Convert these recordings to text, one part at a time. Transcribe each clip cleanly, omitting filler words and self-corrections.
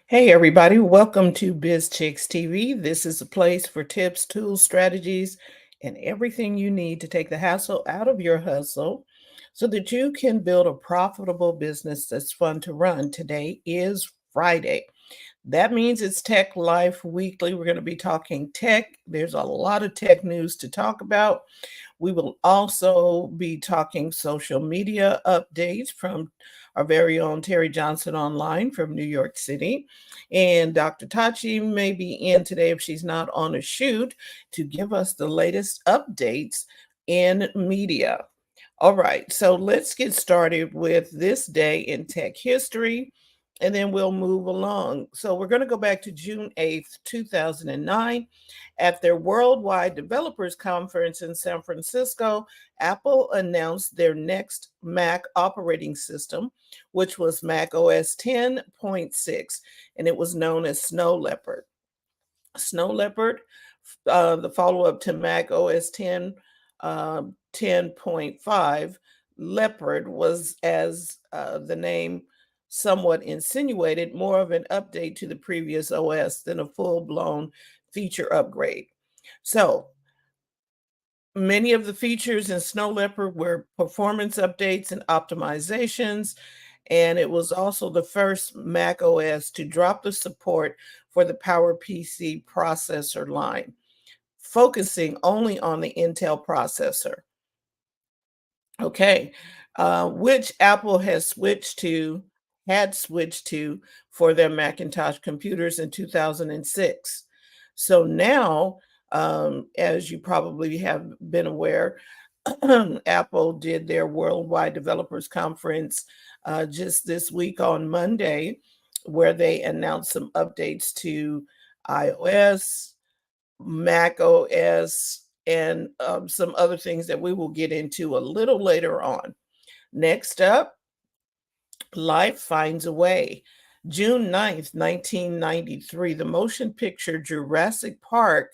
Hey everybody, welcome to Biz Chicks TV. This is a place for tips, tools, strategies, and everything you need to take the hassle out of your hustle so that you can build a profitable business that's fun to run. Today is Friday. That means it's Tech Life Weekly. We're going to be talking tech. There's a lot of tech news to talk about. We will also be talking social media updates from our very own Terry Johnson online from New York City. And Dr. Tachi may be in today if she's not on a shoot to give us the latest updates in media. All right, so let's get started with this day in tech history, and then we'll move along. So we're going to go back to June 8th, 2009. At their Worldwide Developers Conference in San Francisco, Apple announced their next Mac operating system, which was Mac OS 10.6, and it was known as Snow Leopard. Snow Leopard, the follow up to Mac OS 10 10.5, Leopard was, as the name somewhat insinuated, more of an update to the previous OS than a full blown feature upgrade. So, many of the features in Snow Leopard were performance updates and optimizations, and it was also the first Mac OS to drop the support for the PowerPC processor line, focusing only on the Intel processor. Okay, which Apple had switched to for their Macintosh computers in 2006. So now, as you probably have been aware, Apple did their Worldwide Developers Conference just this week on Monday, where they announced some updates to iOS, Mac OS, and some other things that we will get into a little later on. Next up, Life Finds a Way. June 9th, 1993, the motion picture Jurassic Park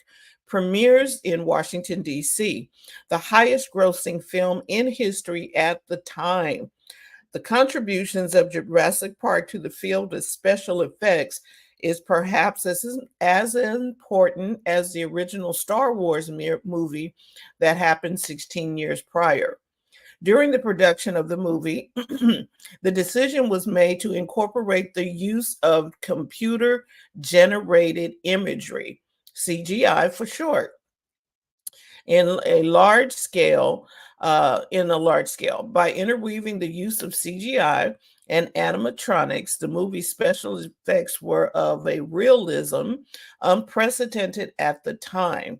premieres in Washington, D.C., the highest grossing film in history at the time. The contributions of Jurassic Park to the field of special effects is perhaps as important as the original Star Wars movie that happened 16 years prior. During the production of the movie, the decision was made to incorporate the use of computer generated imagery, CGI for short, in a large scale by interweaving the use of CGI and animatronics. The movie's special effects were of a realism unprecedented at the time,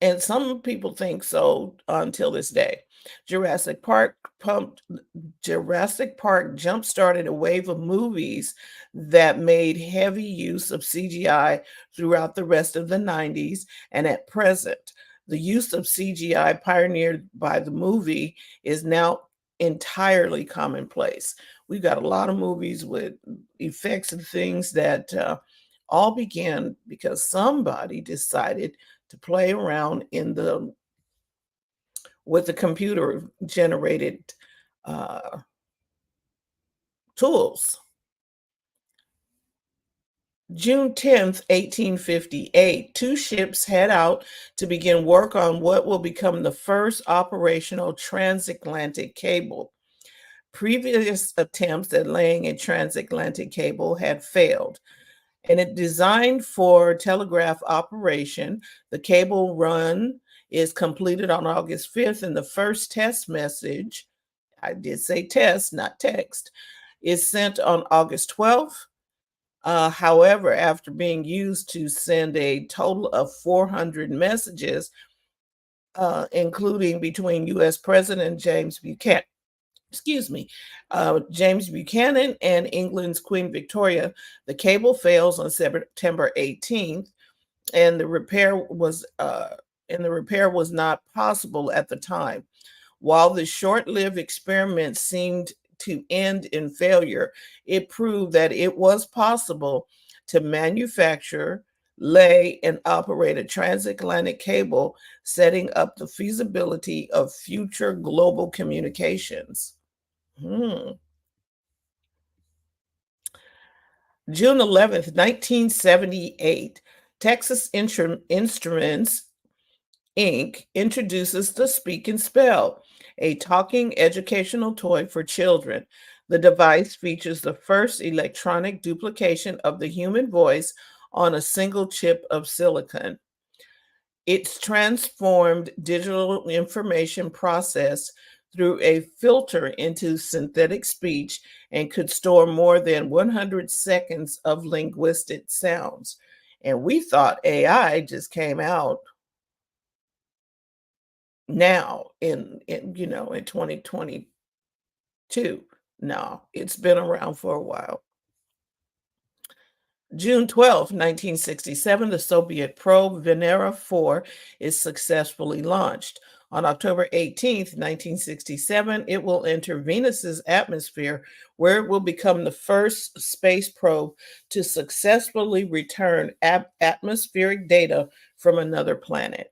and some people think so until this day. Jurassic Park Jurassic Park jump-started a wave of movies that made heavy use of CGI throughout the rest of the 90s, and at present, the use of CGI pioneered by the movie is now entirely commonplace. We've got a lot of movies with effects and things that all began because somebody decided to play around with the computer generated uh, tools. June 10th, 1858, two ships head out to begin work on what will become the first operational transatlantic cable. Previous attempts at laying a transatlantic cable had failed, and it designed for telegraph operation. The cable run is completed on August 5th, and the first test message, I did say test, not text, is sent on August 12th. However, after being used to send a total of 400 messages, including between U.S. President James Buchanan, James Buchanan and England's Queen Victoria, the cable fails on September 18th, and the repair was not possible at the time. While the short-lived experiment seemed to end in failure, it proved that it was possible to manufacture, lay, and operate a transatlantic cable, setting up the feasibility of future global communications. Hmm. June 11th, 1978, Texas Instruments Inc. introduces the Speak and Spell, a talking educational toy for children. The device features the first electronic duplication of the human voice on a single chip of silicon. It's transformed digital information processed through a filter into synthetic speech and could store more than 100 seconds of linguistic sounds. And we thought AI just came out now in 2022. No, it's been around for a while. June 12th, 1967, the Soviet probe Venera 4 is successfully launched. On October 18th, 1967, it will enter Venus's atmosphere, where it will become the first space probe to successfully return atmospheric data from another planet.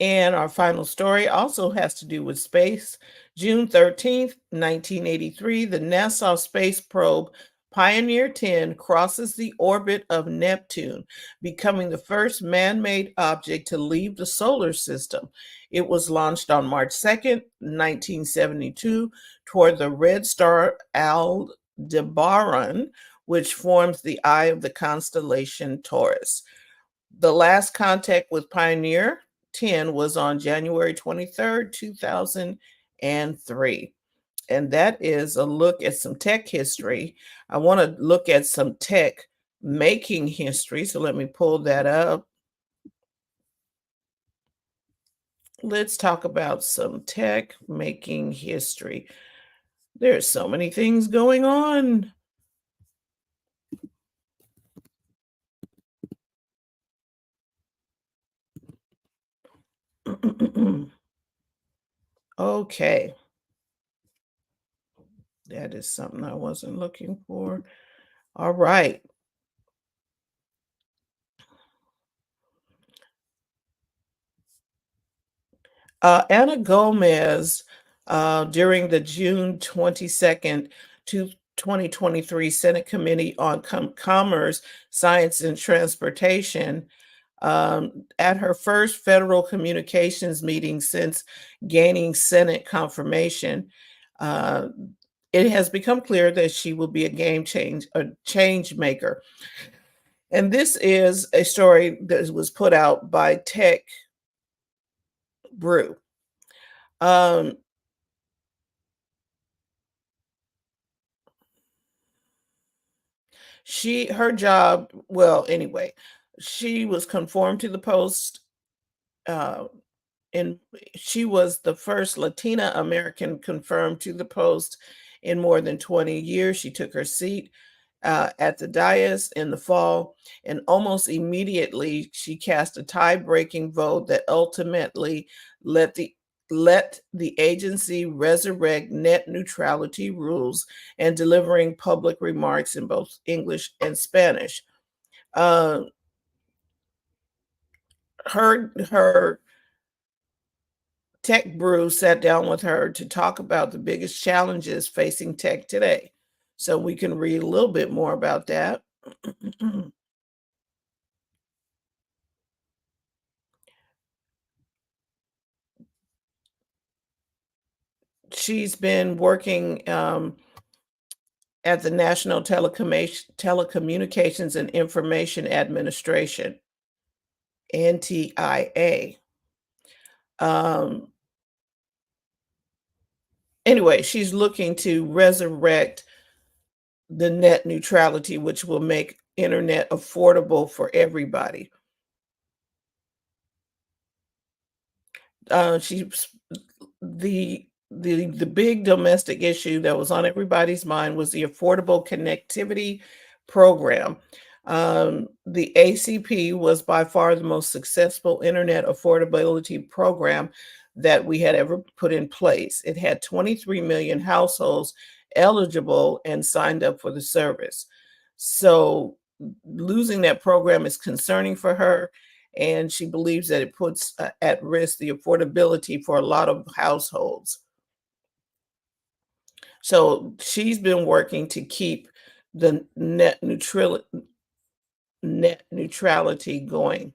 And our final story also has to do with space. June 13th, 1983, the NASA space probe Pioneer 10 crosses the orbit of Neptune, becoming the first man made object to leave the solar system. It was launched on March 2nd, 1972, toward the red star Aldebaran, which forms the eye of the constellation Taurus. The last contact with Pioneer 10 was on January 23rd, 2003. And that is a look at some tech history. I want to look at some tech making history. So let me pull that up. Let's talk about some tech making history. There's so many things going on. Okay. That is something I wasn't looking for. All right. Anna Gomez, during the June 22nd, 2023 Senate Committee on Commerce, Science, and Transportation, at her first federal communications meeting since gaining Senate confirmation, uh, it has become clear that she will be a change maker. And this is a story that was put out by Tech Brew. Um, her job, well, anyway, she was conformed to the post, uh, and she was the first Latina American confirmed to the post in more than 20 years. She took her seat at the dais in the fall, and almost immediately she cast a tie-breaking vote that ultimately let the let the agency resurrect net neutrality rules and delivering public remarks in both English and Spanish. Uh, her Tech Brew sat down with her to talk about the biggest challenges facing tech today. So we can read a little bit more about that. She's been working at the National Telecommunications and Information Administration, NTIA. Um, anyway, she's looking to resurrect the net neutrality, which will make internet affordable for everybody. She's the big domestic issue that was on everybody's mind was the Affordable Connectivity Program. The ACP was by far the most successful internet affordability program that we had ever put in place. It had 23 million households eligible and signed up for the service. So losing that program is concerning for her, and she believes that it puts at risk the affordability for a lot of households. So she's been working to keep the net neutrality going.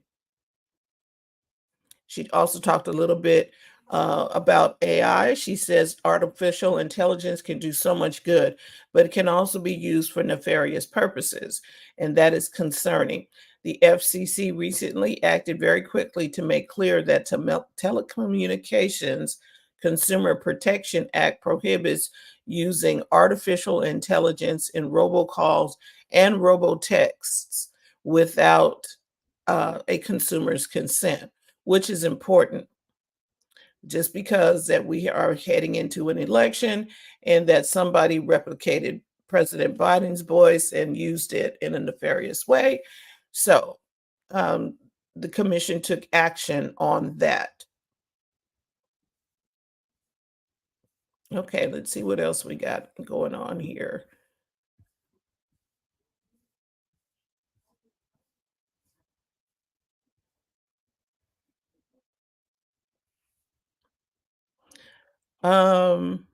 She also talked a little bit about AI. She says artificial intelligence can do so much good, but it can also be used for nefarious purposes, and that is concerning. The FCC recently acted very quickly to make clear that Telecommunications Consumer Protection Act prohibits using artificial intelligence in robocalls and robotexts without a consumer's consent, which is important. Just because that we are heading into an election and that somebody replicated President Biden's voice and used it in a nefarious way. So um, the commission took action on that. Okay, let's see what else we got going on here. Um,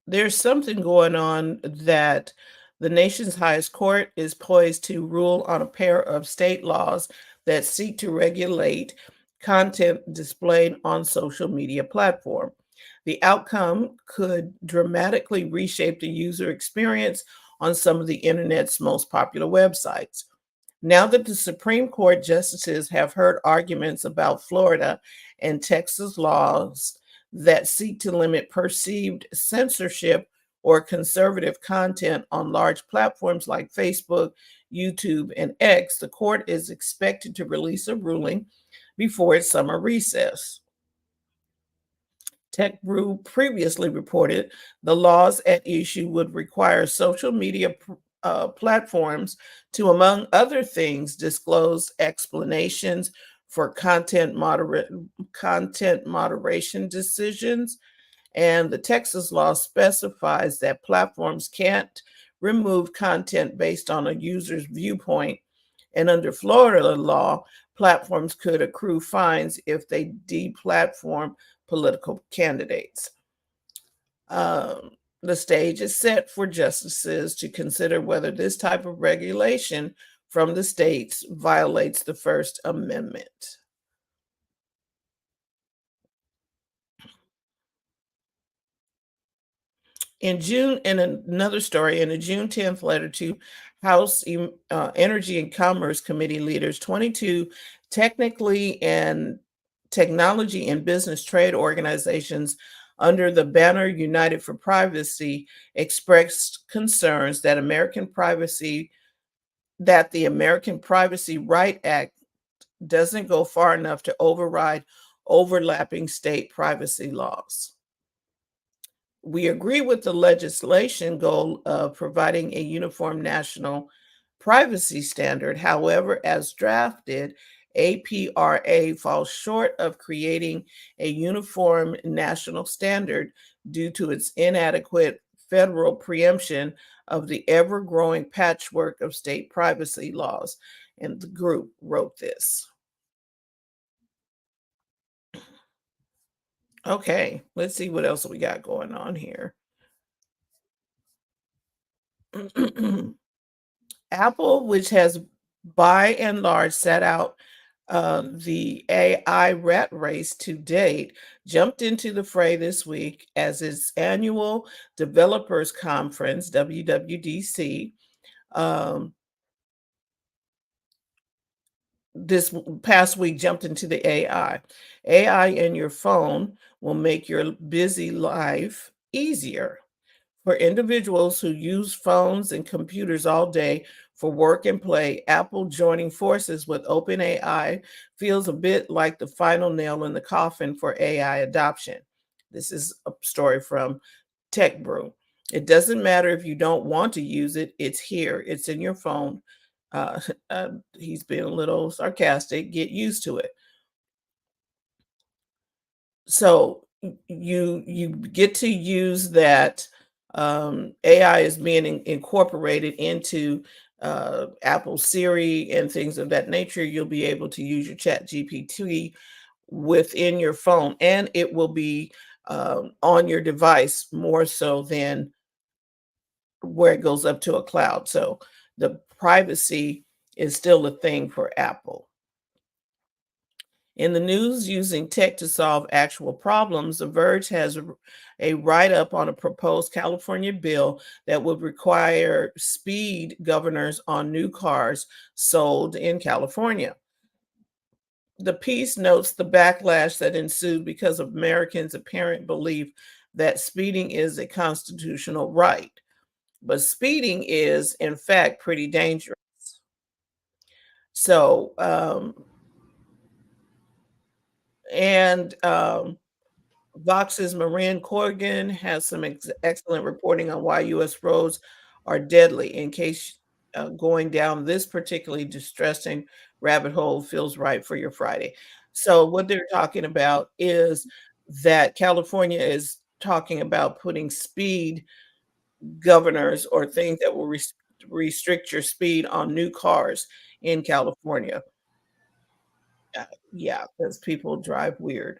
there's something going on that the nation's highest court is poised to rule on a pair of state laws that seek to regulate content displayed on social media platform. The outcome could dramatically reshape the user experience on some of the internet's most popular websites. Now that the Supreme Court justices have heard arguments about Florida and Texas laws that seek to limit perceived censorship or conservative content on large platforms like Facebook, YouTube, and X, the court is expected to release a ruling before its summer recess. TechBrew previously reported the laws at issue would require social media platforms to, among other things, disclose explanations for content moderation decisions. And the Texas law specifies that platforms can't remove content based on a user's viewpoint. And under Florida law, platforms could accrue fines if they deplatform political candidates. The stage is set for justices to consider whether this type of regulation from the states violates the First Amendment. In June, in another story, in a June 10th letter to House Energy and Commerce Committee leaders, 22 technically and technology and business trade organizations under the banner United for Privacy expressed concerns that the American Privacy Right Act doesn't go far enough to override overlapping state privacy laws. We agree with the legislation goal of providing a uniform national privacy standard. However, as drafted, APRA falls short of creating a uniform national standard due to its inadequate federal preemption of the ever growing patchwork of state privacy laws. And the group wrote this. Okay, let's see what else we got going on here. Apple, which has by and large set out the AI rat race to date, jumped into the fray this week as its annual developers conference, WWDC, um, this past week jumped into the AI. AI in your phone will make your busy life easier. For individuals who use phones and computers all day for work and play, Apple joining forces with OpenAI feels a bit like the final nail in the coffin for AI adoption. This is a story from Tech Brew. It doesn't matter if you don't want to use it, it's here, it's in your phone. Uh, he's being a little sarcastic. Get used to it. So you get to use that. AI is being incorporated into Apple Siri and things of that nature. You'll be able to use your Chat GPT within your phone, and it will be on your device more so than where it goes up to a cloud. So the privacy is still a thing for Apple. In the news, using tech to solve actual problems, The Verge has a write up on a proposed California bill that would require speed governors on new cars sold in California. The piece notes the backlash that ensued because of Americans' apparent belief that speeding is a constitutional right. But speeding is, in fact, pretty dangerous. So, and Vox's Marin Corrigan has some excellent reporting on why U.S. roads are deadly. In case going down this particularly distressing rabbit hole feels right for your Friday. So, what they're talking about is that California is talking about putting speed governors or things that will restrict your speed on new cars in California. Yeah, because people drive weird.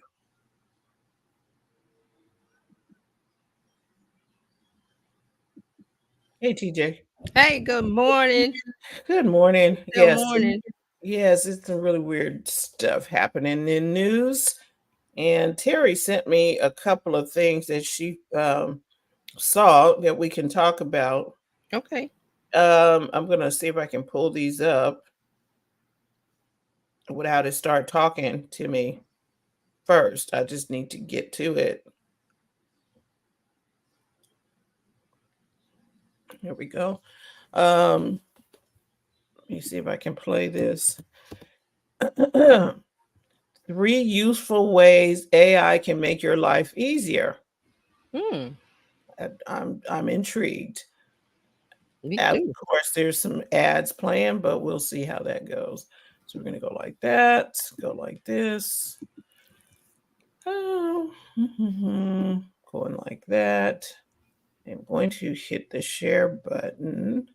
Hey, TJ. Hey, good morning. Good morning. Good Yes, morning. yes, it's some really weird stuff happening in news. And Terry sent me a couple of things that she saw that we can talk about. Okay. I'm gonna see if I can pull these up without it start talking to me first. I just need to get to it. Here we go. Let me see if I can play this. 3 useful ways AI can make your life easier. Hmm. I'm intrigued. Me Of too. course, there's some ads playing, but we'll see how that goes. So we're gonna go like that, go like this. Oh, going like that. I'm going to hit the share button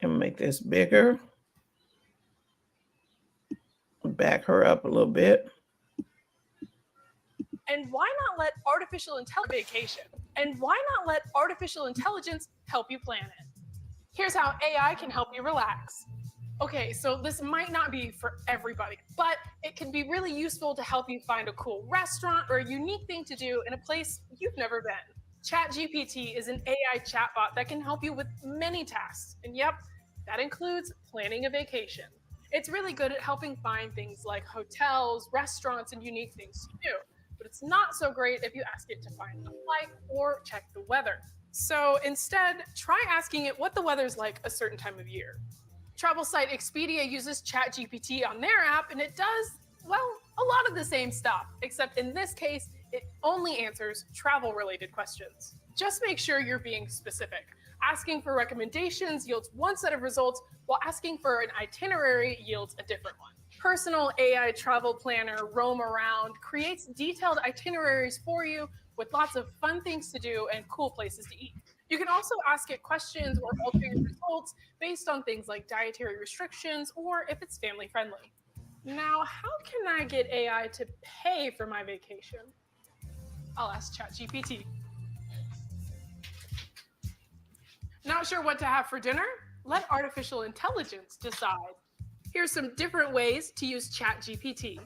and make this bigger. Back her up a little bit. And why not let artificial intelligence vacation? And why not let artificial intelligence help you plan it? Here's how AI can help you relax. Okay, so this might not be for everybody, but it can be really useful to help you find a cool restaurant or a unique thing to do in a place you've never been. ChatGPT is an AI chatbot that can help you with many tasks. And yep, that includes planning a vacation. It's really good at helping find things like hotels, restaurants, and unique things to do. But it's not so great if you ask it to find a flight or check the weather. So instead, try asking it what the weather's like a certain time of year. Travel site Expedia uses ChatGPT on their app, and it does, well, a lot of the same stuff, except in this case, it only answers travel related questions. Just make sure you're being specific. Asking for recommendations yields one set of results, while asking for an itinerary yields a different one. Personal AI travel planner Roam Around creates detailed itineraries for you with lots of fun things to do and cool places to eat. You can also ask it questions or alter your results based on things like dietary restrictions or if it's family friendly. Now, how can I get AI to pay for my vacation? I'll ask ChatGPT. Not sure what to have for dinner? Let artificial intelligence decide. Here's some different ways to use ChatGPT.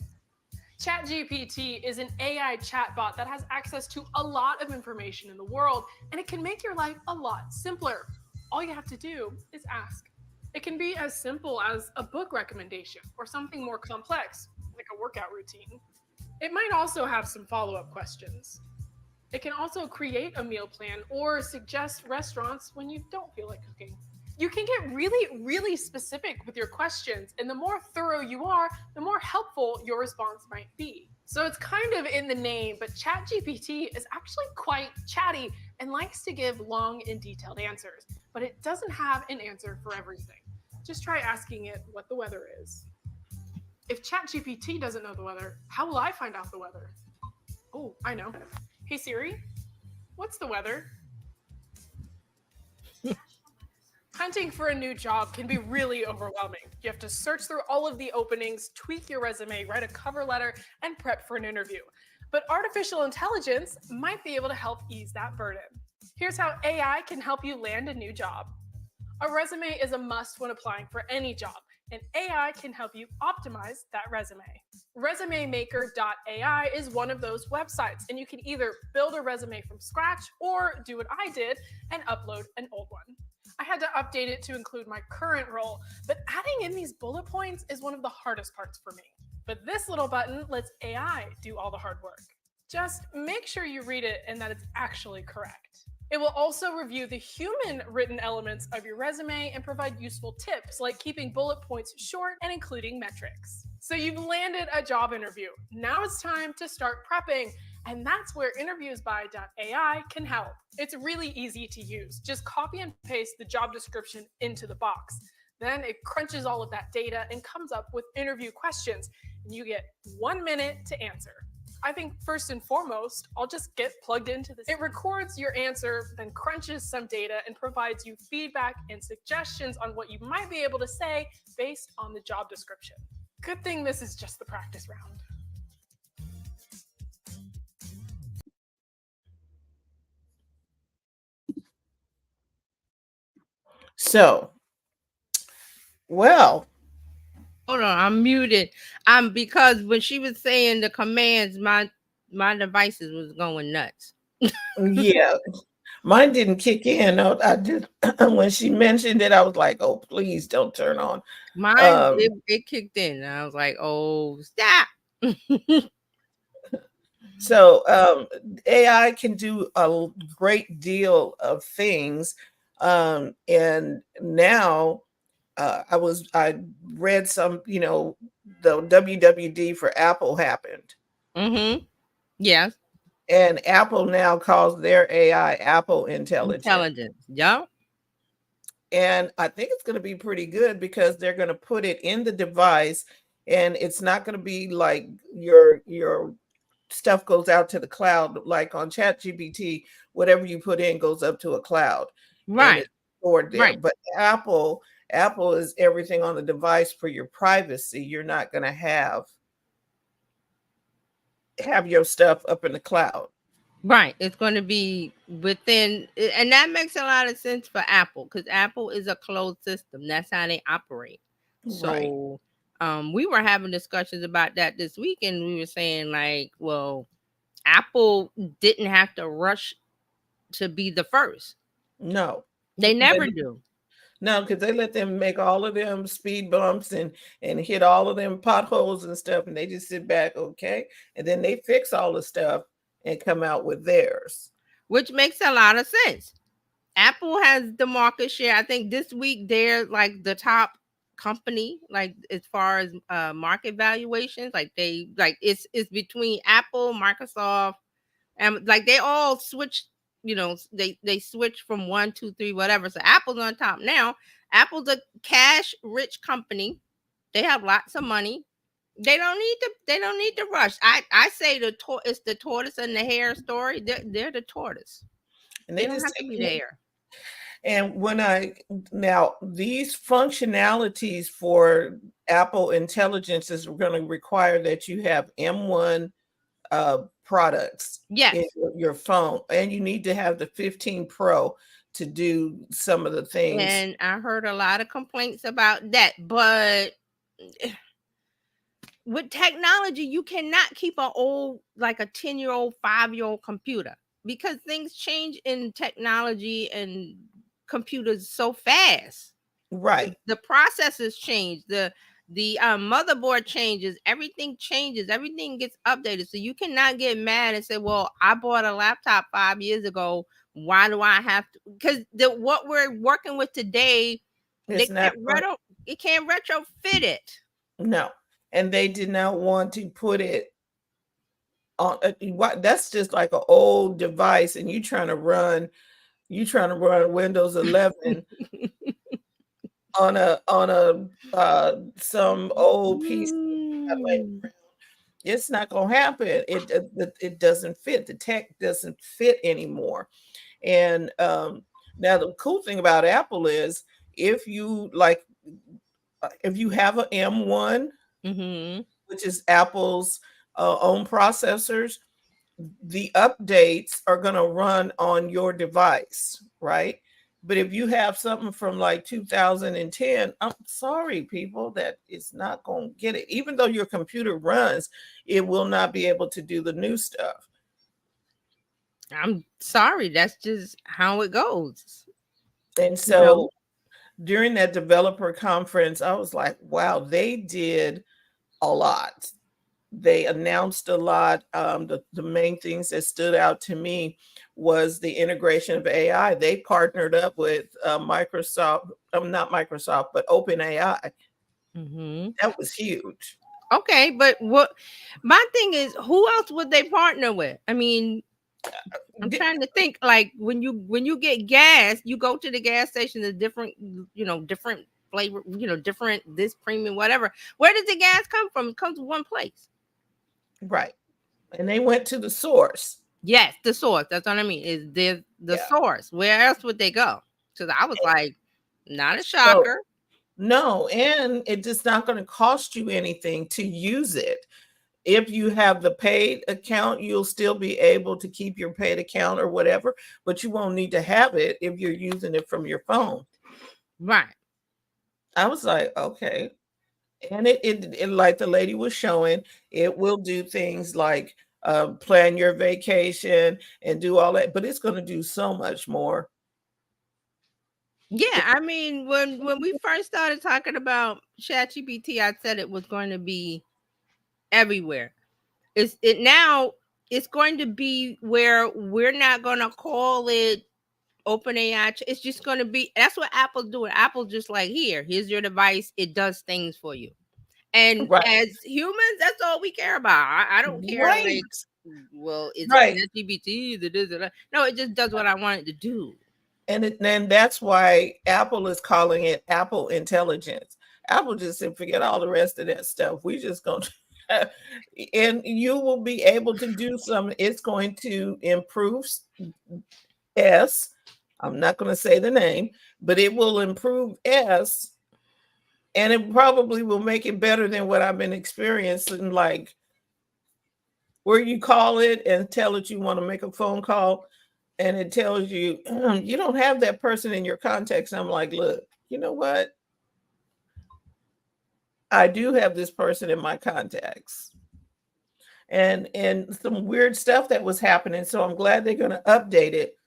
ChatGPT is an AI chatbot that has access to a lot of information in the world, and it can make your life a lot simpler. All you have to do is ask. It can be as simple as a book recommendation or something more complex, like a workout routine. It might also have some follow up questions. It can also create a meal plan or suggest restaurants when you don't feel like cooking. You can get really, really specific with your questions, and the more thorough you are, the more helpful your response might be. So it's kind of in the name, but ChatGPT is actually quite chatty and likes to give long and detailed answers, but it doesn't have an answer for everything. Just try asking it what the weather is. If ChatGPT doesn't know the weather, how will I find out the weather? Oh, I know. Hey Siri, what's the weather? Hunting for a new job can be really overwhelming. You have to search through all of the openings, tweak your resume, write a cover letter, and prep for an interview. But artificial intelligence might be able to help ease that burden. Here's how AI can help you land a new job. A resume is a must when applying for any job, and AI can help you optimize that resume. ResumeMaker.ai is one of those websites, and you can either build a resume from scratch or do what I did and upload an old one. I had to update it to include my current role, but adding in these bullet points is one of the hardest parts for me. But this little button lets AI do all the hard work. Just make sure you read it and that it's actually correct. It will also review the human written elements of your resume and provide useful tips like keeping bullet points short and including metrics. So you've landed a job interview. Now it's time to start prepping. And that's where interviewsby.ai can help. It's really easy to use. Just copy and paste the job description into the box. Then it crunches all of that data and comes up with interview questions. And you get 1 minute to answer. I think first and foremost, I'll just get plugged into this. It records your answer, then crunches some data and provides you feedback and suggestions on what you might be able to say based on the job description. Good thing this is just the practice round. So, well, Hold on, I'm muted. Because when she was saying the commands, my devices was going nuts. yeah, mine didn't kick in. No, I did. When she mentioned it, I was like, "Oh, please don't turn on." Mine, it kicked in. And I was like, "Oh, stop!" So AI can do a great deal of things, and now I read some, the WWD for Apple happened. Mm-hmm. Yes. And Apple now calls their AI Apple Intelligence. Yeah. And I think it's going to be pretty good because they're going to put it in the device, and it's not going to be like your stuff goes out to the cloud, like on ChatGPT. Whatever you put in goes up to a cloud, right? And it's stored there. Right. But Apple is everything on the device for your privacy. You're not going to have your stuff up in the cloud. Right. It's going to be within, and that makes a lot of sense for Apple because Apple is a closed system. That's how they operate. So we were having discussions about that this week, and we were saying like, well, Apple didn't have to rush to be the first. No, they never do. No, because they let them make all of them speed bumps and hit all of them potholes and stuff, and they just sit back, okay, and then they fix all the stuff and come out with theirs, which makes a lot of sense. Apple has the market share. I think this week they're like the top company, like as far as market valuations. Like it's between Apple, Microsoft, and like they all switched. They switch from 1, 2, 3, whatever. So Apple's on top now. Apple's a cash rich company. They have lots of money. They don't need to rush. I say it's the tortoise and the hare story. They're the tortoise. And they don't just have to be the hare. And now these functionalities for Apple Intelligence is going to require that you have M1 products in your phone, and you need to have the 15 Pro to do some of the things. And I heard a lot of complaints about that, but with technology, you cannot keep a 10-year-old, 5-year-old computer because things change in technology and computers so fast. Right. The processors change, the motherboard changes, everything changes, everything gets updated. So you cannot get mad and say, well, I bought a laptop 5 years ago. Why do I have to? Because what we're working with today, it can't retrofit it. No. And they did not want to put it on. That's just like an old device, and you trying to run Windows 11 on some old piece. It's not going to happen. It doesn't fit. The tech doesn't fit anymore. And now the cool thing about Apple is if you like, if you have an M1, Mm-hmm. which is Apple's own processors, the updates are going to run on your device, right? But if you have something from like 2010, I'm sorry, people, that is not going to get it. Even though your computer runs, it will not be able to do the new stuff. I'm sorry, that's just how it goes. And so during that developer conference, I was like, wow, they did a lot. They announced a lot. The main things that stood out to me was the integration of AI. They partnered up with Microsoft, not Microsoft, but OpenAI. Mm-hmm. That was huge. Okay, but what my thing is, who else would they partner with? I mean, I'm trying to think. Like when you get gas, you go to the gas station. The different, different flavor, different this premium, whatever. Where does the gas come from? It comes to one place. Right. And they went to the source. Yes, the source. That's what I mean. Is the source? Where else would they go? Because I was like, not a shocker. No, and it's just not going to cost you anything to use it. If you have the paid account, you'll still be able to keep your paid account or whatever, but you won't need to have it if you're using it from your phone. Right. I was like, okay. And it like the lady was showing, it will do things like plan your vacation and do all that, but it's going to do so much more. Yeah, I mean, when we first started talking about ChatGPT, I said it was going to be everywhere. It's going to be where we're not going to call it OpenAI. It's just going to be, that's what Apple's doing. Apple's just like, here's your device. It does things for you. And as humans, that's all we care about. I don't care. Right. Like, well, it's right. ChatGPT, no, it just does what I want it to do. And then that's why Apple is calling it Apple Intelligence. Apple just said, forget all the rest of that stuff. We just going to, and you will be able to do some. It's going to improve S. I'm not going to say the name, but it will improve S. And it probably will make it better than what I've been experiencing, like where you call it and tell it you want to make a phone call. And it tells you, you don't have that person in your contacts. I'm like, look, you know what? I do have this person in my contacts. And some weird stuff that was happening. So I'm glad they're going to update it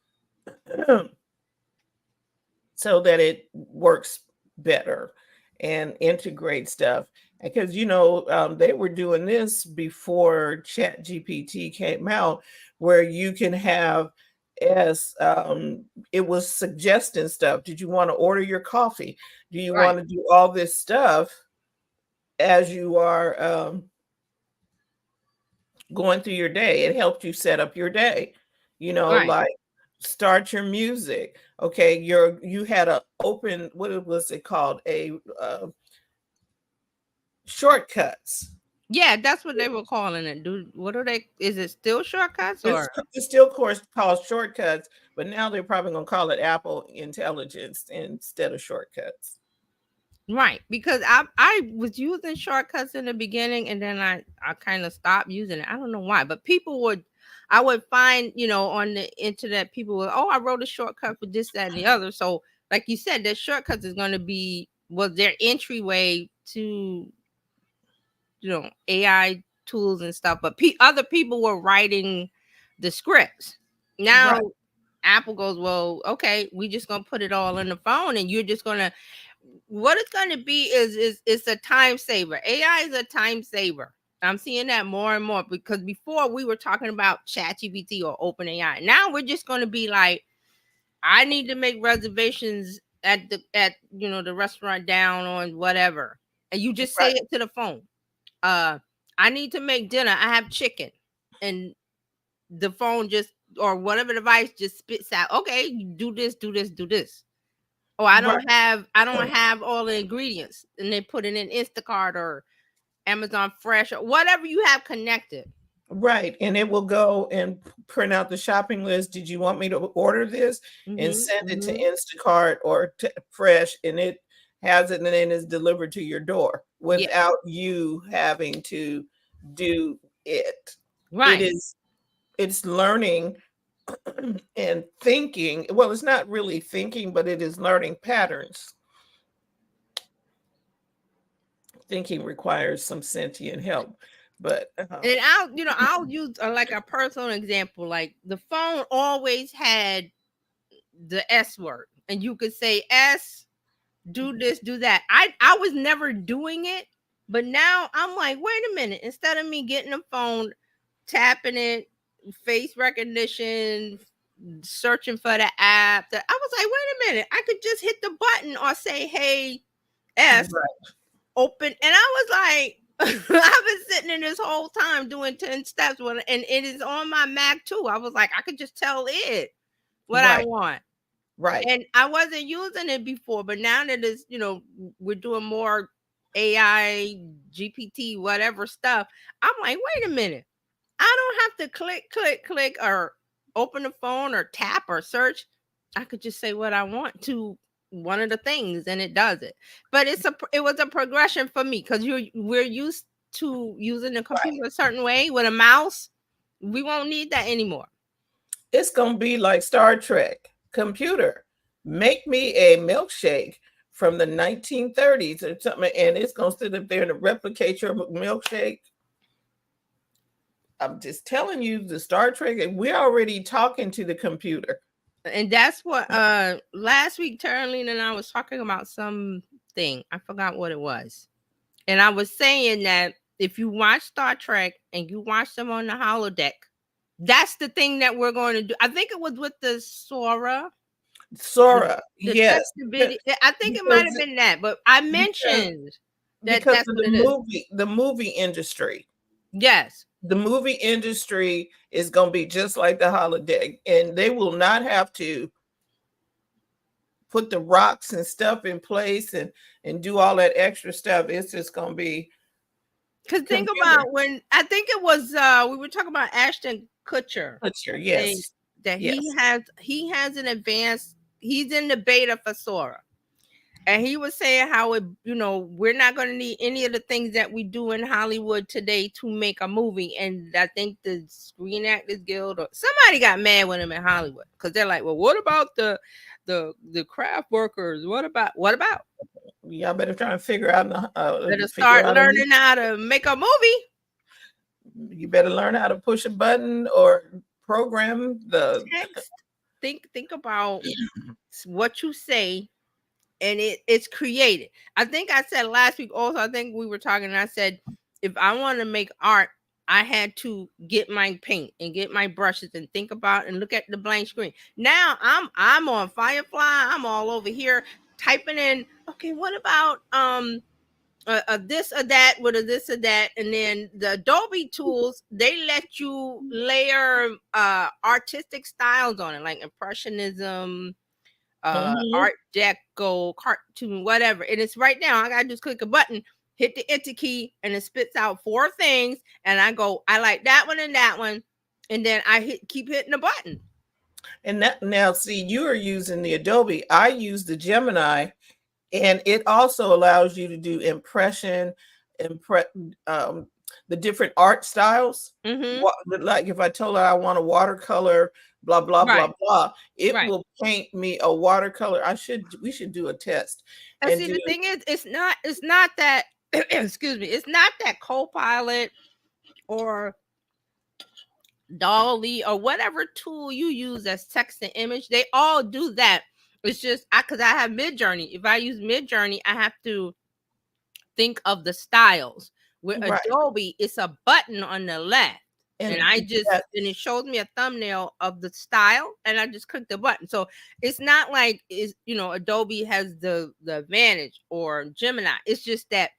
so that it works better and integrate stuff. Because, they were doing this before ChatGPT came out, where you can have it was suggesting stuff. Did you want to order your coffee? Do you want to do all this stuff as you are going through your day? It helped you set up your day, like start your music. Okay, you had a open, what was it called? Shortcuts. Yeah, that's what they were calling it. Is it still shortcuts or? It's still called shortcuts, but now they're probably going to call it Apple Intelligence instead of shortcuts. Right, because I was using shortcuts in the beginning, and then I kind of stopped using it. I don't know why, but I would find, on the internet, people would, I wrote a shortcut for this, that, and the other. So, like you said, the shortcuts is going to was their entryway to, AI tools and stuff. But other people were writing the scripts. Now, Apple goes, well, okay, we just gonna put it all in the phone, and you're just gonna. What it's going to be is it's a time saver. AI is a time saver. I'm seeing that more and more, because before we were talking about ChatGPT or OpenAI. Now we're just going to be like, I need to make reservations at the restaurant down on whatever, and you just say it to the phone. I need to make dinner. I have chicken, and the phone or whatever device just spits out, okay, do this, do this, do this. Oh, I don't have all the ingredients, and they put it in Instacart or Amazon Fresh or whatever you have connected. Right, and it will go and print out the shopping list. Did you want me to order this? And send it to Instacart or to Fresh, and it has it, and then it's delivered to your door Yeah. without you having to do it. Right. It's learning and thinking. Well, it's not really thinking, but it is learning patterns. Thinking requires some sentient help, but And I'll use like a personal example. Like the phone always had the S word, and you could say S, do this, do that. I was never doing it, but now I'm like, wait a minute. Instead of me getting a phone, tapping it, face recognition, searching for the app, that I was like, wait a minute, I could just hit the button or say, hey, S, open. And I was like, I've been sitting in this whole time doing 10 steps and it is on my Mac too. I was like, I could just tell it what I want. Right. And I wasn't using it before, but now that it's, we're doing more AI, GPT, whatever stuff. I'm like, wait a minute. I don't have to click or open the phone or tap or search. I could just say what I want to one of the things and it does it. But it was a progression for me because we're used to using the computer a certain way with a mouse. We won't need that anymore. It's gonna be like Star Trek. Computer, make me a milkshake from the 1930s or something, and it's gonna sit up there and replicate your milkshake. I'm just telling you, the Star Trek, we're already talking to the computer. And that's what last week Terraline and I was talking about something. I forgot what it was. And I was saying that if you watch Star Trek and you watch them on the holodeck, that's the thing that we're going to do. I think it was with the Sora. Yes. I think it might have been that, but I mentioned because of the movie industry. Yes. The movie industry is going to be just like the holodeck, and they will not have to put the rocks and stuff in place and do all that extra stuff. It's just going to be. Because think about when I think it was we were talking about Ashton Kutcher. Yes. That he has an advanced. He's in the beta for Sora. And he was saying how we're not going to need any of the things that we do in Hollywood today to make a movie. And I think the Screen Actors Guild or somebody got mad with him in Hollywood because they're like, well, what about the craft workers? What about? Y'all better try and figure out. Better start learning how to make a movie. You better learn how to push a button or program the text. Think about what you say. And it's created. I think I said last week also, I think we were talking and I said, if I want to make art, I had to get my paint and get my brushes and think about and look at the blank screen. Now I'm on Firefly. I'm all over here typing in, okay, what about this or that with a this or that? And then the Adobe tools, they let you layer artistic styles on it, like Impressionism, Art Deco, cartoon, whatever. And it's right now. I gotta just click a button, hit the enter key, and it spits out 4 things. And I go, I like that one and that one, and then I keep hitting the button. And that now, see, you are using the Adobe. I use the Gemini, and it also allows you to do the different art styles. Like if I told her I want a watercolor, blah blah blah blah, it will paint me a watercolor. We should do a test. And see, the thing is, it's not that excuse me, it's not that Copilot or DALL-E or whatever tool you use as text and image, they all do that. It's just because I have Midjourney. If I use Midjourney, I have to think of the styles. With Adobe, it's a button on the left. And it shows me a thumbnail of the style, and I just click the button. So it's not like Adobe has the advantage or Gemini. It's just that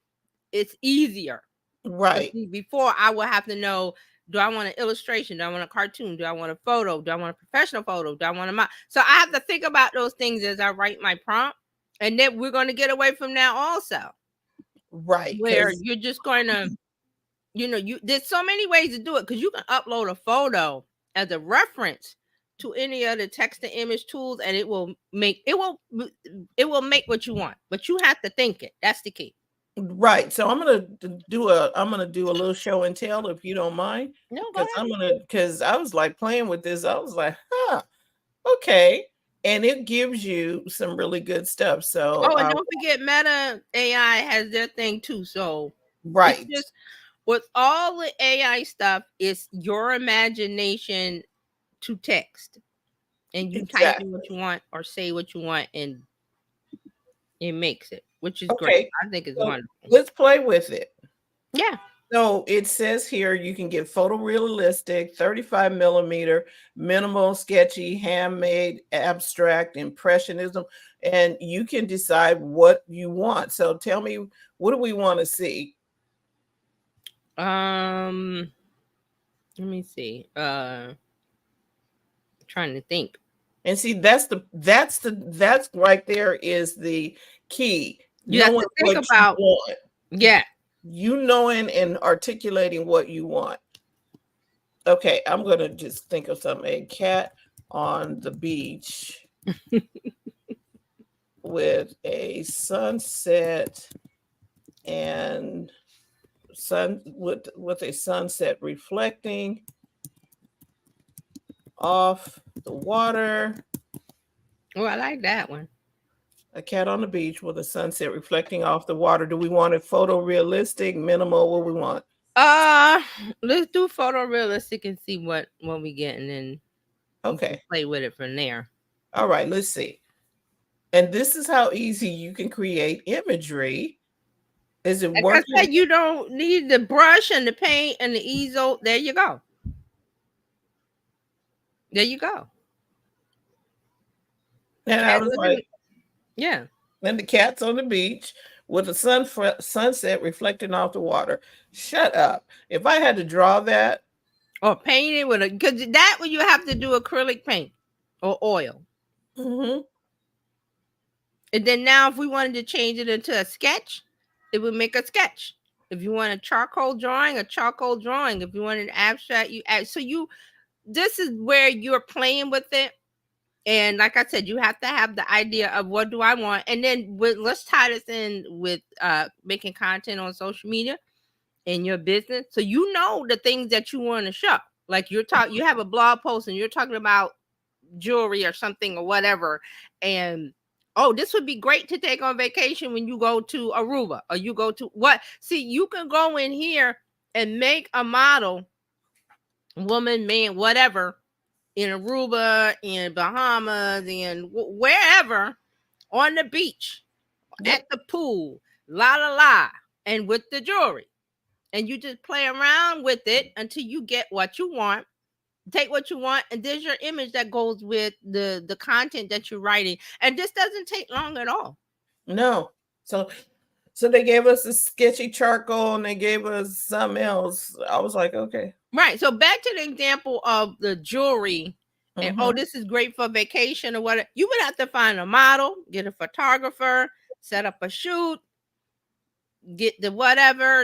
it's easier. Right. Before I would have to know, do I want an illustration? Do I want a cartoon? Do I want a photo? Do I want a professional photo? Do I want a So I have to think about those things as I write my prompt. And then we're going to get away from that also. Right. Where you're just going to there's so many ways to do it because you can upload a photo as a reference to any of the text to image tools, and it will make what you want, but you have to think it. That's the key. Right. So I'm gonna do a little show and tell, if you don't mind. No, go ahead. Because I was like playing with this. I was like, okay. And it gives you some really good stuff. So and don't forget Meta AI has their thing too. So right. just with all the AI stuff, it's your imagination to text, and you type in what you want or say what you want, and it makes it, which is great. I think it's wonderful. Let's play with it. Yeah. So it says here you can get photorealistic, 35 millimeter, minimal, sketchy, handmade, abstract, impressionism, and you can decide what you want. So tell me, what do we want to see? Let me see. Trying to think. And see, that's right there is the key. You have to think about you knowing and articulating what you want. Okay, I'm gonna just think of something. A cat on the beach with a sunset and with a sunset reflecting off the water. Oh, I like that one. A cat on the beach with a sunset reflecting off the water. Do we want it photorealistic, minimal? What we want? Let's do photorealistic and see what we get, and then okay, play with it from there. All right, let's see. And this is how easy you can create imagery. Is it working? I said, you don't need the brush and the paint and the easel. There you go. There you go. And I was like, yeah. Then the cat's on the beach with the sunset reflecting off the water. Shut up. If I had to draw that. Or paint it with because that when you have to do acrylic paint or oil. Mm-hmm. And then now if we wanted to change it into a sketch, it would make a sketch. If you want a charcoal drawing. If you want an abstract, you add. So this is where you're playing with it. And like I said, you have to have the idea of what do I want. And then let's tie this in with making content on social media in your business. So you know the things that you want to show. Like you have a blog post and you're talking about jewelry or something or whatever. And this would be great to take on vacation when you go to Aruba or you go to what? See, you can go in here and make a model, woman, man, whatever, in Aruba, in Bahamas, in wherever, on the beach, at the pool, and with the jewelry. And you just play around with it until you get what you want. Take what you want, and there's your image that goes with the content that you're writing. And this doesn't take long at all. No. So they gave us a sketchy charcoal and they gave us something else. I was like, okay. Right. So back to the example of the jewelry. And this is great for vacation or whatever. You would have to find a model, get a photographer, set up a shoot, get the whatever,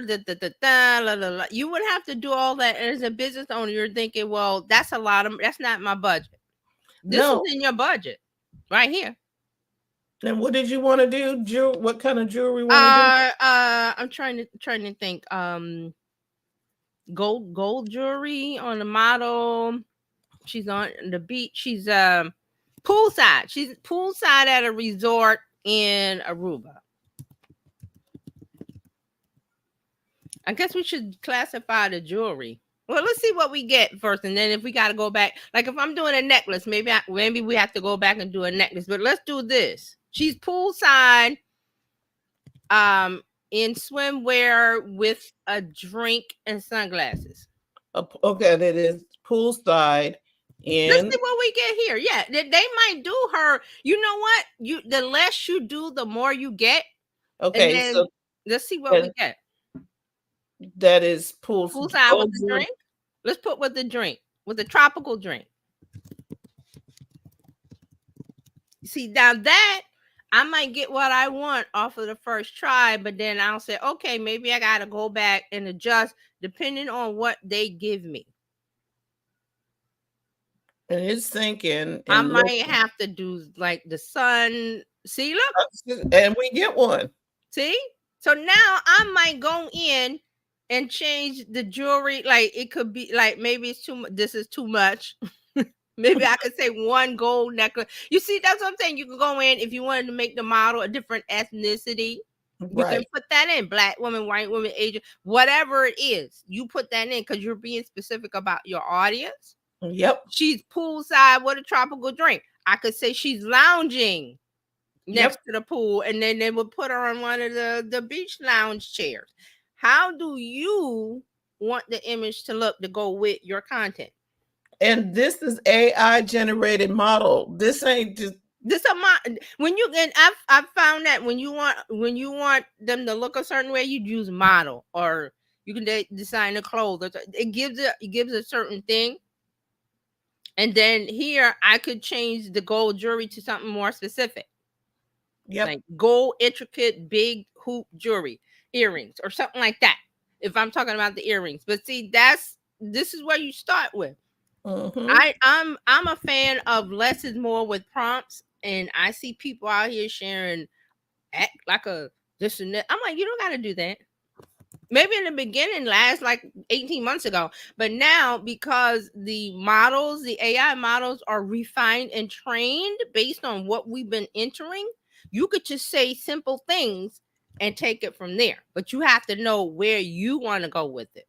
you would have to do all that. And as a business owner, you're thinking, well, that's not my budget. This is in your budget right here. And what did you want to do? What kind of jewelry want to do? I'm trying to think. Gold jewelry on the model. She's on the beach. She's poolside. She's poolside at a resort in Aruba. I guess we should classify the jewelry. Well, let's see what we get first, and then if we got to go back, like if I'm doing a necklace, maybe we have to go back and do a necklace. But let's do this. She's poolside, in swimwear with a drink and sunglasses. Okay, that is poolside. Let's see what we get here. Yeah, they might do her. You know what? The less you do, the more you get. Okay, so let's see what we get. That is poolside with the drink. Let's put with the drink, with the tropical drink. See, now that I might get what I want off of the first try, but then I'll say, okay, maybe I got to go back and adjust depending on what they give me. And it's thinking I and might have to do like the sun. See, look, and we get one. see? So now I might go in and change the jewelry. Like it could be like maybe it's too much. This is too much. Maybe I could say one gold necklace. You see, that's what I'm saying. You can go in if you wanted to make the model a different ethnicity. You can put that in. Black woman, white woman, Asian, whatever it is. You put that in because you're being specific about your audience. Yep. She's poolside with a tropical drink. I could say she's lounging next to the pool, and then they would put her on one of the beach lounge chairs. How do you want the image to look to go with your content? And this is AI generated model. This ain't just when you and I've found that when you want them to look a certain way, you use model, or you can design the clothes. It gives a certain thing. And then here I could change the gold jewelry to something more specific. Yep. Like gold intricate big hoop jewelry, earrings, or something like that. If I'm talking about the earrings. But see, this is where you start with. I'm a fan of less is more with prompts, and I see people out here sharing act like a this and that. I'm like, you don't got to do that. Maybe in the beginning, last like 18 months ago, but now because the AI models are refined and trained based on what we've been entering, you could just say simple things and take it from there. But you have to know where you want to go with it.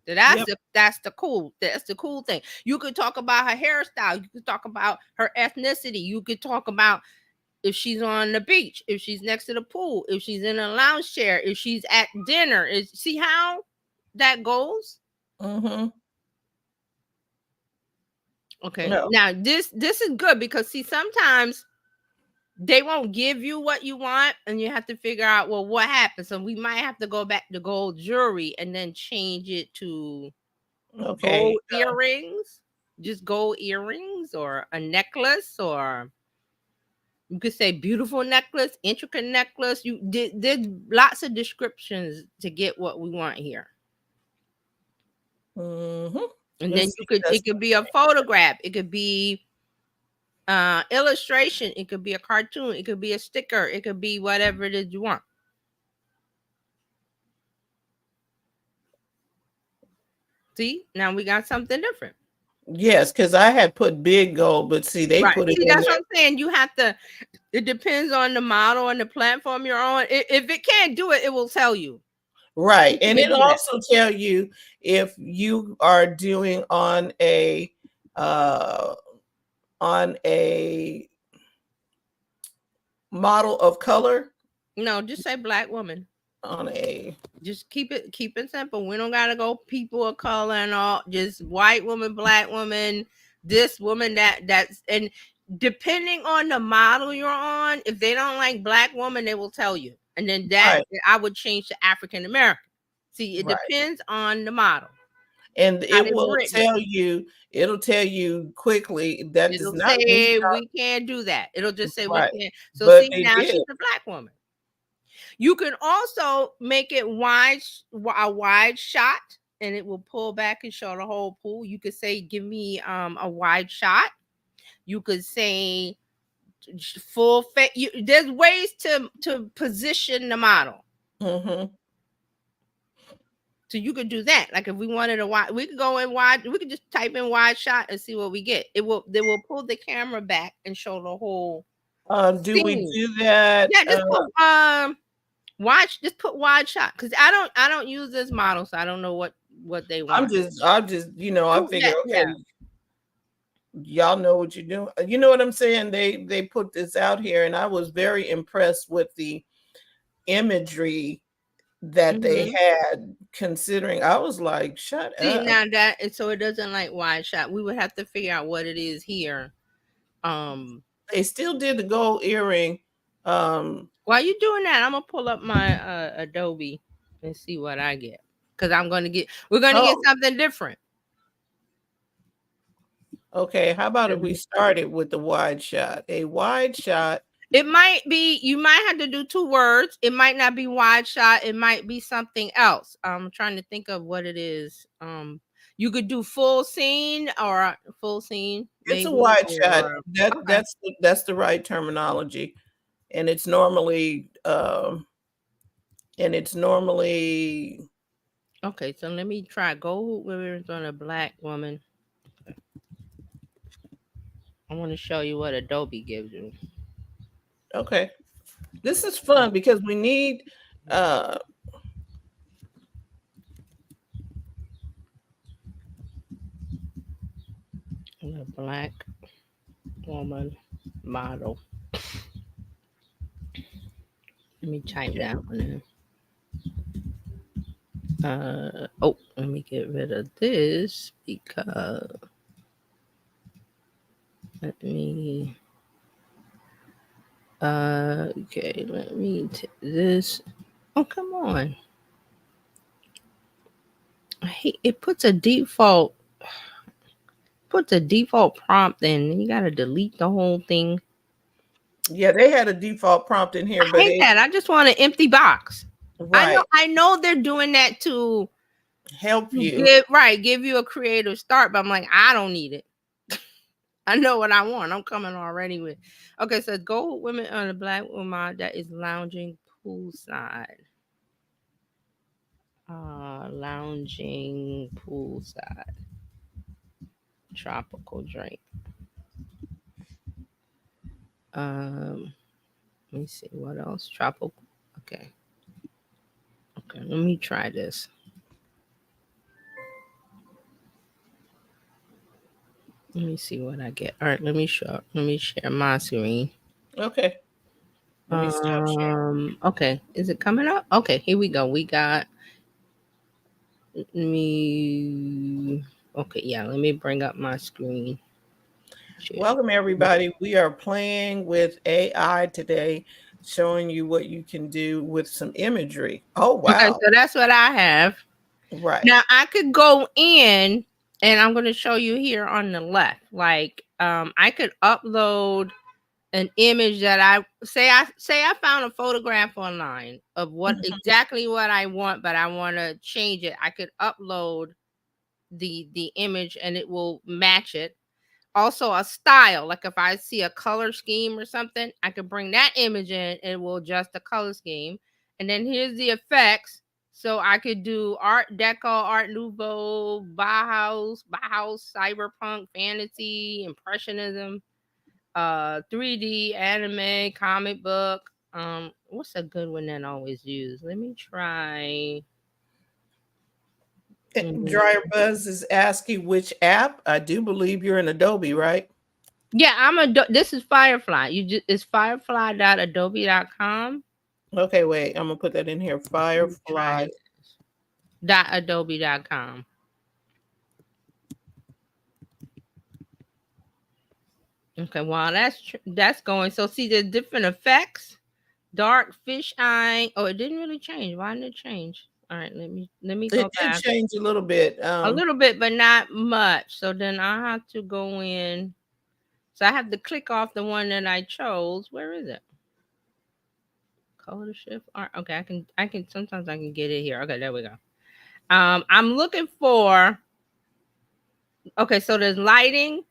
So that's the cool thing. You could talk about her hairstyle. You could talk about her ethnicity. You could talk about if she's on the beach, if she's next to the pool, if she's in a lounge chair, if she's at dinner. See how that goes? Okay. No. Now this is good because see, sometimes they won't give you what you want, and you have to figure out, well, what happens. So we might have to go back to gold jewelry and then change it to gold earrings, just gold earrings, or a necklace, or you could say beautiful necklace, intricate necklace. There's lots of descriptions to get what we want here. And then it could be a photograph. It could be illustration. It could be a cartoon. It could be a sticker. It could be whatever it is you want. See, now we got something different. Yes, because I had put big gold, but see, they put it in that's what I'm saying. You have to, it depends on the model and the platform you're on. If it can't do it, it will tell you. Right. And it'll also tell you if you are doing on a model of color. No, just say black woman. Just keep it simple. We don't gotta go people of color and all. Just white woman, black woman, this woman, that's, and depending on the model you're on, if they don't like black woman, they will tell you. And then I would change to African American. See, it depends on the model. And it will tell you. It'll tell you quickly that it'll say we can't do that. It'll just say we can't. So but see, now she's a black woman. You can also make it a wide shot, and it will pull back and show the whole pool. You could say, give me a wide shot. You could say full face. There's ways to position the model. So you could do that. Like if we wanted a wide, we could go in wide. We could just type in wide shot and see what we get. They will pull the camera back and show the whole. Do we do that? Yeah, just put just put wide shot, because I don't use this model, so I don't know what they want. I'm just I figure y'all know what you're doing. You know what I'm saying? They put this out here, and I was very impressed with the imagery that they had, considering I was like, shut up. Now that, so it doesn't like wide shot. We would have to figure out what it is here. They still did the gold earring. While you're doing that, I'm gonna pull up my Adobe and see what I get, because we're gonna get something different. Okay, how about if we started with the wide shot? A wide shot. It might be, you might have to do 2 words. It might not be wide shot. It might be something else. I'm trying to think of what it is. You could do full scene or full scene, It's a maybe. wide shot. Or, That okay. that's the right terminology, and it's normally Okay, so let me try gold women's on a black woman. I want to show you what Adobe gives you. okay. This is fun because we need A black woman model. Let me type that one in. Let me get rid of this because let me okay, let me take this. Oh, come on. I hate it puts a default prompt in, and you gotta delete the whole thing. Yeah, they had a default prompt in here, I but hate that. I just want an empty box. right, I know they're doing that to help you. give you a creative start, but I'm like, I don't need it. I know what I want. I'm coming already with. Okay, so gold women on a black woman that is lounging poolside. Lounging poolside. Tropical drink. Let me see what else. Tropical. Okay. Okay, let me try this. Let me see what I get. All right, let me share my screen. Okay. Let me stop sharing. Okay, is it coming up? Okay, here we go. We got me. Okay, yeah, let me bring up my screen. Share. Welcome everybody. We are playing with AI today, showing you what you can do with some imagery. Oh wow. Okay, so that's what I have. Right. Now I could go in and I'm going to show you here on the left. Like I could upload an image that I found a photograph online of what exactly what I want, but I want to change it. I could upload the image and it will match it. Also a style, like if I see a color scheme or something, I could bring that image in and it will adjust the color scheme. And then here's the effects. So I could do Art Deco, Art Nouveau, Bauhaus, cyberpunk, fantasy, impressionism, 3D, anime, comic book. What's a good one that I always use? Let me try. Dryer Buzz is asking which app. I do believe you're in Adobe, right? Yeah, this is Firefly. It's firefly.adobe.com. Okay, wait. I'm gonna put that in here. Firefly.adobe.com. Okay, well that's going. So see the different effects. Dark fish eye. Oh, it didn't really change. Why didn't it change? All right, let me go It did back. change a little bit. A little bit, but not much. So then I have to go in. So I have to click off the one that I chose. Where is it? Color shift art. Okay, I can sometimes I can get it here. Okay, there we go. I'm looking for. Okay, so there's lighting.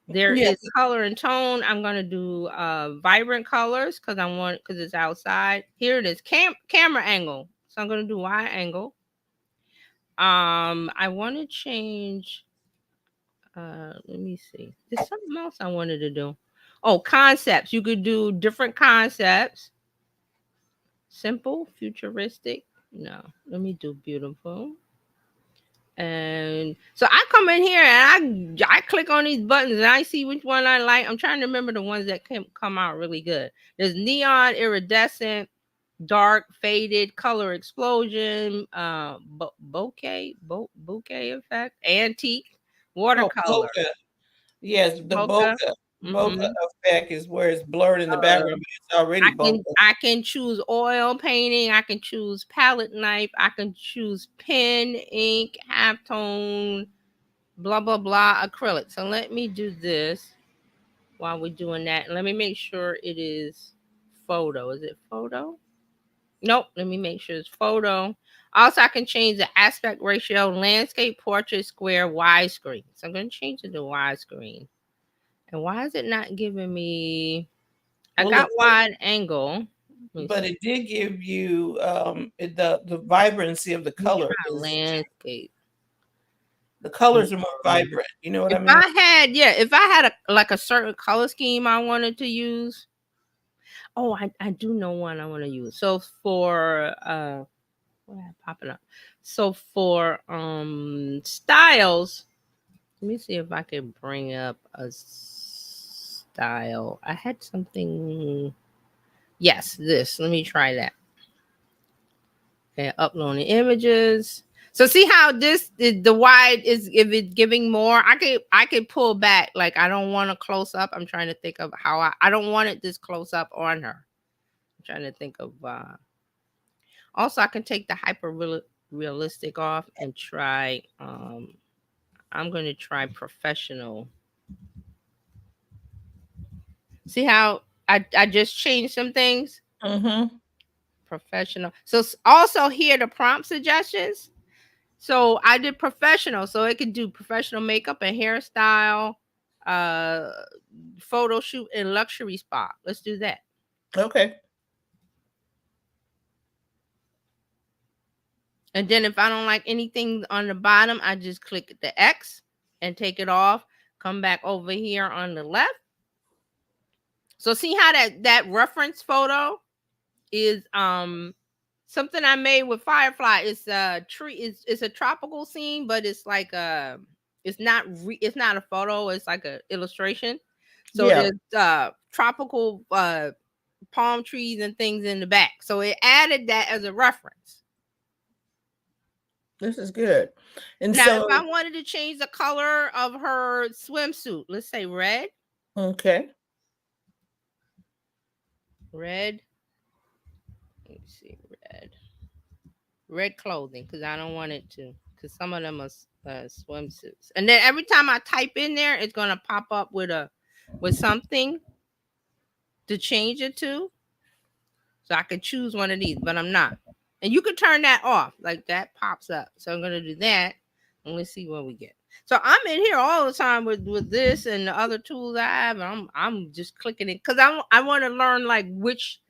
There is color and tone. I'm gonna do vibrant colors because it's outside. Here it is. Camera angle. So I'm gonna do wide angle. I want to change. Let me see. There's something else I wanted to do. Oh, concepts. You could do different concepts. Simple, futuristic. No, let me do beautiful. And so I come in here and I click on these buttons and I see which one I like. I'm trying to remember the ones that come out really good. There's neon, iridescent, dark, faded, color explosion, bouquet effect, antique, watercolor. Bokeh. Yes, the bokeh effect is where it's blurred in the background, but it's already bokeh. I can choose oil painting. I can choose palette knife. I can choose pen, ink, halftone, blah, blah, blah, acrylic. So let me do this. while we're doing that. Let me make sure it is photo. Is it photo? Nope. Let me make sure it's photo. Also, I can change the aspect ratio, landscape, portrait, square, widescreen. So I'm going to change it to widescreen. And why is it not giving me? I got wide angle. But it did give you the vibrancy of the color. Landscape. The colors are more vibrant. You know what I mean? If I had a certain color scheme I wanted to use. Oh, I do know one I want to use. So for popping up. So for styles, let me see if I can bring up a style. I had something. Yes, this. Let me try that. Okay, uploading images. So see how this the wide is, if it's giving more, I could pull back. Like I don't want a close up. I'm trying to think of how I don't want it this close up on her. I'm trying to think of also I can take the hyper realistic off and try I'm going to try professional. See how I just changed some things? Mm-hmm. Professional. So also here the prompt suggestions. So I did professional, so it could do professional makeup and hairstyle, photo shoot and luxury spa. Let's do that. Okay. And then if I don't like anything on the bottom, I just click the X and take it off. Come back over here on the left. So see how that reference photo is something I made with Firefly. It's a tree. It's a tropical scene, but it's like it's not a photo. It's like a illustration. So there's tropical palm trees and things in the back. So it added that as a reference. This is good. And now, so if I wanted to change the color of her swimsuit, let's say red. Okay. Red. Let me see, red clothing, because I don't want it to, because some of them are swimsuits. And then every time I type in there, it's gonna pop up with something to change it to. So I could choose one of these, but I'm not. And you can turn that off, like that pops up. So I'm gonna do that, and let's see what we get. So I'm in here all the time with this and the other tools I have. And I'm just clicking it because I want to learn like which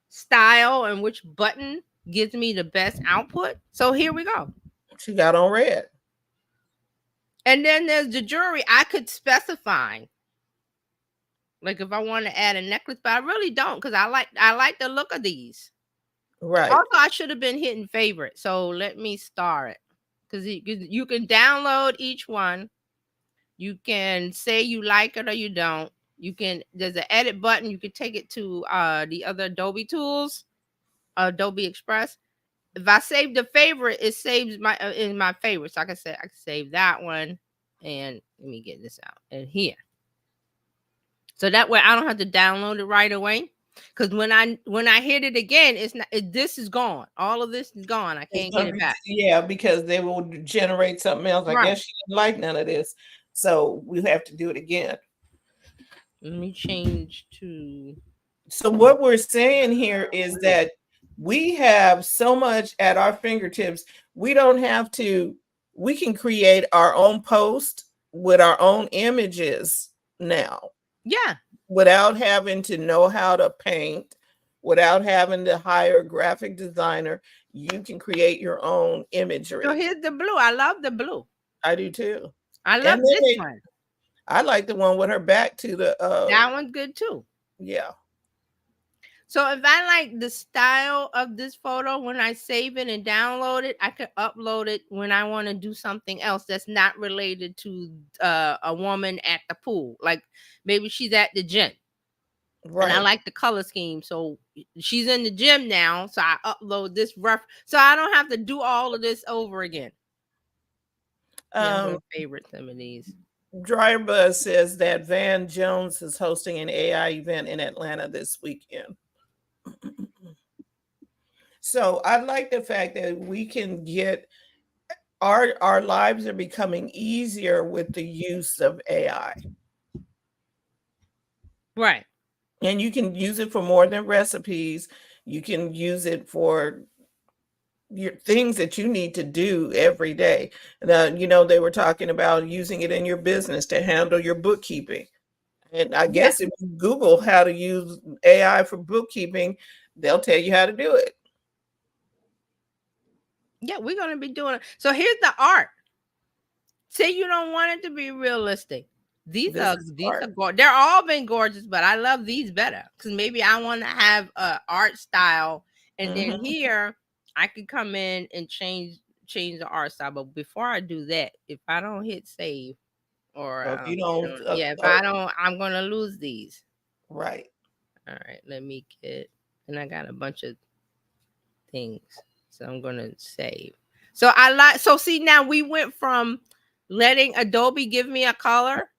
style and which button gives me the best output. So here we go. She got on red. And then there's the jewelry. I could specify, like if I want to add a necklace, but I really don't, because I like the look of these. Right. Also, I should have been hitting favorite. So let me star it, because you can download each one. You can say you like it or you don't. There's an edit button. You can take it to the other Adobe tools, Adobe Express. If I save the favorite, it saves in my favorites. So I can save that one, and let me get this out and here. So that way I don't have to download it right away. Because when I hit it again, this is gone. All of this is gone. I can't get it back. Yeah, because they will generate something else. I guess she didn't like none of this, so we have to do it again. Let me change to. So what we're saying here is that we have so much at our fingertips. We don't have to. We can create our own post with our own images now. Yeah. Without having to know how to paint, without having to hire a graphic designer, you can create your own imagery. So here's the blue. I love the blue. I do too. I love this one. I like the one with her back to the that one's good too. Yeah. So if I like the style of this photo, when I save it and download it, I can upload it when I want to do something else that's not related to a woman at the pool. Like maybe she's at the gym. Right. And I like the color scheme. So she's in the gym now. So I upload this so I don't have to do all of this over again. Favorite some of these. Dryer Buzz says that Van Jones is hosting an AI event in Atlanta this weekend. So I like the fact that we can get our lives are becoming easier with the use of AI. Right. And you can use it for more than recipes. You can use it for your things that you need to do every day. They were talking about using it in your business to handle your bookkeeping. And I Yeah. guess if you Google how to use AI for bookkeeping, they'll tell you how to do it. Yeah, we're gonna be doing it. So here's the art. Say you don't want it to be realistic. These This are is these are art. gorgeous. They're all been gorgeous, but I love these better because maybe I want to have a art style, and then Mhm. here I could come in and change the art style. But before I do that, if I don't hit save or So if you don't, yeah, if I don't, I'm gonna lose these. right. All right, let me get, and I got a bunch of things, so I'm gonna save. So I like. So see, now we went from letting Adobe give me a color,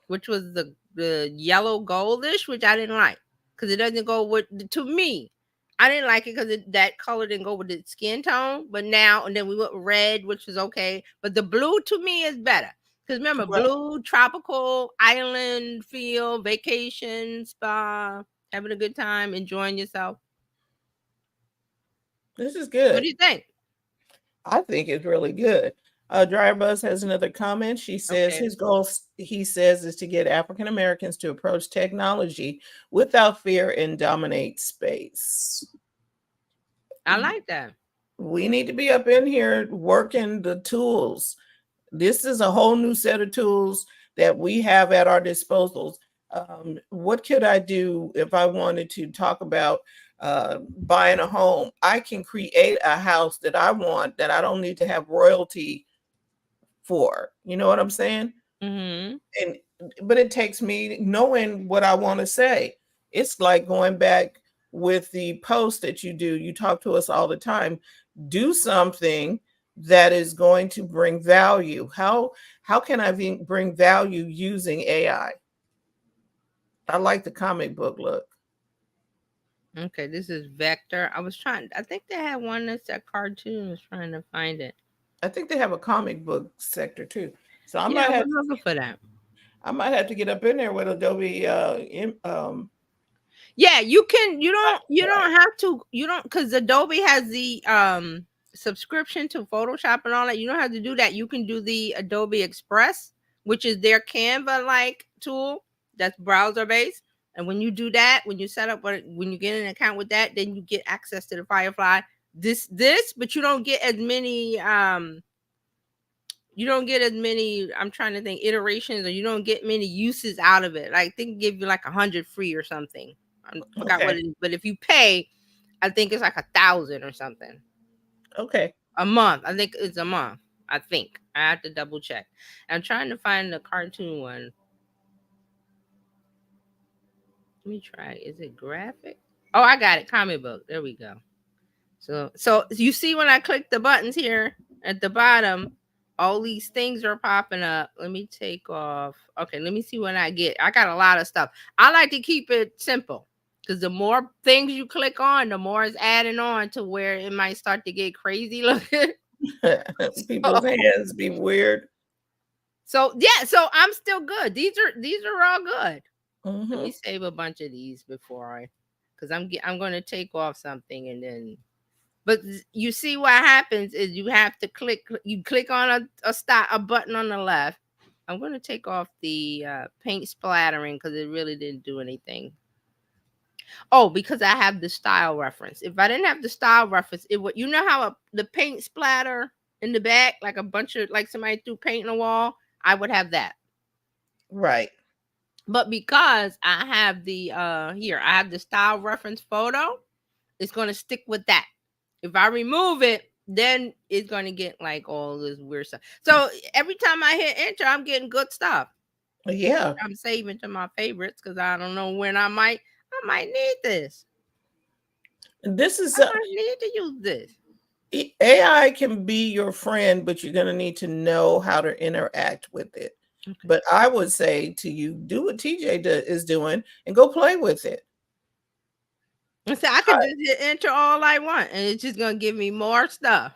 which was the yellow goldish, which I didn't like because it doesn't go with, to me. I didn't like it because that color didn't go with the skin tone. But now, and then we went red, which was okay. But the blue to me is better because remember, Right. blue, tropical, island feel, vacation, spa, having a good time, enjoying yourself. This is What good. do you think? I think it's really good. Dryer Buzz has another comment. She says Okay. his goal, he says, is to get African Americans to approach technology without fear and dominate space. I like that. We need to be up in here working the tools. This is a whole new set of tools that we have at our disposals. What could I do if I wanted to talk about buying a home? I can create a house that I want that I don't need to have royalty for. You know what I'm saying? Mm-hmm. And but it takes me knowing what I want to say. It's like going back with the post that you do. You talk to us all the time. Do something that is going to bring value. How can I bring value using AI? I like the comic book look. Okay, this is Vector. I think they had one that's a cartoon. I was trying to find it. I think they have a comic book sector too. So Yeah, I was looking for that. I might have to get up in there with Adobe Yeah, you can. You right. don't have to. You don't, because Adobe has the subscription to Photoshop and all that. You don't have to do that. You can do the Adobe Express, which is their Canva like tool that's browser based. And when you do that, when you set up when you get an account with that, then you get access to the Firefly. But you don't get as many I'm trying to think, iterations, or you don't get many uses out of it. Like, they can give you like 100 free or something. I forgot what Okay. it is, but if you pay, I think it's like 1,000 or something Okay. a month. I think it's a month. I think I have to double check. I'm trying to find the cartoon one. Let me try. Is it graphic? Oh, I got it. Comic book. There we go. So you see when I click the buttons here at the bottom, all these things are popping up. Let me take off. Okay, let me see what I get. I got a lot of stuff. I like to keep it simple because the more things you click on, the more it's adding on to where it might start to get crazy looking. People's hands be weird. So yeah, so I'm still good. These are all good. Let me Mhm. save a bunch of these because I'm going to take off something and then. But you see what happens is you have to click on a button on the left. I'm going to take off the paint splattering because it really didn't do anything. Oh, because I have the style reference. If I didn't have the style reference, it would, how the paint splatter in the back, like a bunch of, like somebody threw paint on the wall, I would have that. Right. But because I have I have the style reference photo, it's going to stick with that. If I remove it, then it's going to get like all this weird stuff. So every time I hit enter, I'm getting good stuff. Yeah. I'm saving to my favorites because I don't know when I might need this. This is I might need to use this. AI can be your friend, but you're going to need to know how to interact with it. Okay. But I would say to you, do what TJ is doing and go play with it. And so I can just hit enter all I want, and it's just gonna give me more stuff.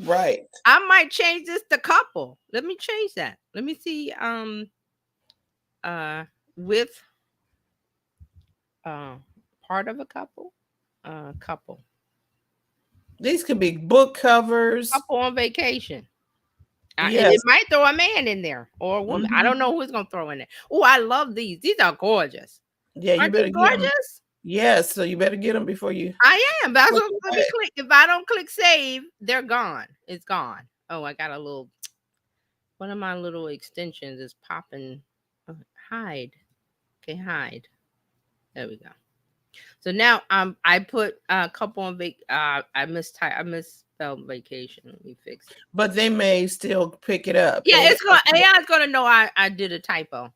Right. I might change this to couple. Let me change that. Let me see. With part of a couple, couple These could be book covers. couple on vacation. And Yes. it might throw a man in there or a woman. I don't know who's gonna throw in there. Oh, I love these. These are gorgeous. Yeah, you Aren't better they get 'em. gorgeous? Yes, so you better get them before you. I am. That's Look what let at me it. click. If I don't click save, they're gone. It's gone. Oh, I got a little. One of my little extensions is popping. Hide. Okay, hide. There we go. So now I put a couple on I misspelled vacation. Let me fix it. But they may still pick it up. Yeah, it's gonna AI is gonna know I did a typo.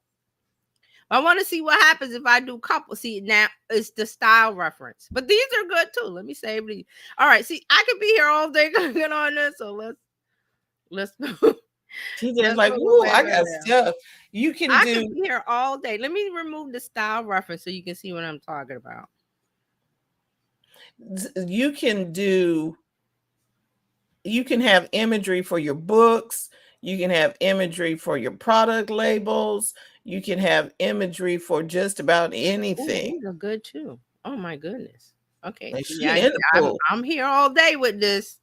I want to see what happens if I do couple. See, now it's the style reference, but these are good too. Let me save these. All right, see, I could be here all day clicking on this, so let's. She's let's just like, move "Ooh, away I from got there. stuff." You can I do. could be here all day. Let me remove the style reference so you can see what I'm talking about. You can do. You can have imagery for your books. You can have imagery for your product labels. You can have imagery for just about Ooh, anything. these are good too. Oh my goodness. Okay, And see, she in the pool. I'm here all day with this.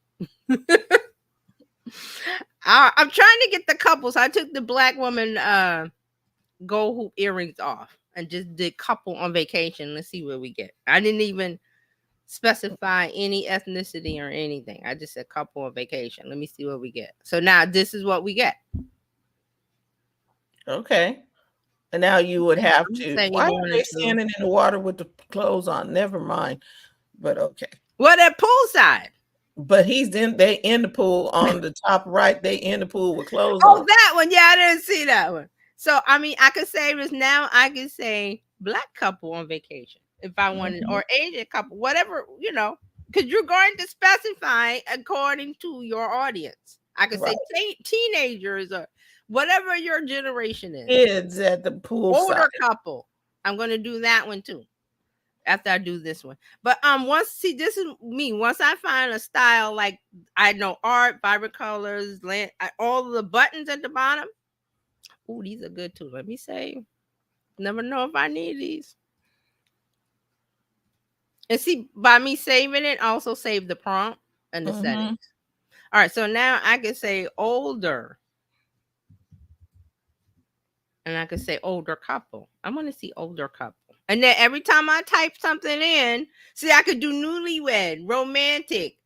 I'm trying to get the couples. I took the black woman gold hoop earrings off and just did couple on vacation. Let's see what we get. I didn't even specify any ethnicity or anything. I just said couple on vacation. Let me see what we get. So now this is what we get. Okay. And now you would have to. saying Why you are wanted they to. standing in the water with the clothes on? Never mind. But okay. Well, they're poolside. But they in the pool on the top right. They in the pool with clothes Oh, on. that one. Yeah, I didn't see that one. So I mean, I could say this now. I could say black couple on vacation if I wanted, or Asian couple, whatever, you know, because you're going to specify according to your audience. I could say teenagers or whatever your generation is. Kids at the pool Older side. couple. I'm going to do that one too after I do this one. But this is me. Once I find a style like I know art, vibrant colors, all of the buttons at the bottom. Oh, these are good too. Let me say, never know if I need these. And see, by me saving it, I also save the prompt and the settings. All right, so now I can say older. And I can say older couple. I want to see older couple. And then every time I type something in, see, I could do newlywed, romantic,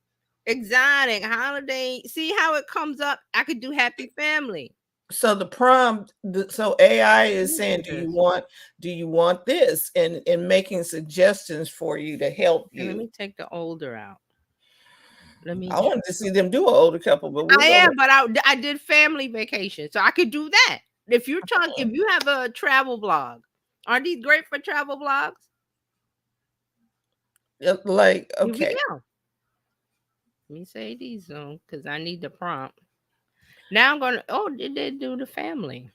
exotic, holiday. See how it comes up? I could do happy family. So the prompt, so AI is saying, do you want this? And making suggestions for you to help you. Let me take the older out. I wanted to see them do an older couple, but I did family vacation. So I could do that. If you're talking, if you have a travel blog, are these great for travel blogs? Like, okay. Let me say these on because I need the prompt. Now I'm gonna. Oh, did they do the family?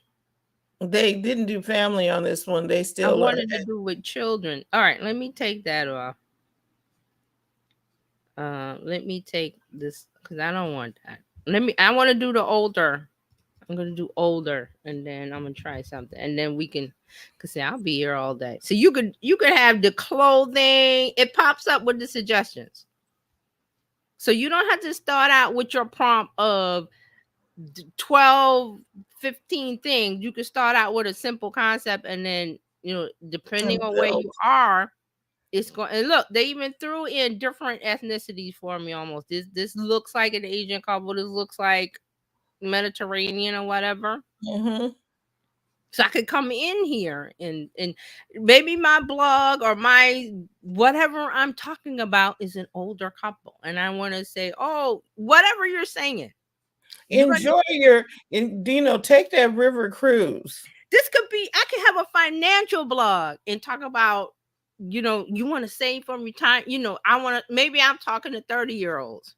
They didn't do family on this one. They still. I wanted to do with children. All right, let me take that off. Let me take this because I don't want that. I want to do the older. I'm gonna do older, and then I'm gonna try something, and then we can. Cause see, I'll be here all day. So you could have the clothing. It pops up with the suggestions. So you don't have to start out with your prompt of 12, 15 things. You can start out with a simple concept, and then depending on where you are, it's going. And look, they even threw in different ethnicities for me. Almost this looks like an Asian couple. This looks like Mediterranean or whatever. So I could come in here and maybe my blog or my whatever I'm talking about is an older couple, and I want to say, oh, whatever you're saying. Enjoy take that river cruise. This could be, I could have a financial blog and talk about, you want to save for retirement. Maybe I'm talking to 30-year-olds.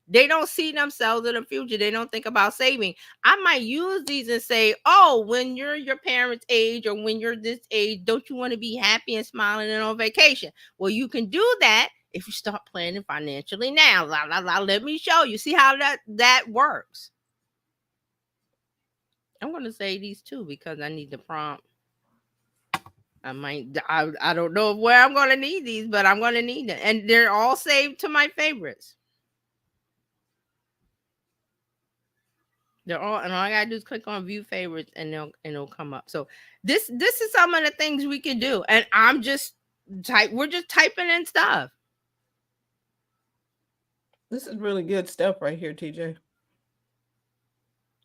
They don't see themselves in the future. They don't think about saving. I might use these and say, oh, when you're your parents' age or when you're this age, don't you want to be happy and smiling and on vacation? Well, you can do that if you start planning financially now. Let me show you. See how that works. I'm going to say these too because I need the prompt. I don't know where I'm going to need these, but I'm going to need them. And they're all saved to my favorites. They're all, and all I gotta do is click on view favorites and it'll come up. So this is some of the things we can do. And we're just typing in stuff. This is really good stuff right here, TJ.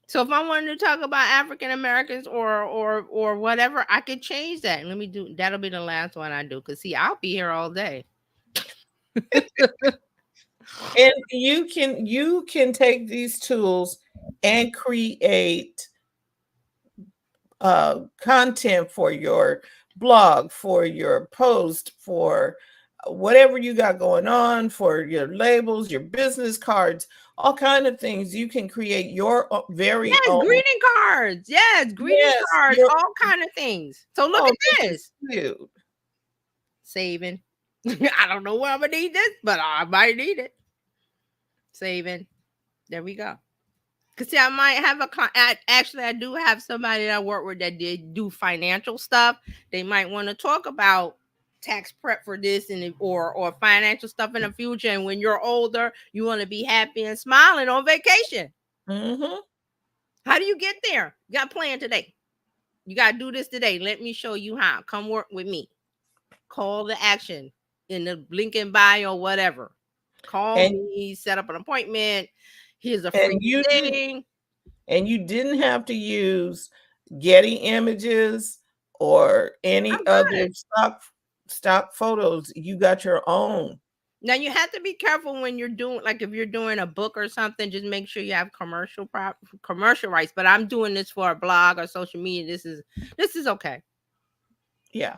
So if I wanted to talk about African Americans or whatever, I could change that. And that'll be the last one I do. Because see, I'll be here all day. And you can take these tools and create content for your blog, for your post, for whatever you got going on, for your labels, your business cards, all kind of things. You can create your very own greeting cards. Yes, greeting cards, all kind of things. So look at this. Cute. Saving. I don't know where I'm gonna need this, but I might need it. Saving. There we go. Because see, I might have actually I do have somebody that I work with that did do financial stuff. They might want to talk about tax prep for this and or financial stuff in the future. And when you're older, you want to be happy and smiling on vacation. Mm-hmm. How do you get there? You got a plan today. You got to do this today. Let me show you how. Come work with me. Call to action in the link in bio, whatever. Call me, set up an appointment. Here's a free thing. And you didn't have to use Getty Images or any other stock photos. You got your own. Now you have to be careful when you're doing, like if you're doing a book or something, just make sure you have commercial rights. But I'm doing this for a blog or social media. This is okay. Yeah.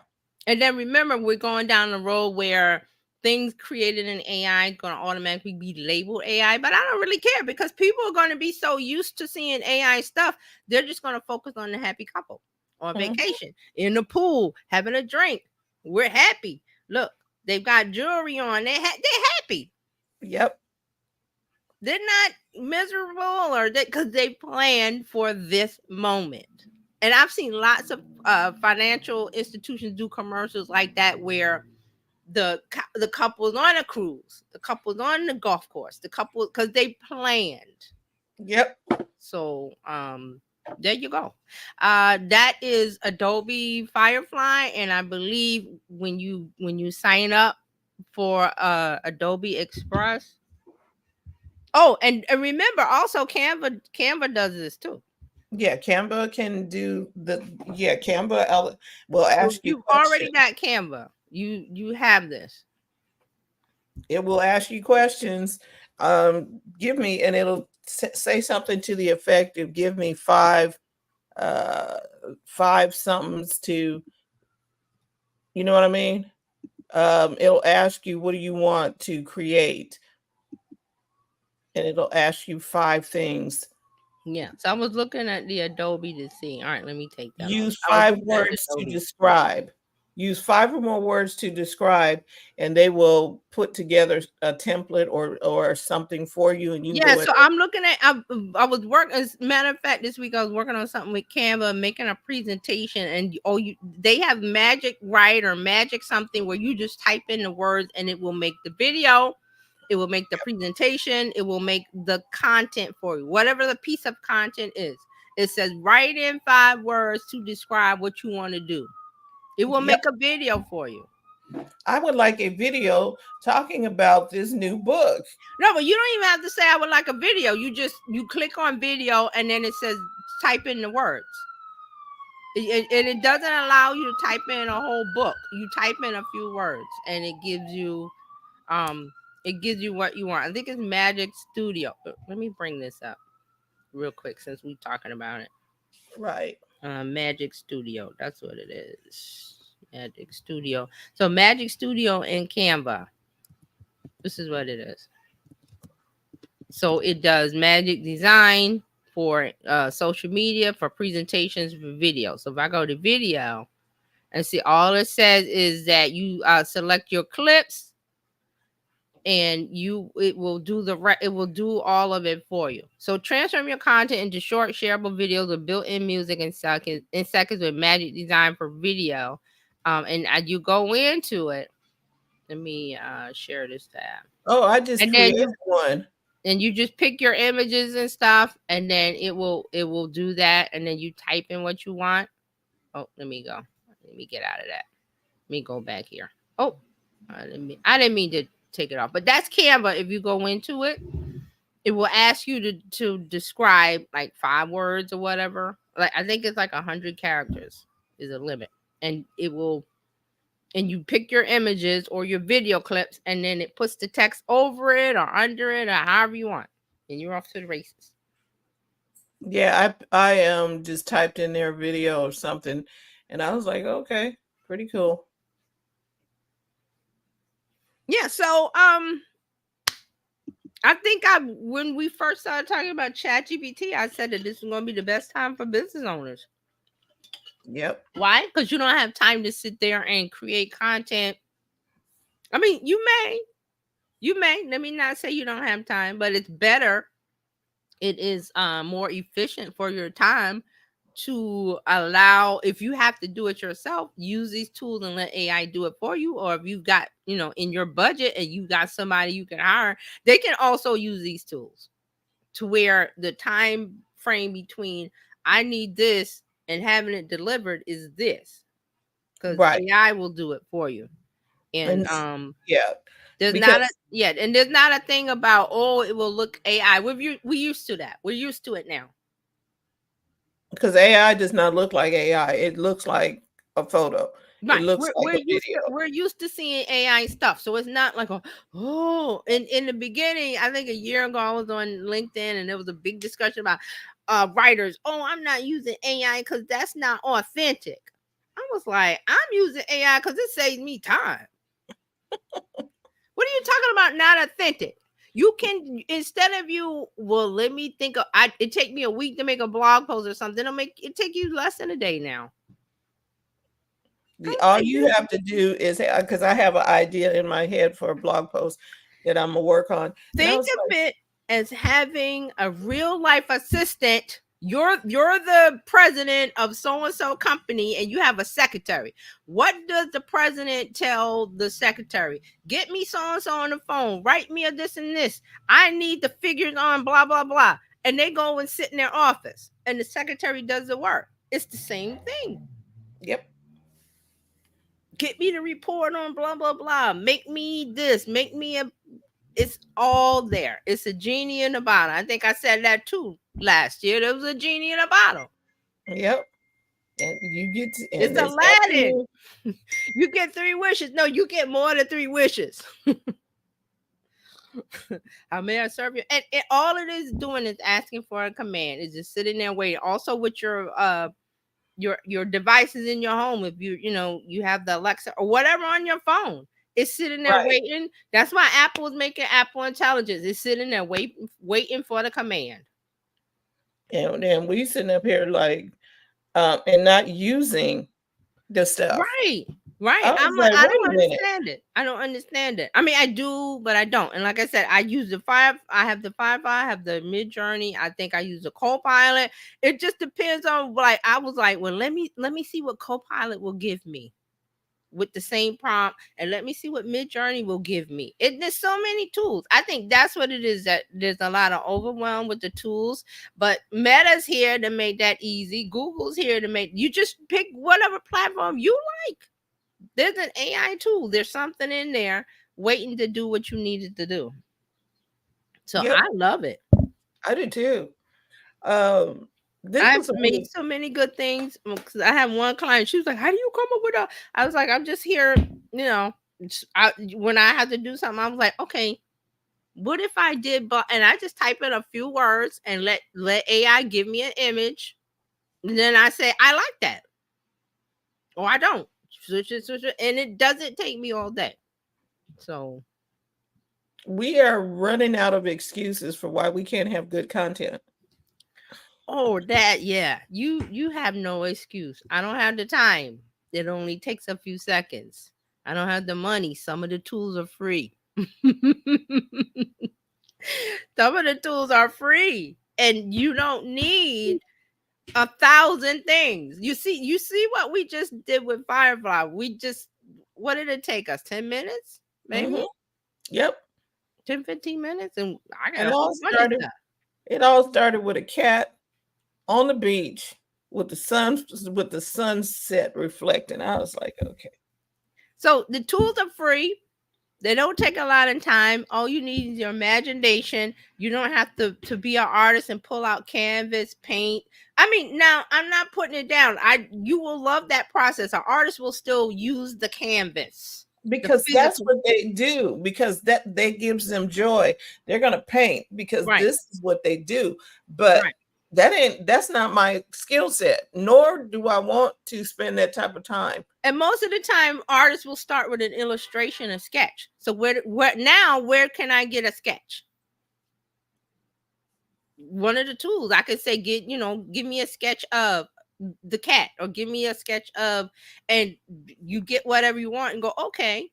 And then remember, we're going down the road where things created in AI is going to automatically be labeled AI, but I don't really care because people are going to be so used to seeing AI stuff. They're just going to focus on the happy couple on vacation, in the pool, having a drink. We're happy. Look, they've got jewelry on. They're happy. Yep. They're not miserable because they planned for this moment. And I've seen lots of financial institutions do commercials like that where the couple's on a cruise, the couple's on the golf course, the couple, because they planned. Yep. So there you go. That is Adobe Firefly, and I believe when you sign up for Adobe Express. Oh, and remember also Canva does this too. Yeah, Canva can do Canva will ask you. You've already got Canva. You have this. It will ask you questions. Give me, and it'll say something to the effect of give me five somethings to, you know what I mean? It'll ask you, what do you want to create? And it'll ask you 5 things. Yeah. So I was looking at the Adobe to see. All right, let me take that. Use 5 words to describe. Use 5 or more words to describe, and they will put together a template or something for you. And you so I'm looking at. I was working. As a matter of fact, this week I was working on something with Canva, making a presentation, and they have Magic Write or Magic something where you just type in the words and it will make the video, it will make the presentation, it will make the content for you, whatever the piece of content is. It says write in 5 words to describe what you want to do. It will make a video for you. I would like a video talking about this new book. No, but you don't even have to say I would like a video. You click on video and then it says type in the words. And it doesn't allow you to type in a whole book. You type in a few words and it gives you what you want. I think it's Magic Studio. Let me bring this up real quick since we're talking about it. Right. Magic Studio. That's what it is. Magic Studio. So Magic Studio in Canva. This is what it is. So it does magic design for social media, for presentations, for video. So if I go to video and see, all it says is that you select your clips and it will do all of it for you. So transform your content into short shareable videos with built-in music in seconds with Magic Design for video. And you go into it. Let me share this tab. Oh, I just And then created one. And you just pick your images and stuff, and then it will do that, and then you type in what you want. Oh, let me go. Let me get out of that. Let me go back here. Oh, I didn't mean to take it off, but that's Canva. If you go into it, it will ask you to describe like 5 words or whatever. Like I think it's like 100 characters is a limit, and it will. And you pick your images or your video clips, and then it puts the text over it or under it or however you want, and you're off to the races. Yeah, I just typed in their video or something, and I was like, okay, pretty cool. Yeah, so I think when we first started talking about ChatGPT, I said that this is going to be the best time for business owners. Yep. Why? Because you don't have time to sit there and create content. I mean, you may. Let me not say you don't have time, but it's better. It is more efficient for your time to allow, if you have to do it yourself, use these tools and let AI do it for you. Or if you've got, in your budget and you got somebody you can hire, they can also use these tools to where the time frame between I need this and having it delivered is this, because Right. AI will do it for you. And yeah, there's not a thing about, oh, it will look AI. We used to that. We're used to it now. Because AI does not look like AI. It looks like a photo. Right. It looks like a video. We're used to seeing AI stuff. So it's not like, in the beginning, I think a year ago, I was on LinkedIn and there was a big discussion about writers. Oh, I'm not using AI because that's not authentic. I was like, I'm using AI because it saves me time. What are you talking about? Not authentic. You can, instead of let me think of, it take me a week to make a blog post or something. It take you less than a day now. All you have to do is, because I have an idea in my head for a blog post that I'm gonna work on. Think of it as having a real life assistant. You're the president of so-and-so company and you have a secretary. What does the president tell the secretary? Get me so-and-so on the phone. Write me a this and this. I need the figures on blah, blah, blah. And they go and sit in their office and the secretary does the work. It's the same thing. Yep. Get me the report on blah, blah, blah. Make me this. Make me it's all there. It's a genie in a bottle. I think I said that too last year. There was a genie in a bottle. Yep. And you get it's Aladdin. You get 3 wishes. No, you get more than 3 wishes. How may I serve you? And all it is doing is asking for a command. It's just sitting there waiting. Also with your devices in your home, if you have the Alexa or whatever on your phone. It's sitting there waiting. That's why Apple is making Apple Intelligence. It's sitting there waiting for the command. And then we sitting up here like, and not using the stuff. Right. I don't understand it. I don't understand it. I mean, I do, but I don't. And like I said, I use the Firefly. I have the Firefly. I have the Midjourney. I think I use the Copilot. It just depends on, like, I was like, well, let me see what Copilot will give me with the same prompt, and let me see what Midjourney will give me. There's so many tools. I think that's what it is, that there's a lot of overwhelm with the tools, but Meta's here to make that easy. Google's here to make, you just pick whatever platform you like. There's an AI tool. There's something in there waiting to do what you needed to do. So I love it. I do too. I've made so many good things, because I have one client. She was like, how do you come up with I was like, I'm just here, when I had to do something, I was like, okay, what if I did, and I just type in a few words and let AI give me an image. And then I say, I like that. Or I don't. Switch it. And it doesn't take me all day. So we are running out of excuses for why we can't have good content. Oh, that, yeah. You have no excuse. I don't have the time. It only takes a few seconds. I don't have the money. Some of the tools are free. Some of the tools are free. And you don't need 1,000 things. You see what we just did with Firefly. What did it take us? 10 minutes? Maybe Mhm. Yep. 10, 15 minutes? And I got And a whole bunch of stuff. it all started with a cat on the beach with the sunset reflecting. I was like, okay. So the tools are free. They don't take a lot of time. All you need is your imagination. You don't have to be an artist and pull out canvas, paint. I mean, now I'm not putting it down. You will love that process. An artist will still use the canvas. Because that's what they do, because that gives them joy. They're going to paint because this is what they do. But that's not my skill set, nor do I want to spend that type of time. And most of the time, artists will start with an illustration, a sketch. So where can I get a sketch? One of the tools I could say, give me a sketch of the cat, or give me a sketch of, and you get whatever you want and go, okay,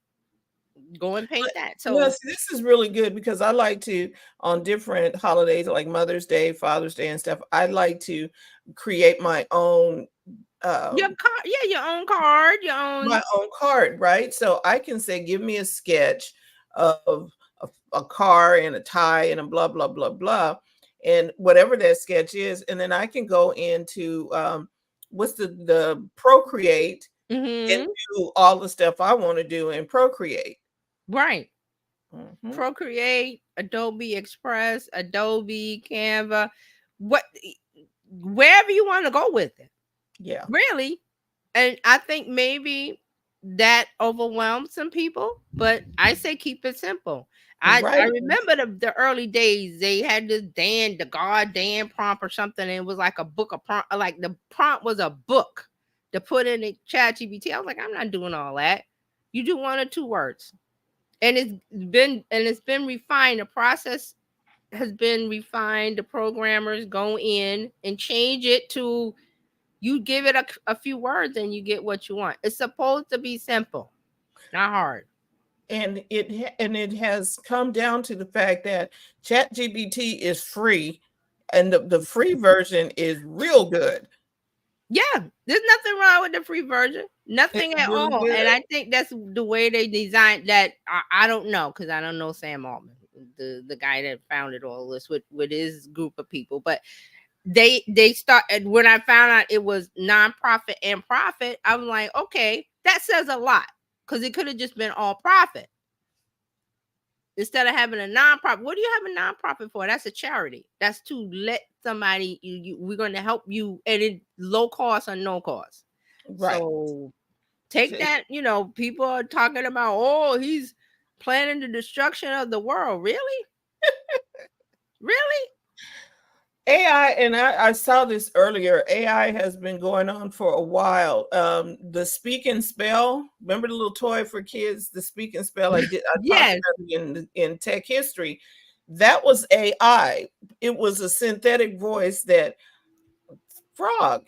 go and paint that. So yes, this is really good, because I like to, on different holidays like Mother's Day, Father's Day and stuff, I like to create my own your own card, my own card, right? So I can say, give me a sketch of a car and a tie and a blah blah blah blah, and whatever that sketch is, and then I can go into what's the Procreate and do all the stuff I want to do in Procreate. Right. Procreate, Adobe Express, Adobe, Canva, wherever you want to go with it. Yeah. Really. And I think maybe that overwhelms some people, but I say keep it simple. I remember the early days, they had the goddamn prompt or something, and it was like a book of prompt, like the prompt was a book to put in the ChatGPT. I was like, I'm not doing all that. You do 1 or 2 words. And it's been refined. The process has been refined. The programmers go in and change it to, you give it a few words and you get what you want. It's supposed to be simple, not hard. And it has come down to the fact that ChatGPT is free, and the free version is real good. Yeah, there's nothing wrong with the free version. Nothing at all. Good. And I think that's the way they designed that. I don't know, because I don't know Sam Altman, the guy that founded all this with his group of people. But they started, when I found out it was nonprofit and profit, I'm like, okay, that says a lot, because it could have just been all profit. Instead of having a nonprofit. What do you have a nonprofit for? That's a charity. That's to let somebody, we're going to help you, and it low cost or no cost. Right. So take that, people are talking about, oh, he's planning the destruction of the world. Really? Really? AI, and I saw this earlier, AI has been going on for a while. The Speak and Spell, remember the little toy for kids, the Speak and Spell? I talked about it in tech history. That was AI. It was a synthetic voice that Frog,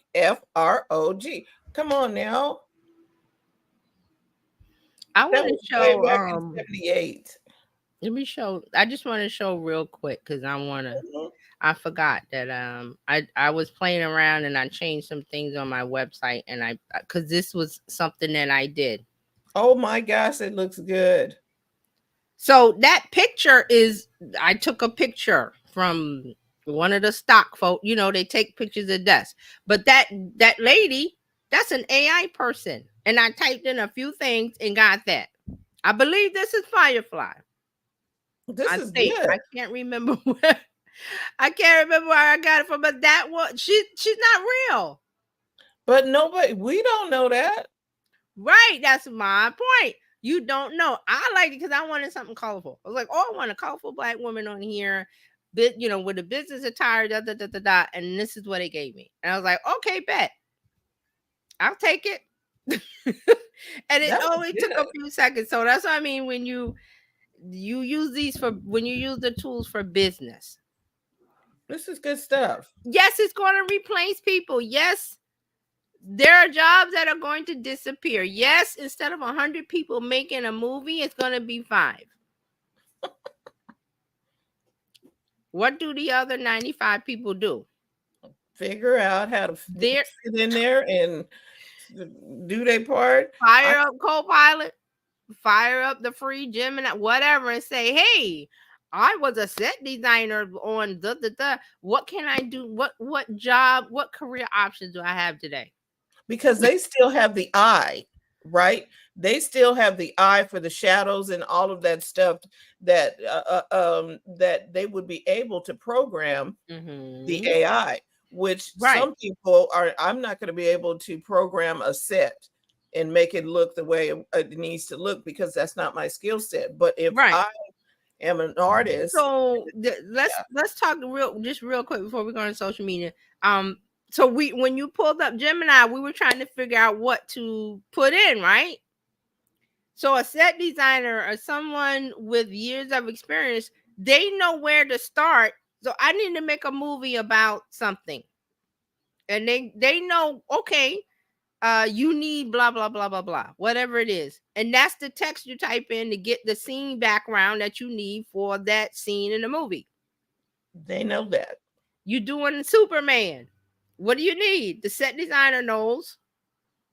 Frog. Come on now. I want to show back in 78. Let me show. I just want to show real quick, because I want to. I forgot that I was playing around and I changed some things on my website, and because this was something that I did. Oh my gosh, it looks good. So that picture I took a picture from one of the stock folk. They take pictures of deaths. But that lady, that's an AI person. And I typed in a few things and got that. I believe this is Firefly. This is good. I can't remember where. I can't remember where I got it from, but that one, she's not real. But we don't know that. Right. That's my point. You don't know. I like it because I wanted something colorful. I was like, oh, I want a colorful Black woman on here, with a business attire, and this is what it gave me. And I was like, okay, bet. I'll take it. And it only took a few seconds. So that's what I mean when you use when you use the tools for business. This is good stuff. Yes, it's going to replace people. Yes, there are jobs that are going to disappear. Yes, instead of 100 people making a movie, it's going to be 5. What do the other 95 people do? figure out how to There, fit in there and do their part. fire up Copilot, fire up the free Gemini, whatever, and say, hey, I was a set designer on what can I do? What job, what career options do I have today? Because they still have the eye, right? They still have the eye for the shadows and all of that stuff that that they would be able to program the AI, which some people are. I'm not going to be able to program a set and make it look the way it needs to look because that's not my skill set. But if I am an artist, so let's talk real quick before we go on social media. So when you pulled up Gemini, we were trying to figure out what to put in, right? So a set designer or someone with years of experience, they know where to start. So I need to make a movie about something. And they know, okay, you need blah, blah, blah, blah, blah, whatever it is. And that's the text you type in to get the scene background that you need for that scene in the movie. They know that. You doing Superman. What do you need? The set designer knows.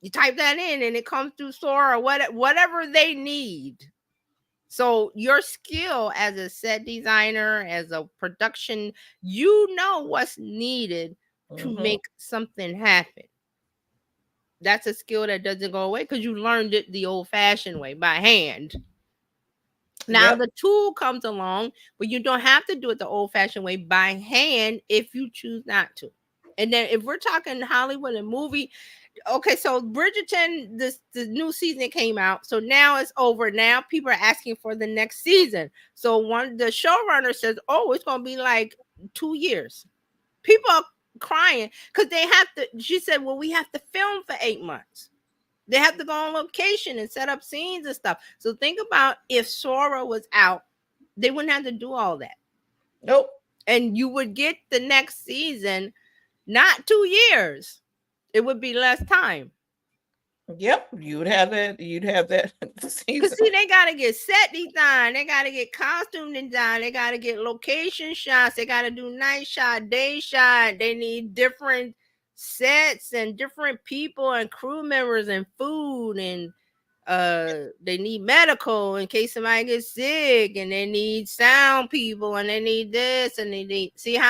You type that in and it comes through Sora or whatever they need. So your skill as a set designer, as a production, you know what's needed to make something happen. That's a skill that doesn't go away because you learned it the old-fashioned way by hand. Now the tool comes along, but you don't have to do it the old-fashioned way by hand if you choose not to. And then if we're talking Hollywood and movie, okay, so Bridgerton, the new season came out, so now it's over. Now people are asking for the next season. So the showrunner says, "Oh, it's gonna be like 2 years." People are crying because they have to. She said, "Well, we have to film for 8 months. They have to go on location and set up scenes and stuff." So think about if Sora was out, they wouldn't have to do all that. Nope. And you would get the next season. Not 2 years. It would be less time. Yep, you'd have that. You'd have that. Because see, they gotta get set design, they gotta get costume design, they gotta get location shots, they gotta do night shot, day shot. They need different sets and different people and crew members and food, and they need medical in case somebody gets sick, and they need sound people, and they need this, and they need so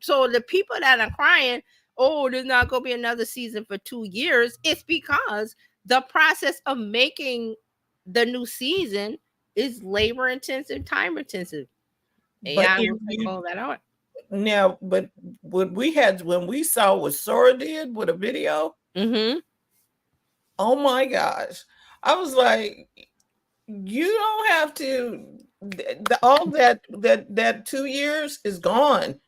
the people that are crying, oh, there's not gonna be another season for 2 years. It's because the process of making the new season is labor intensive, time intensive. AI will take all that out. Now, but when we saw what Sora did with a video, oh my gosh. I was like, you don't have to. All that 2 years is gone.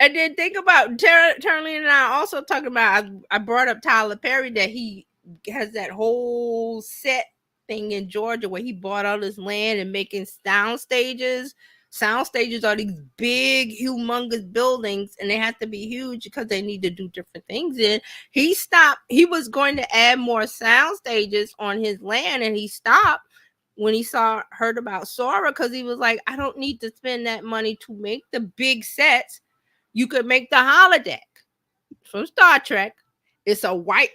And then think about Turley and I also talking about. I brought up Tyler Perry that he has that whole set thing in Georgia where he bought all this land and making sound stages. Sound stages are these big, humongous buildings, and they have to be huge because they need to do different things in. He stopped. He was going to add more sound stages on his land, and he stopped when he heard about Sora because he was like, I don't need to spend that money to make the big sets. You could make the holodeck from Star Trek. It's a white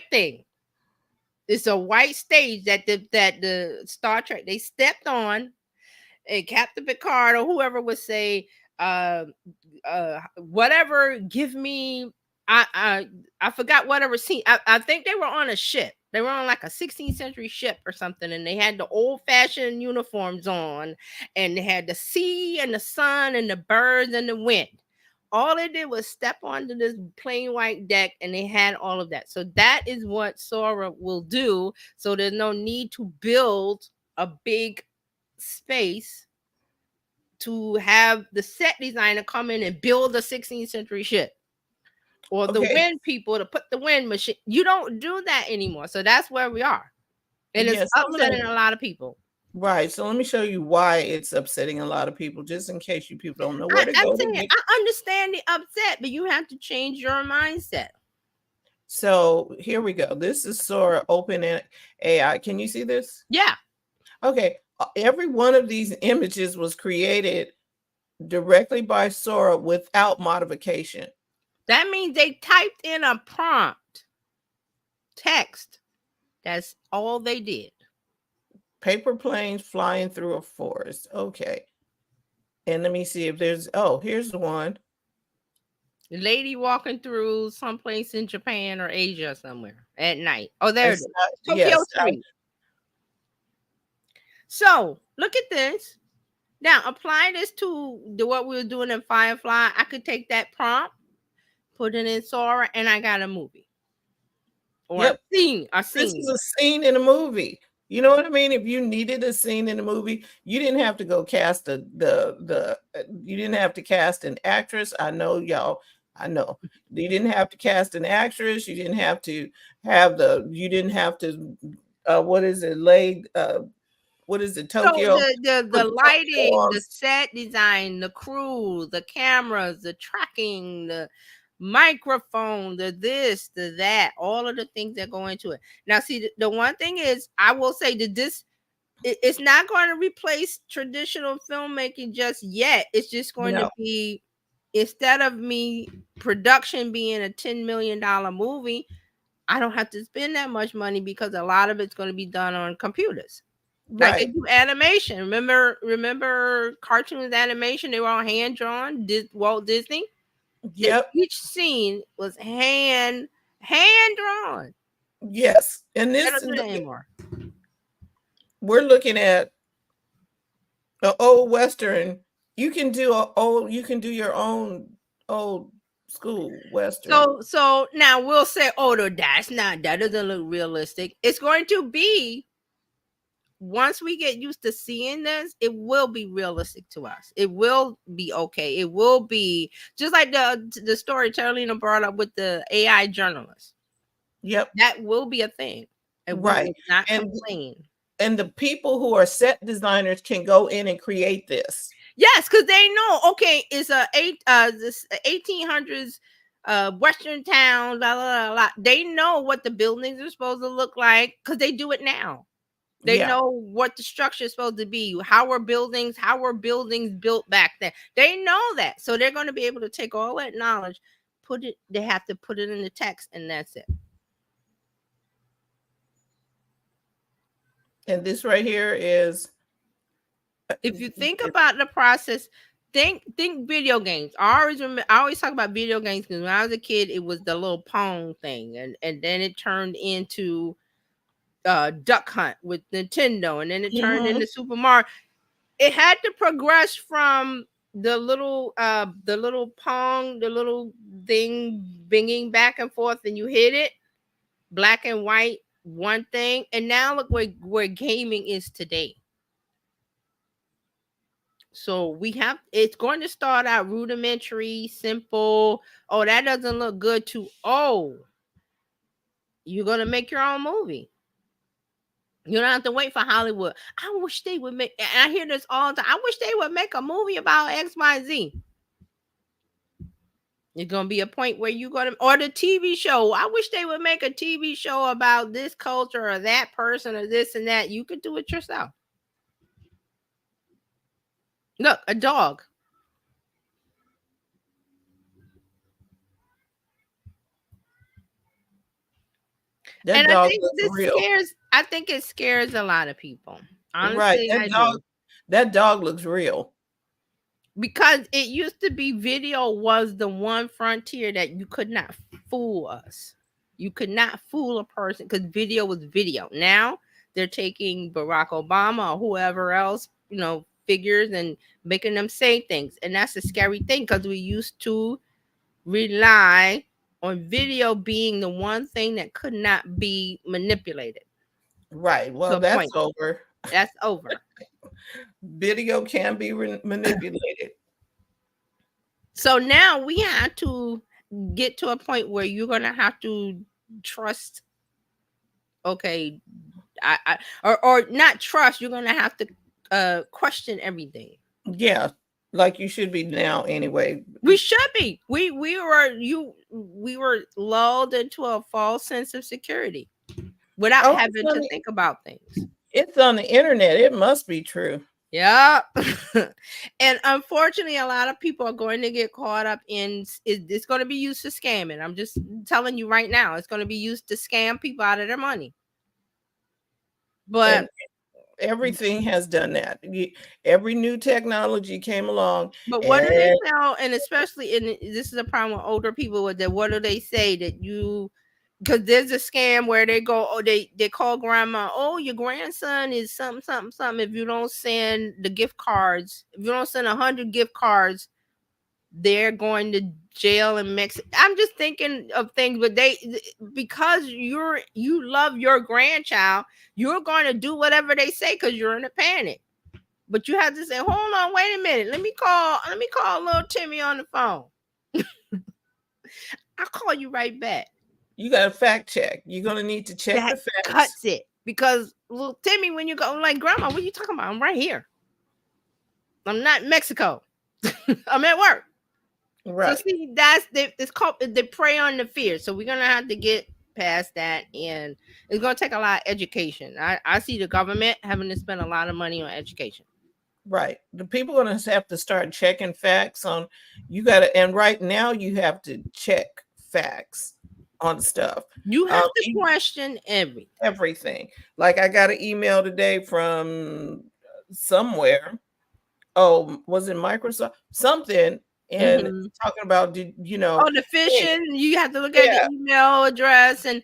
thing. It's a white stage that the Star Trek they stepped on. And Captain Picard or whoever would say, whatever, give me, I forgot whatever scene. I think they were on a ship. They were on like a 16th century ship or something, and they had the old-fashioned uniforms on, and they had the sea and the sun and the birds and the wind. All they did was step onto this plain white deck, and they had all of that. So that is what Sora will do. So there's no need to build a big space to have the set designer come in and build a 16th century ship or the wind people to put the wind machine. You don't do that anymore. So that's where we are. And it's upsetting a lot of people. Right. So let me show you why it's upsetting a lot of people, just in case you people don't know where to go. I understand the upset, but you have to change your mindset. So here we go. This is Sora Open AI. Can you see this? Yeah. Okay. Every one of these images was created directly by Sora without modification. That means they typed in a prompt text. That's all they did. Paper planes flying through a forest. Okay. And let me see if there's, oh, here's the one. The lady walking through someplace in Japan or Asia somewhere at night. Oh, there it is. Tokyo Yes, Street. So look at this. Now apply this to what we were doing in Firefly. I could take that prompt, put it in Sora, and I got a movie. Or Yep. a scene. This is a scene in a movie. You know what I mean? If you needed a scene in a movie, you didn't have to go cast you didn't have to cast an actress. I know y'all. I know you didn't have to cast an actress. You didn't have to have what is it? What is it? Tokyo. So the lighting, the set design, the crew, the cameras, the tracking, the microphone, the this, the that, all of the things that go into it. Now, see, the one thing is, I will say that it's not going to replace traditional filmmaking just yet. It's just going to be, instead of production being a $10 million movie, I don't have to spend that much money because a lot of it's going to be done on computers. Like they do animation. Remember cartoons animation? They were all hand drawn. Walt Disney. Yep. Each scene was hand drawn. Yes, and this don't do that anymore. We're looking at an old Western. You can do your own old school Western. So now we'll say, oh, no, that doesn't look realistic. It's going to be, once we get used to seeing this, it will be realistic to us. It will be okay. It will be just like the story Carolina brought up with the AI journalist. Yep. That will be a thing. And we will not complain. And the people who are set designers can go in and create this. Yes, because they know, okay, it's this 1800s Western town, blah, blah, blah. They know what the buildings are supposed to look like because they do it now. They know what the structure is supposed to be. How were buildings built back then? They know that. So they're going to be able to take all that knowledge, they have to put it in the text, and that's it. And this right here is, if you think about the process, think video games. I always talk about video games because when I was a kid, it was the little Pong thing, and then it turned into Duck Hunt with Nintendo, and then it turned into Super Mario. It had to progress from the little Pong, the little thing binging back and forth, and you hit it, black and white, one thing, and now look where gaming is today. So it's going to start out rudimentary, simple. Oh, that doesn't look good to, you're going to make your own movie. You don't have to wait for Hollywood. I wish they would make, and I hear this all the time, I wish they would make a movie about XYZ. It's going to be a point where you're going to, or the TV show. I wish they would make a TV show about this culture or that person or this and that. You could do it yourself. Look, a dog. That dog looks real. I think it scares a lot of people. Honestly, right. That dog looks real. Because it used to be video was the one frontier that you could not fool us. You could not fool a person because video was video. Now they're taking Barack Obama or whoever else, figures and making them say things. And that's a scary thing because we used to rely on video being the one thing that could not be manipulated. Right. Well, that's over. That's over. Video can be manipulated. So now we have to get to a point where you're going to have to trust. Okay. Or not trust. You're going to have to question everything. Yeah. Like you should be now anyway. We should be. We were lulled into a false sense of security without having to think about things. It's on the internet. It must be true. Yeah. And unfortunately, a lot of people are going to get caught up in it's going to be used to scamming. I'm just telling you right now, it's going to be used to scam people out of their money. But And everything has done that. Every new technology came along, what do they and tell? And especially this is a problem with older people with that. What do they say that you? Because there's a scam where they go, oh, they call grandma, oh, your grandson is something, something, something. If you don't send the gift cards, if you don't send 100 gift cards, they're going to jail in Mexico. I'm just thinking of things, but because you love your grandchild, you're going to do whatever they say because you're in a panic. But you have to say, hold on, wait a minute. Let me call little Timmy on the phone. I'll call you right back. you got to fact check. You're going to need to check the facts. Cuts it. Because little Timmy, when you go, I'm like, Grandma, what are you talking about? I'm right here. I'm not in Mexico. I'm at work. Right. So see, it's called, they prey on the fear. So we're gonna have to get past that, and it's gonna take a lot of education. I see the government having to spend a lot of money on education. Right. The people are going to have to start checking facts on. You got to, and right now you have to check facts on stuff. You have to question everything. Like I got an email today from somewhere. Oh, was it Microsoft? Something. And talking about, the phishing. Hey, you have to look at the email address. And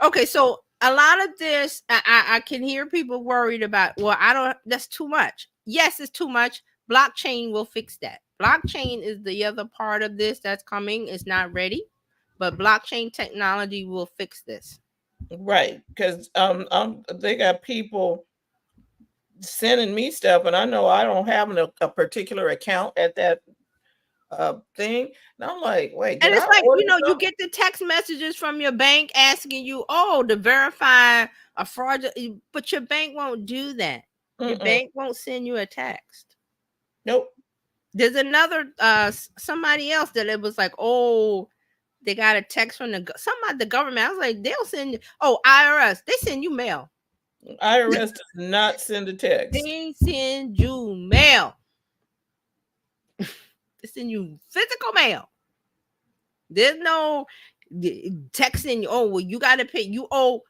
okay, so a lot of this, I can hear people worried about, well, that's too much. Yes, it's too much. Blockchain will fix that. Blockchain is the other part of this that's coming. It's not ready, but blockchain technology will fix this. Right, because they got people sending me stuff, and I know I don't have a particular account at that thing, and I'm like, wait. And it's like, you get the text messages from your bank asking you, to verify a fraud, but your bank won't do that. Your bank won't send you a text. Nope. There's another somebody else that it was like, they got a text from the government. I was like, they'll send you. IRS, they send you mail. IRS does not send a text. They send you mail. They send you physical mail. There's no texting. You got to pay. You owe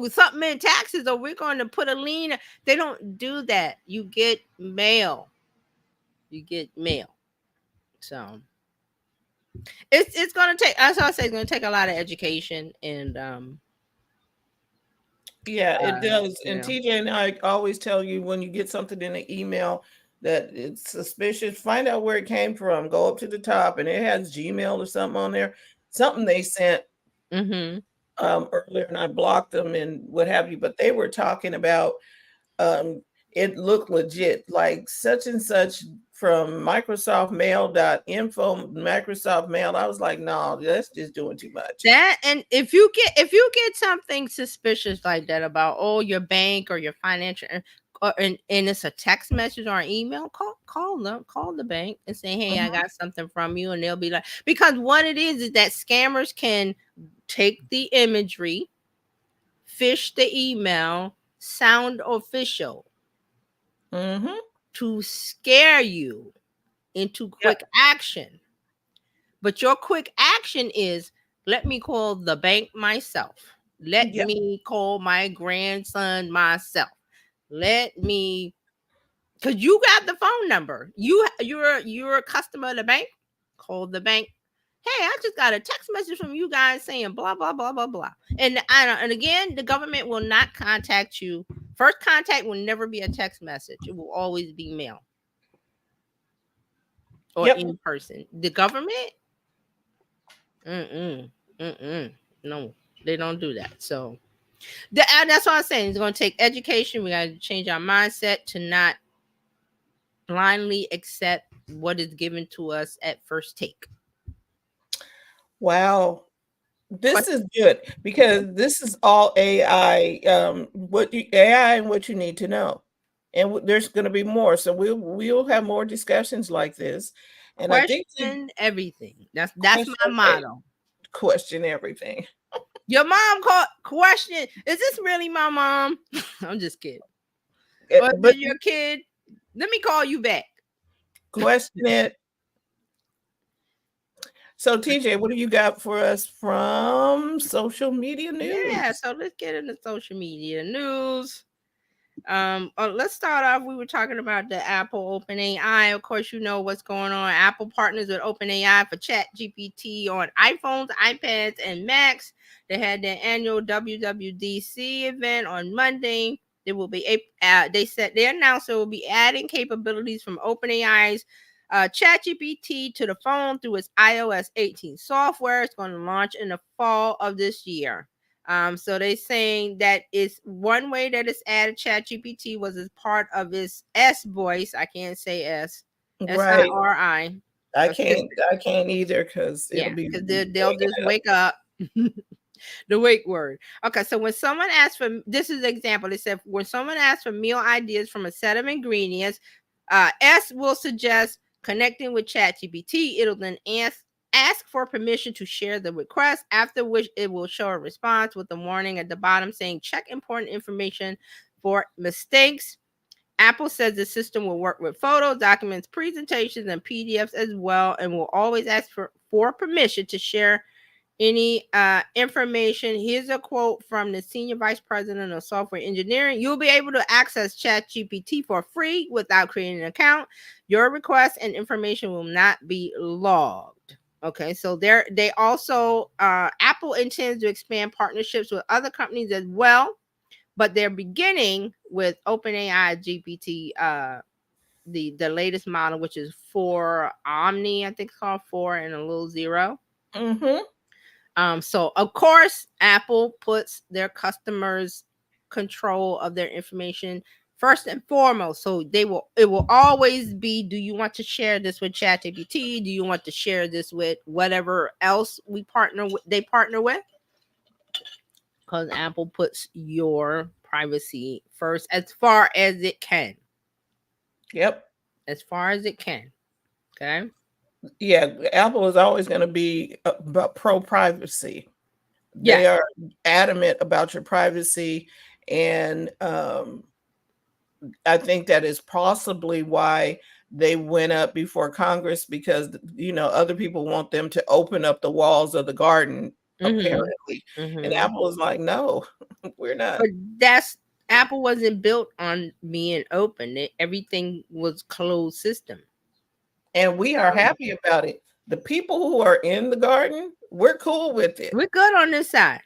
something in taxes, or we're going to put a lien. They don't do that. You get mail. So it's going to take. As I say, it's going to take a lot of education and. Yeah, it does. And TJ and I always tell you, when you get something in an email that it's suspicious, find out where it came from. Go up to the top, and it has Gmail or something on there. Something they sent earlier, and I blocked them and what have you. But they were talking about it looked legit, like such and such from MicrosoftMail.info, Microsoft Mail. I was like, no, that's just doing too much. That, and if you get something suspicious like that about your bank or your financial, and it's a text message or an email, call the bank and say, hey, I got something from you, and they'll be like, because what it is that scammers can take the imagery, fish the email, sound official. To scare you into quick action. But your quick action is, let me call the bank myself. Let me call my grandson myself. Let me, because you got the phone number. You're a customer of the bank. Call the bank. Hey, I just got a text message from you guys saying blah, blah, blah, blah, blah. And again, the government will not contact you. First contact will never be a text message. It will always be mail. Or in person. The government? No, they don't do that. So that's what I'm saying. It's going to take education. We got to change our mindset to not blindly accept what is given to us at first take. Wow. This is good, because this is all AI, AI and what you need to know. And there's going to be more. So we'll have more discussions like this. And question everything. That's my motto. Question everything. Your mom question, is this really my mom? I'm just kidding. But your kid Let me call you back. Question it. So, TJ, what do you got for us from social media news? Yeah, so let's get into social media news. Let's start off. We were talking about the Apple OpenAI. Of course, you know what's going on. Apple partners with OpenAI for ChatGPT on iPhones, iPads, and Macs. They had their annual WWDC event on Monday. They will be they announced they will be adding capabilities from OpenAI's ChatGPT to the phone through its iOS 18 software. It's going to launch in the fall of this year. So they're saying that it's one way that it's added ChatGPT was as part of its S voice. I can't say S. Right. SIRI. I can't either because it'll be because they'll just wake up. The wake word. Okay, so when someone asks for this is an example. They said when someone asks for meal ideas from a set of ingredients, S will suggest connecting with ChatGPT. It'll then ask for permission to share the request, after which it will show a response with a warning at the bottom saying check important information for mistakes. Apple says the system will work with photos, documents, presentations, and PDFs as well, and will always ask for permission to share any information. Here's a quote from the senior vice president of software engineering. You'll be able to access ChatGPT for free without creating an account. Your requests and information will not be logged. Okay, so they also Apple intends to expand partnerships with other companies as well, but they're beginning with OpenAI GPT, the latest model, which is 4 Omni, I think it's called 4 and a little 0. So of course, Apple puts their customers' control of their information first and foremost. So it will always be, do you want to share this with ChatGPT? Do you want to share this with whatever else they partner with? Because Apple puts your privacy first as far as it can. Yep. As far as it can. Okay. Yeah, Apple is always going to be pro privacy. They are adamant about your privacy, and I think that is possibly why they went up before Congress, because other people want them to open up the walls of the garden, apparently. And Apple is like, no, we're not. But Apple wasn't built on being open. Everything was closed system. And we are happy about it. The people who are in the garden, we're cool with it. We're good on this side.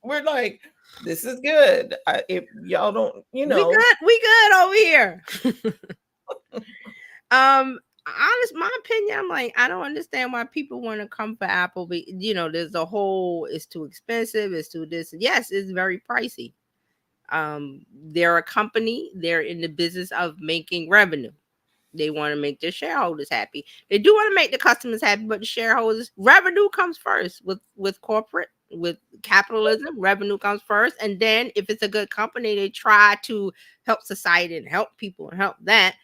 We're like, this is good. If y'all don't, we good over here. My opinion, I'm like, I don't understand why people want to come for Apple. But, there's a whole, it's too expensive. It's too this. Yes, it's very pricey. They're a company. They're in the business of making revenue. They want to make their shareholders happy. They do want to make the customers happy, but the shareholders, revenue comes first with corporate, with capitalism. Revenue comes first. And then if it's a good company, they try to help society and help people and help that.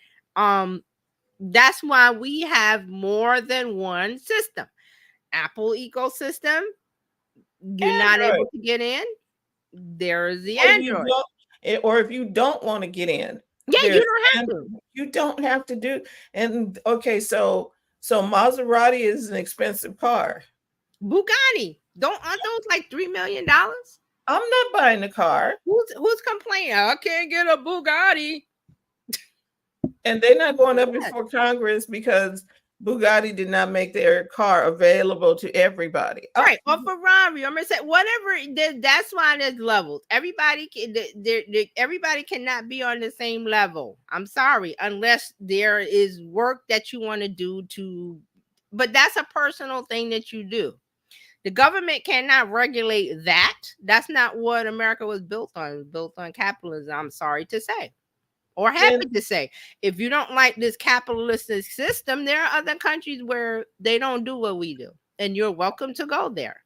That's why we have more than one system. Apple ecosystem, you're not able to get in. There's the Android. Or if you don't want to get in. Yeah, you don't have to. You don't have to do. And okay, so Maserati is an expensive car. Bugatti, aren't those like $3 million? I'm not buying the car. Who's complaining? I can't get a Bugatti. And they're not going up before Congress because Bugatti did not make their car available to everybody. Right. Or Ferrari. I'm gonna say whatever. That's why there's levels. Everybody cannot be on the same level. I'm sorry, unless there is work that you want to do but that's a personal thing that you do. The government cannot regulate that. That's not what America was built on. It was built on capitalism. I'm sorry to say. Or happy to say, if you don't like this capitalistic system, there are other countries where they don't do what we do, and you're welcome to go there.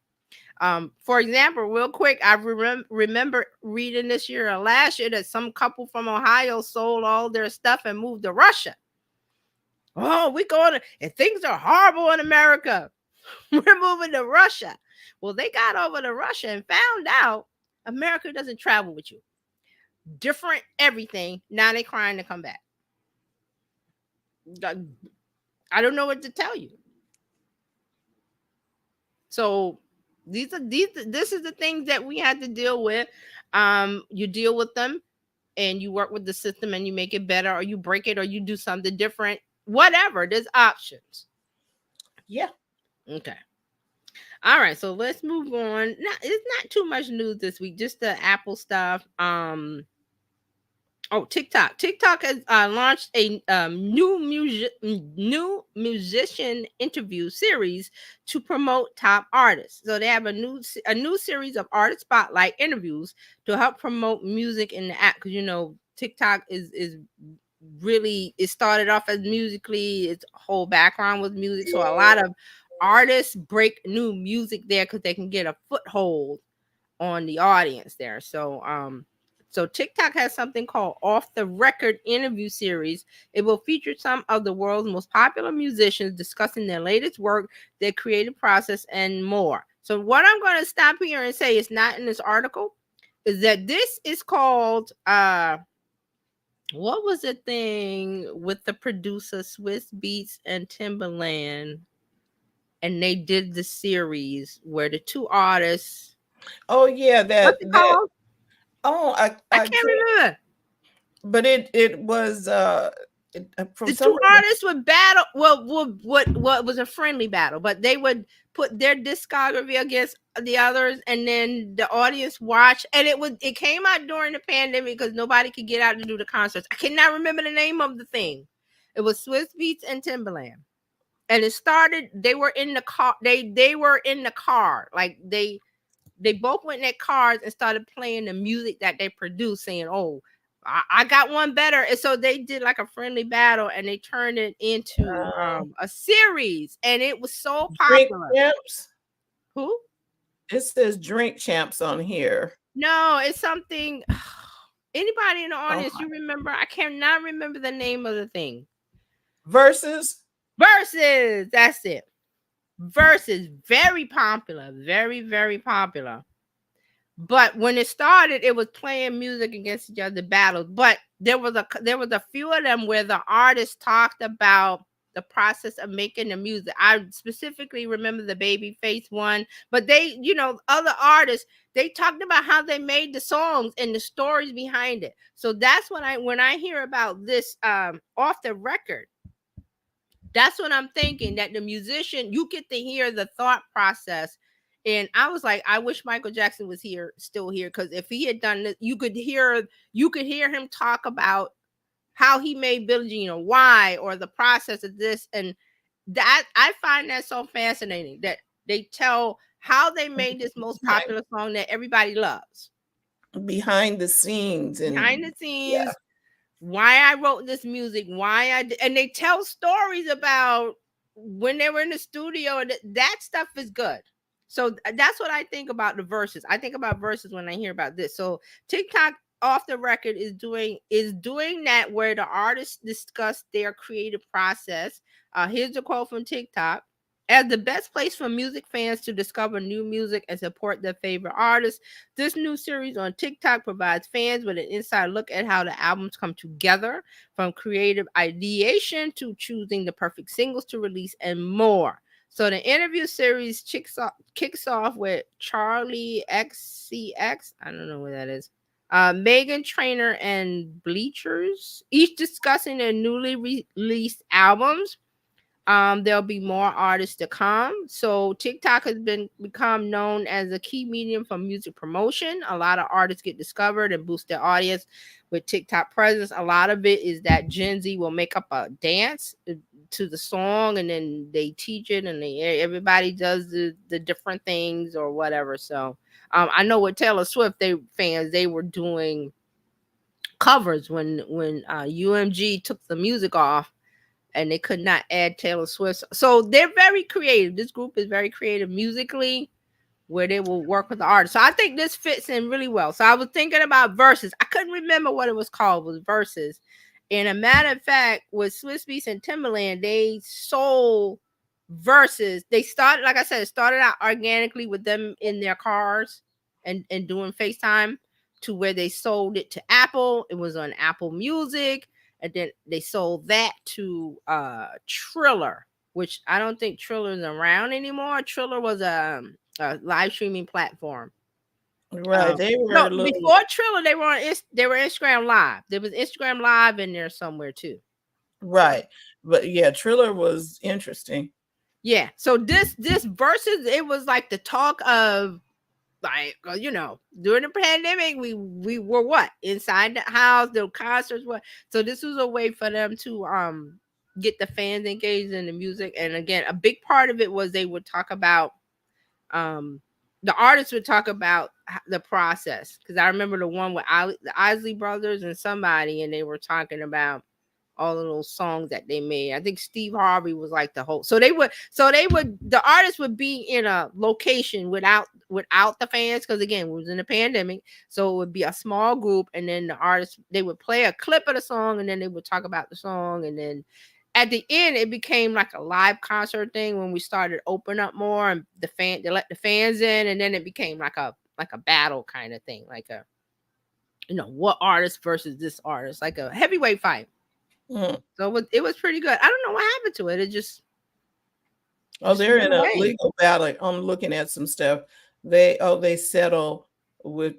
For example, real quick, I remember reading this year or last year that some couple from Ohio sold all their stuff and moved to Russia. Oh, and things are horrible in America. We're moving to Russia. Well, they got over to Russia and found out America doesn't travel with you. different everything. Now they crying to come back. I don't know what to tell you. So this is the things that we had to deal with. You deal with them and you work with the system and you make it better, or you break it, or you do something different. Whatever. There's options. Yeah. Okay. All right, so let's move on. It's not too much news this week, just the Apple stuff. TikTok. TikTok has launched a new musician interview series to promote top artists. So they have a new series of artist spotlight interviews to help promote music in the app, because you know TikTok is really, it started off as Musical.ly. Its whole background was music, so a lot of artists break new music there because they can get a foothold on the audience there. So TikTok has something called Off the Record interview series. It will feature some of the world's most popular musicians discussing their latest work, their creative process, and more. So what I'm going to stop here and say, it's not in this article, is that this is called what was the thing with the producer Swizz Beatz and Timbaland, and they did the series where the two artists. Oh yeah, What's it called? I can't remember. But it was from the two artists would battle. Well, what was a friendly battle, but they would put their discography against the others, and then the audience watched. And it came out during the pandemic because nobody could get out to do the concerts. I cannot remember the name of the thing. It was Swizz Beatz and Timbaland, and it started. They were in the car. They were in the car. Like they both went in their cars and started playing the music that they produced, saying, "Oh, I got one better." And so they did like a friendly battle, and they turned it into a series, and it was so popular. Drink Champs? Who? It says Drink Champs on here. No, it's something. Anybody in the audience, you remember? I cannot remember the name of the thing. Versus. That's it. Versus, very popular, very, very popular. But when it started, it was playing music against each other, battles. But there was a few of them where the artists talked about the process of making the music. I specifically remember the Babyface one, but they, other artists, they talked about how they made the songs and the stories behind it. So that's when I hear about this Off the Record, that's what I'm thinking, that the musician, you get to hear the thought process. And I was like, I wish Michael Jackson was still here, because if he had done this, you could hear him talk about how he made Billie Jean, why, or the process of this. And that, I find that so fascinating, that they tell how they made this most popular song that everybody loves. Behind the scenes. Yeah. Why I wrote this music, and they tell stories about when they were in the studio, and that stuff is good. So that's what I think about the verses. I think about verses when I hear about this. So TikTok Off the Record is doing that, where the artists discuss their creative process. Here's a quote from TikTok: "As the best place for music fans to discover new music and support their favorite artists, this new series on TikTok provides fans with an inside look at how the albums come together, from creative ideation to choosing the perfect singles to release, and more." So the interview series kicks off with Charlie XCX. I don't know what that is. Meghan Trainor and Bleachers, each discussing their newly released albums. There'll be more artists to come. So TikTok has become known as a key medium for music promotion. A lot of artists get discovered and boost their audience with TikTok presence. A lot of it is that Gen Z will make up a dance to the song, and then they teach it, and everybody does the different things or whatever. So I know with Taylor Swift, they were doing covers when UMG took the music off, and they could not add Taylor Swift. So they're very creative. This group is very creative musically, where they will work with the artist. So I think this fits in really well. So I was thinking about Versus. I couldn't remember what it was called. It was Versus. And a matter of fact, with Swizz Beatz and Timbaland, they sold Versus. They started, like I said, it started out organically with them in their cars and doing FaceTime. to where they sold it to Apple. It was on Apple Music, and then they sold that to Triller, which I don't think Triller is around anymore. Triller was a live streaming platform. Right. They were No, a little, before Triller, they were Instagram Live. There was Instagram Live in there somewhere too. right. But yeah, Triller was interesting. Yeah. So this versus, it was like the talk of, like, you know, during the pandemic, we were what, inside the house, the concerts, what. So this was a way for them to get the fans engaged in the music. And again, a big part of it was they would talk about the artists would talk about the process, because I remember the one with the Isley Brothers and somebody, and they were talking about all of those songs that they made. I think Steve Harvey was like the host. The artists would be in a location without the fans, because again, it was in a pandemic. So it would be a small group, and then the artists, they would play a clip of the song, and then they would talk about the song, and then at the end it became like a live concert thing when we started open up more, and they let the fans in, and then it became like a battle kind of thing, like a, you know, what artist versus this artist, like a heavyweight fight. So it was pretty good. I don't know what happened to it. It just they're in a legal battle. I'm looking at some stuff. They settle with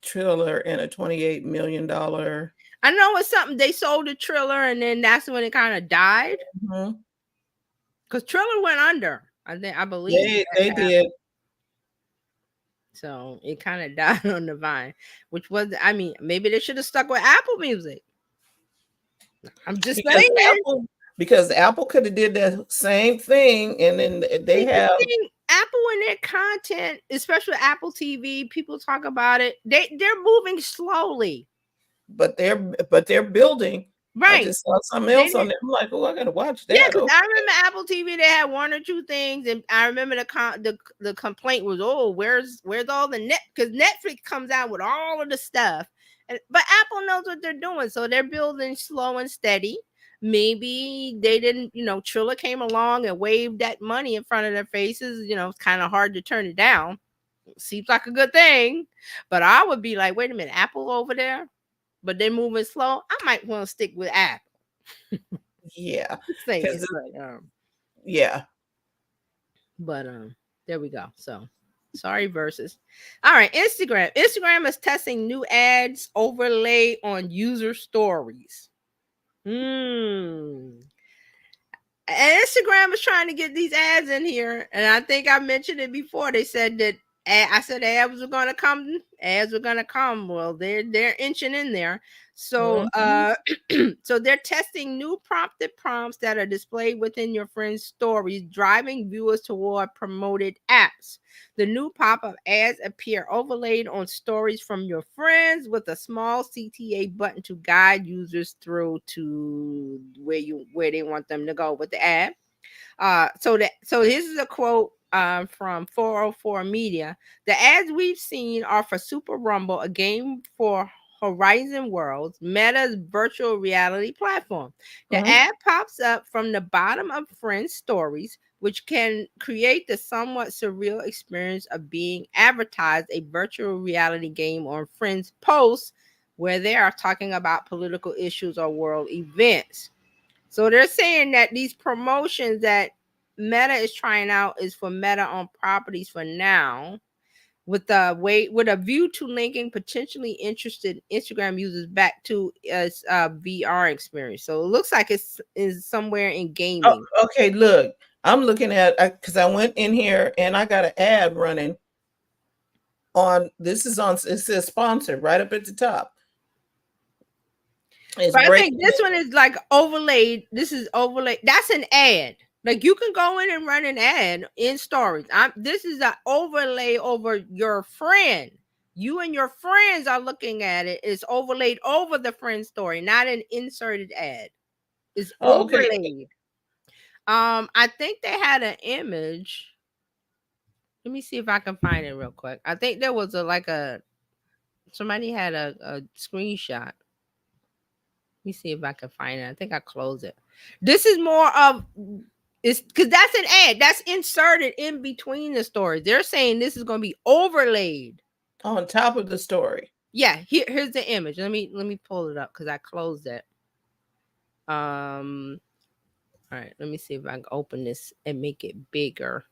Triller in a $28 million. I know it's something they sold to Triller, and then that's when it kind of died. Because Triller went under. I believe they did. So it kind of died on the vine, which was, I mean, maybe they should have stuck with Apple Music. I'm just saying, because Apple could have did the same thing, and then they have Apple and their content, especially Apple TV. People talk about it. They're moving slowly, but they're building. Right. I just saw something else on there. I'm like, oh, I gotta watch that. Yeah, because I remember Apple TV. They had one or two things, and I remember the complaint was, oh, where's all the net? Because Netflix comes out with all of the stuff. But Apple knows what they're doing, so they're building slow and steady. Maybe they didn't, you know, Triller came along and waved that money in front of their faces. You know, it's kind of hard to turn it down. Seems like a good thing, but I would be like, wait a minute, Apple over there, but they're moving slow. I might want to stick with Apple. Yeah, yeah. But there we go. So. Sorry, versus. All right, Instagram. Instagram is testing new ads overlay on user stories. And Instagram is trying to get these ads in here, and I think I mentioned it before. They said that I said ads were going to come. Ads were going to come. Well, they're inching in there. So so they're testing new prompted prompts that are displayed within your friends' stories, driving viewers toward promoted apps. The new pop-up ads appear overlaid on stories from your friends with a small CTA button to guide users through to where they want them to go with the ad. So this is a quote from 404 Media. The ads we've seen are for Super Rumble, a game for Horizon Worlds, Meta's virtual reality platform. The ad pops up from the bottom of Friends stories, which can create the somewhat surreal experience of being advertised a virtual reality game on Friends posts where they are talking about political issues or world events. So they're saying that these promotions that Meta is trying out is for Meta on properties for now, with a view to linking potentially interested Instagram users back to its VR experience. So it looks like it's somewhere in gaming. Oh, okay, look, I'm looking at, because I went in here and I got an ad running on. It says sponsored right up at the top. But I think this one is like overlaid. This is overlaid. That's an ad. Like you can go in and run an ad in stories. This is an overlay over your friend. You and your friends are looking at it. It's overlaid over the friend story, not an inserted ad. It's overlaid. Okay. I think they had an image. Let me see if I can find it real quick. I think there was somebody had a screenshot. Let me see if I can find it. I think I closed it. This is more of. It's because that's an ad that's inserted in between the stories. They're saying this is going to be overlaid on top of the story. Yeah, here's the image. Let me pull it up because I closed it. All right, let me see if I can open this and make it bigger.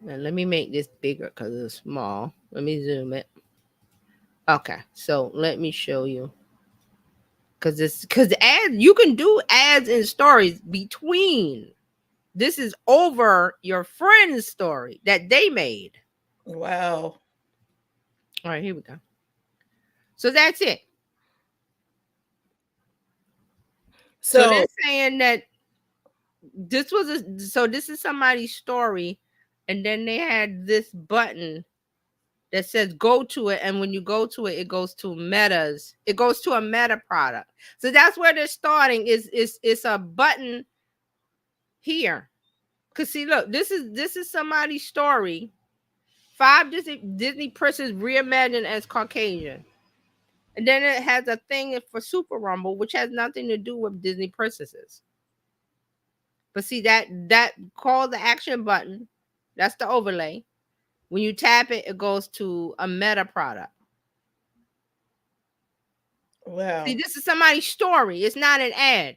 Now let me make this bigger because it's small. Let me zoom it. Okay, so let me show you. Because ads, you can do ads and stories between. This is over your friend's story that they made. Wow. All right, here we go. So that's it. So they're saying that this is somebody's story, and then they had this button that says go to it, and when you go to it, it goes to a Meta product. So that's where they're starting. It's a button here. Cause see, look, this is somebody's story. 5 Disney princesses reimagined as Caucasian. And then it has a thing for Super Rumble, which has nothing to do with Disney princesses. But see that call the action button, that's the overlay. When you tap it, it goes to a Meta product. Wow. See, this is somebody's story. It's not an ad.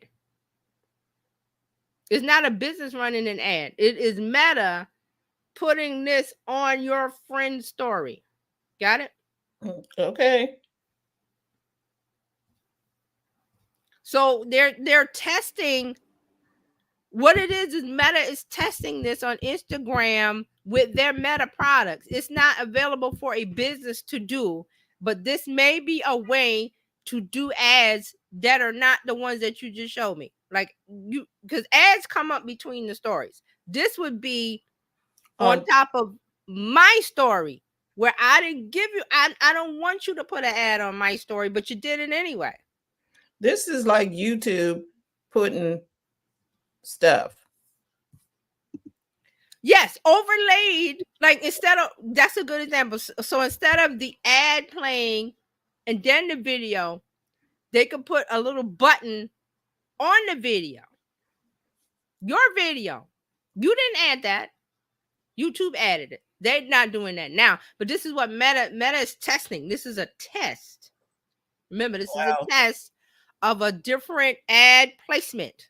It's not a business running an ad. It is Meta putting this on your friend's story. Got it? Okay. So they're testing. What it is Meta is testing this on Instagram with their Meta products. It's not available for a business to do, but this may be a way to do ads that are not the ones that you just showed me. Like you, because ads come up between the stories. This would be on top of my story where I didn't give you, I don't want you to put an ad on my story, but you did it anyway. This is like YouTube putting stuff. Yes, overlaid. Like that's a good example. So instead of the ad playing and then the video, they could put a little button on the video. Your video. You didn't add that. YouTube added it. They're not doing that now. But this is what Meta is testing. This is a test. Remember, this is a test of a different ad placement.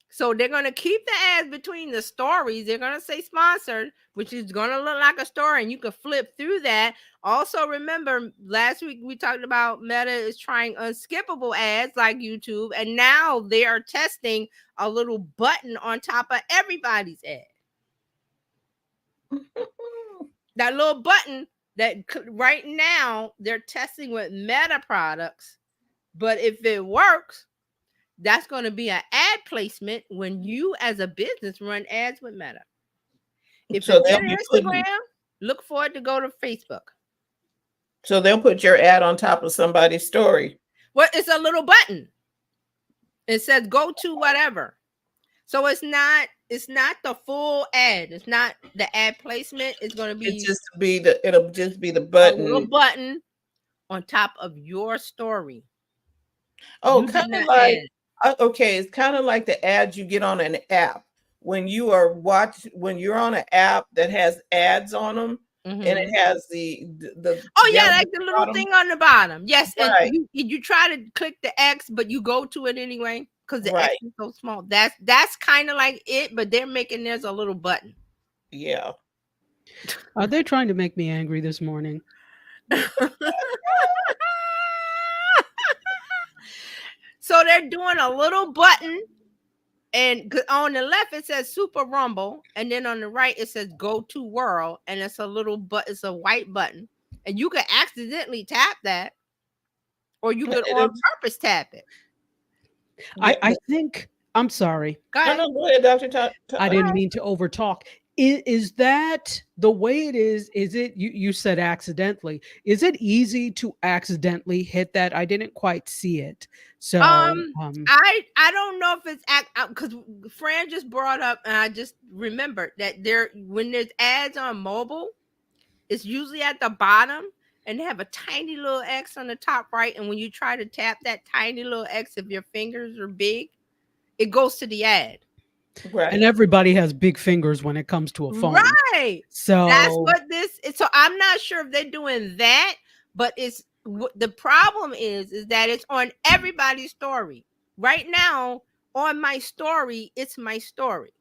So they're going to keep the ads between the stories. They're going to say sponsored, which is going to look like a story, and you can flip through that. Also, remember, last week we talked about Meta is trying unskippable ads like YouTube, and now they are testing a little button on top of everybody's ad. That little button that right now they're testing with Meta products, but if it works, that's going to be an ad placement when you as a business run ads with Meta. If it's on Instagram, look for it to go to Facebook. So they'll put your ad on top of somebody's story. Well, it's a little button. It says go to whatever. So it's not the full ad. It's not the ad placement. It's going to be it'll just be the button. A little button on top of your story. Oh, kind of like okay, it's kind of like the ads you get on an app when you are when you're on an app that has ads on them, and it has the like the little thing on the bottom. Yes, right. And you try to click the X, but you go to it anyway because the X is so small. That's kind of like it, but they're making there's a little button. Yeah. Are they trying to make me angry this morning? So they're doing a little button, and on the left it says Super Rumble, and then on the right it says Go to World, and it's a little it's a white button, and you could accidentally tap that, or you could on purpose tap it. I think I'm sorry. Go ahead. Go ahead, Dr. I didn't mean to overtalk. Is that the way it is? Is it you said accidentally? Is it easy to accidentally hit that? I didn't quite see it. So I don't know if it's because Fran just brought up, and I just remembered that when there's ads on mobile, it's usually at the bottom, and they have a tiny little X on the top right. And when you try to tap that tiny little X, if your fingers are big, it goes to the ad. Right. And everybody has big fingers when it comes to a phone. Right. So That's what this is. So I'm not sure if they're doing that, but the problem is that it's on everybody's story. Right now, on my story, it's my story.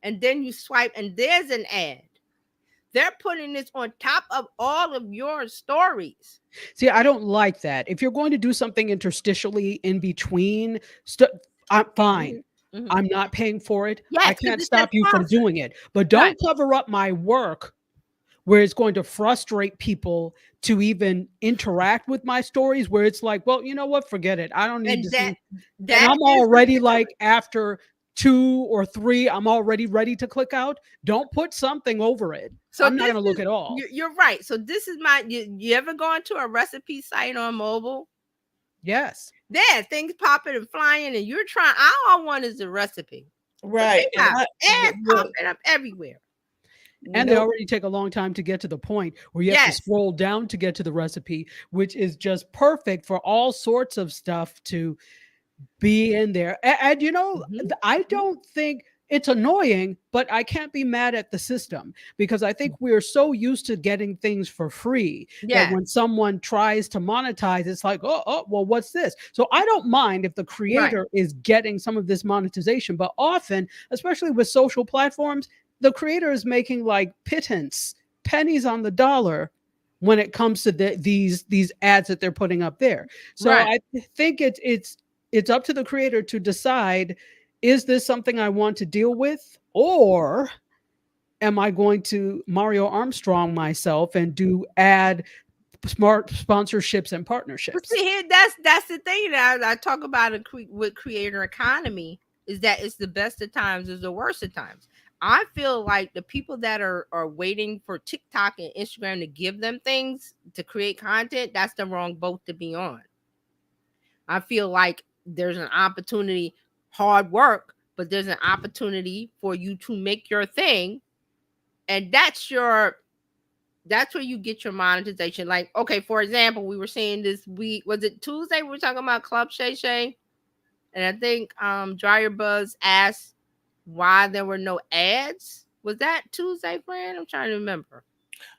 And then you swipe and there's an ad. They're putting this on top of all of your stories. see, I don't like that. If you're going to do something interstitially in between, I'm fine. Mhm. I'm not paying for it. Yes, I 'cause can't it's stop that you from process. doing it. But don't Right. cover up my work where it's going to frustrate people to even interact with my stories, where it's like, well, you know what? Forget it. I don't need And to that see. that And I'm is the already situation. like after 2 or 3, I'm already ready to click out. Don't put something over it. So I'm not this going to look is- at all. You're right. So this is you ever gone to a recipe site on mobile? Yes. There, things popping and flying, and you're trying. All I want is the recipe. Right. They got ads the- popping up everywhere. And they nope. already take a long time to get to the point where you have to Yes. scroll down to get to the recipe, which is just perfect for all sorts of stuff to be in there. And you know, Mhm. I don't think it's annoying, but I can't be mad at the system because I think we're so used to getting things for free Yeah. that when someone tries to monetize, it's like, oh, well, what's this? So I don't mind if the creator is getting some of this monetization, but often, especially with social platforms, the creator is making like pittance, pennies on the dollar when it comes to these ads that they're putting up there. So Right. I think it's up to the creator to decide, is this something I want to deal with, or am I going to Mario Armstrong myself and do ad smart sponsorships and But partnerships? see here, that's the thing that I talk about with creator economy is that it's the best of times, is the worst of times. I feel like the people that are waiting for TikTok and Instagram to give them things to create content, that's the wrong boat to be on. I feel like there's an opportunity, hard work, but there's an opportunity for you to make your thing, and that's where you get your monetization. Like, okay, for example, we were saying this week, was it Tuesday? We were talking about Club Shay Shay, and I think Dryer Buzz asked why there were no ads. Was that Tuesday, friend? I'm trying to remember.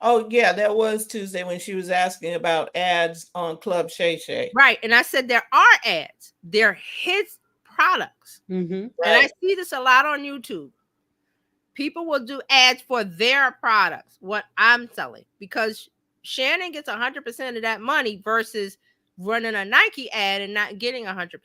Oh, yeah, that was Tuesday when she was asking about ads on Club Shay Shay. Right, and I said there are ads. They're his products, Mm-hmm. and I see this a lot on YouTube. People will do ads for their products, what I'm selling, because Shannon gets 100% of that money versus running a Nike ad and not getting 100%.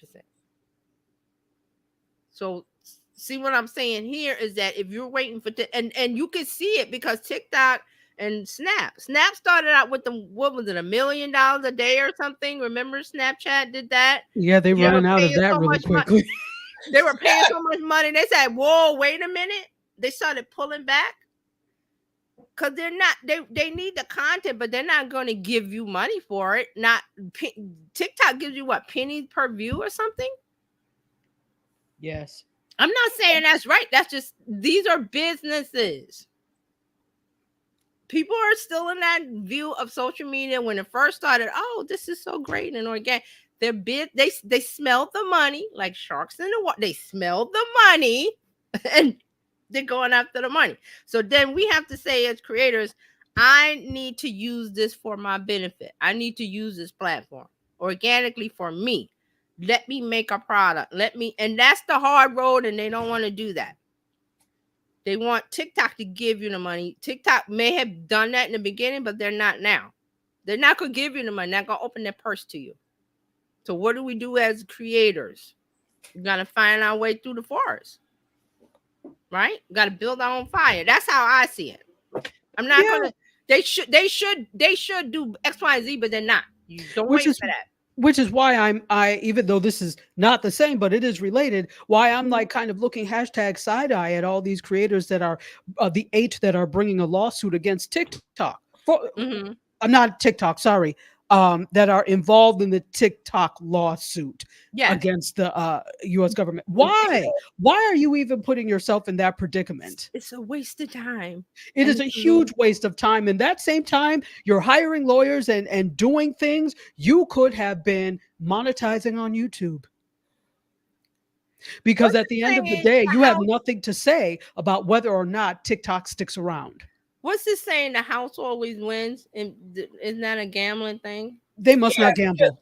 So see what I'm saying here is that if you're waiting for and you can see it because TikTok and Snap started out with what was it, $1 million a day or something? Remember Snapchat did that? Yeah, they Yeah, running out of paying that so really much money. quickly. They were paying so much money. They said, whoa, wait a minute. They started pulling back because they're not, they need the content, but they're not going to give you money for it. TikTok gives you what, pennies per view or something? Yes. I'm not saying that's right. That's just, these are businesses. People are still in that view of social media when it first started. Oh, this is so great and organic. They're big. They smelled the money like sharks in the water. They smelled the money and they're going after the money. So then we have to say as creators, I need to use this for my benefit. I need to use this platform organically for me. Let me make a product. And that's the hard road, and they don't want to do that. They want TikTok to give you the money. TikTok may have done that in the beginning, but they're not now. They're not going to give you the money. They're not going to open their purse to you. So what do we do as creators? We got to find our way through the forest, right? We got to build our own fire. That's how I see it. I'm not going to. They should do X, Y, and Z, but they're not. You don't wait for that. Which is why I even though this is not the same, but it is related, why I'm like kind of looking hashtag side eye at all these creators that are the 8 that are bringing a lawsuit against TikTok. I'm not TikTok, sorry. That are involved in the TikTok lawsuit against the U.S. government. Why? Why are you even putting yourself in that predicament? It's a waste of time. It is a huge waste of time. And that same time, you're hiring lawyers and doing things you could have been monetizing on YouTube. Because What's at the end of the saying day, the you have house- nothing to say about whether or not TikTok sticks around. What's this saying? The house always wins, and isn't that a gambling thing? They must Yeah, not gamble.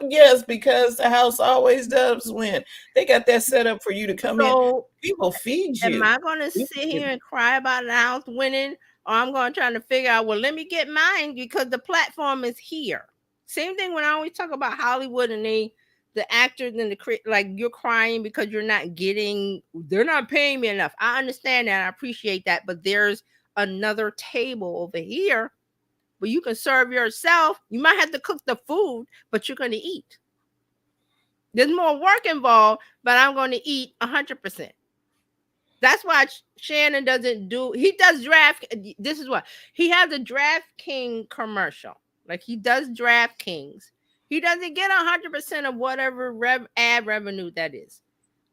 yes, because the house always does win. They got that set up for you to come in. So People feed am you. I going to sit here and cry about the house winning, or I'm going to try to figure out, well, let me get mine because the platform is here. Same thing when I always talk about Hollywood and the actors and like you're crying because you're not getting, they're not paying me enough. I understand that. I appreciate that. But there's another table over here where you can serve yourself. You might have to cook the food, but you're going to eat. There's more work involved, but I'm going to eat 100%. That's why Shannon doesn't do, he does draft. This is what he has a DraftKings commercial. Like he does DraftKings. He doesn't get 100% of whatever ad revenue that is.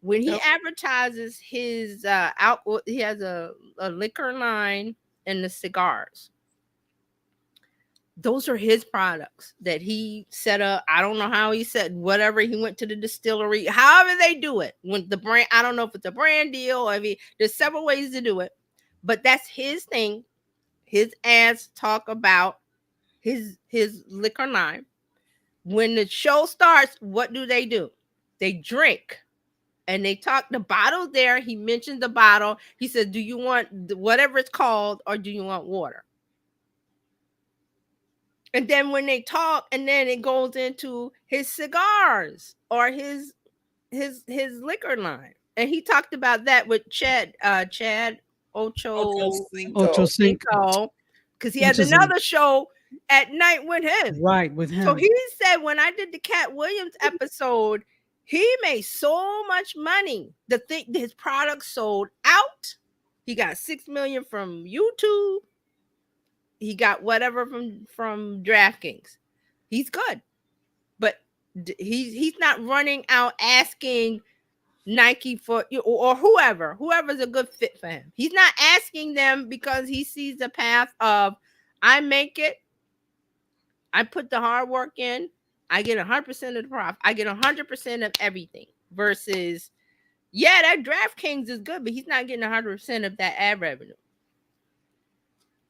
When he advertises his he has a liquor line and the cigars. Those are his products that he set up. I don't know how he said whatever. He went to the distillery, however they do it. When the brand, I don't know if it's a brand deal or there's several ways to do it, but that's his thing. His ads talk about his liquor line. When the show starts, what do? They drink. And they talk the bottle there. He mentioned the bottle. He said, do you want whatever it's called or do you want water? And then when they talk, and then it goes into his cigars or his liquor line. And he talked about that with Chad Ochocinco, because he has another show at night with him. Right, with him. So he said when I did the Cat Williams episode, he made so much money. His product sold out. He got 6 million from YouTube. He got whatever from DraftKings. He's good, but he's not running out asking Nike for or whoever's a good fit for him. He's not asking them because he sees the path of I make it, I put the hard work in, I get 100% of the profit, I get 100% of everything. Versus, yeah, that DraftKings is good, but he's not getting 100% of that ad revenue.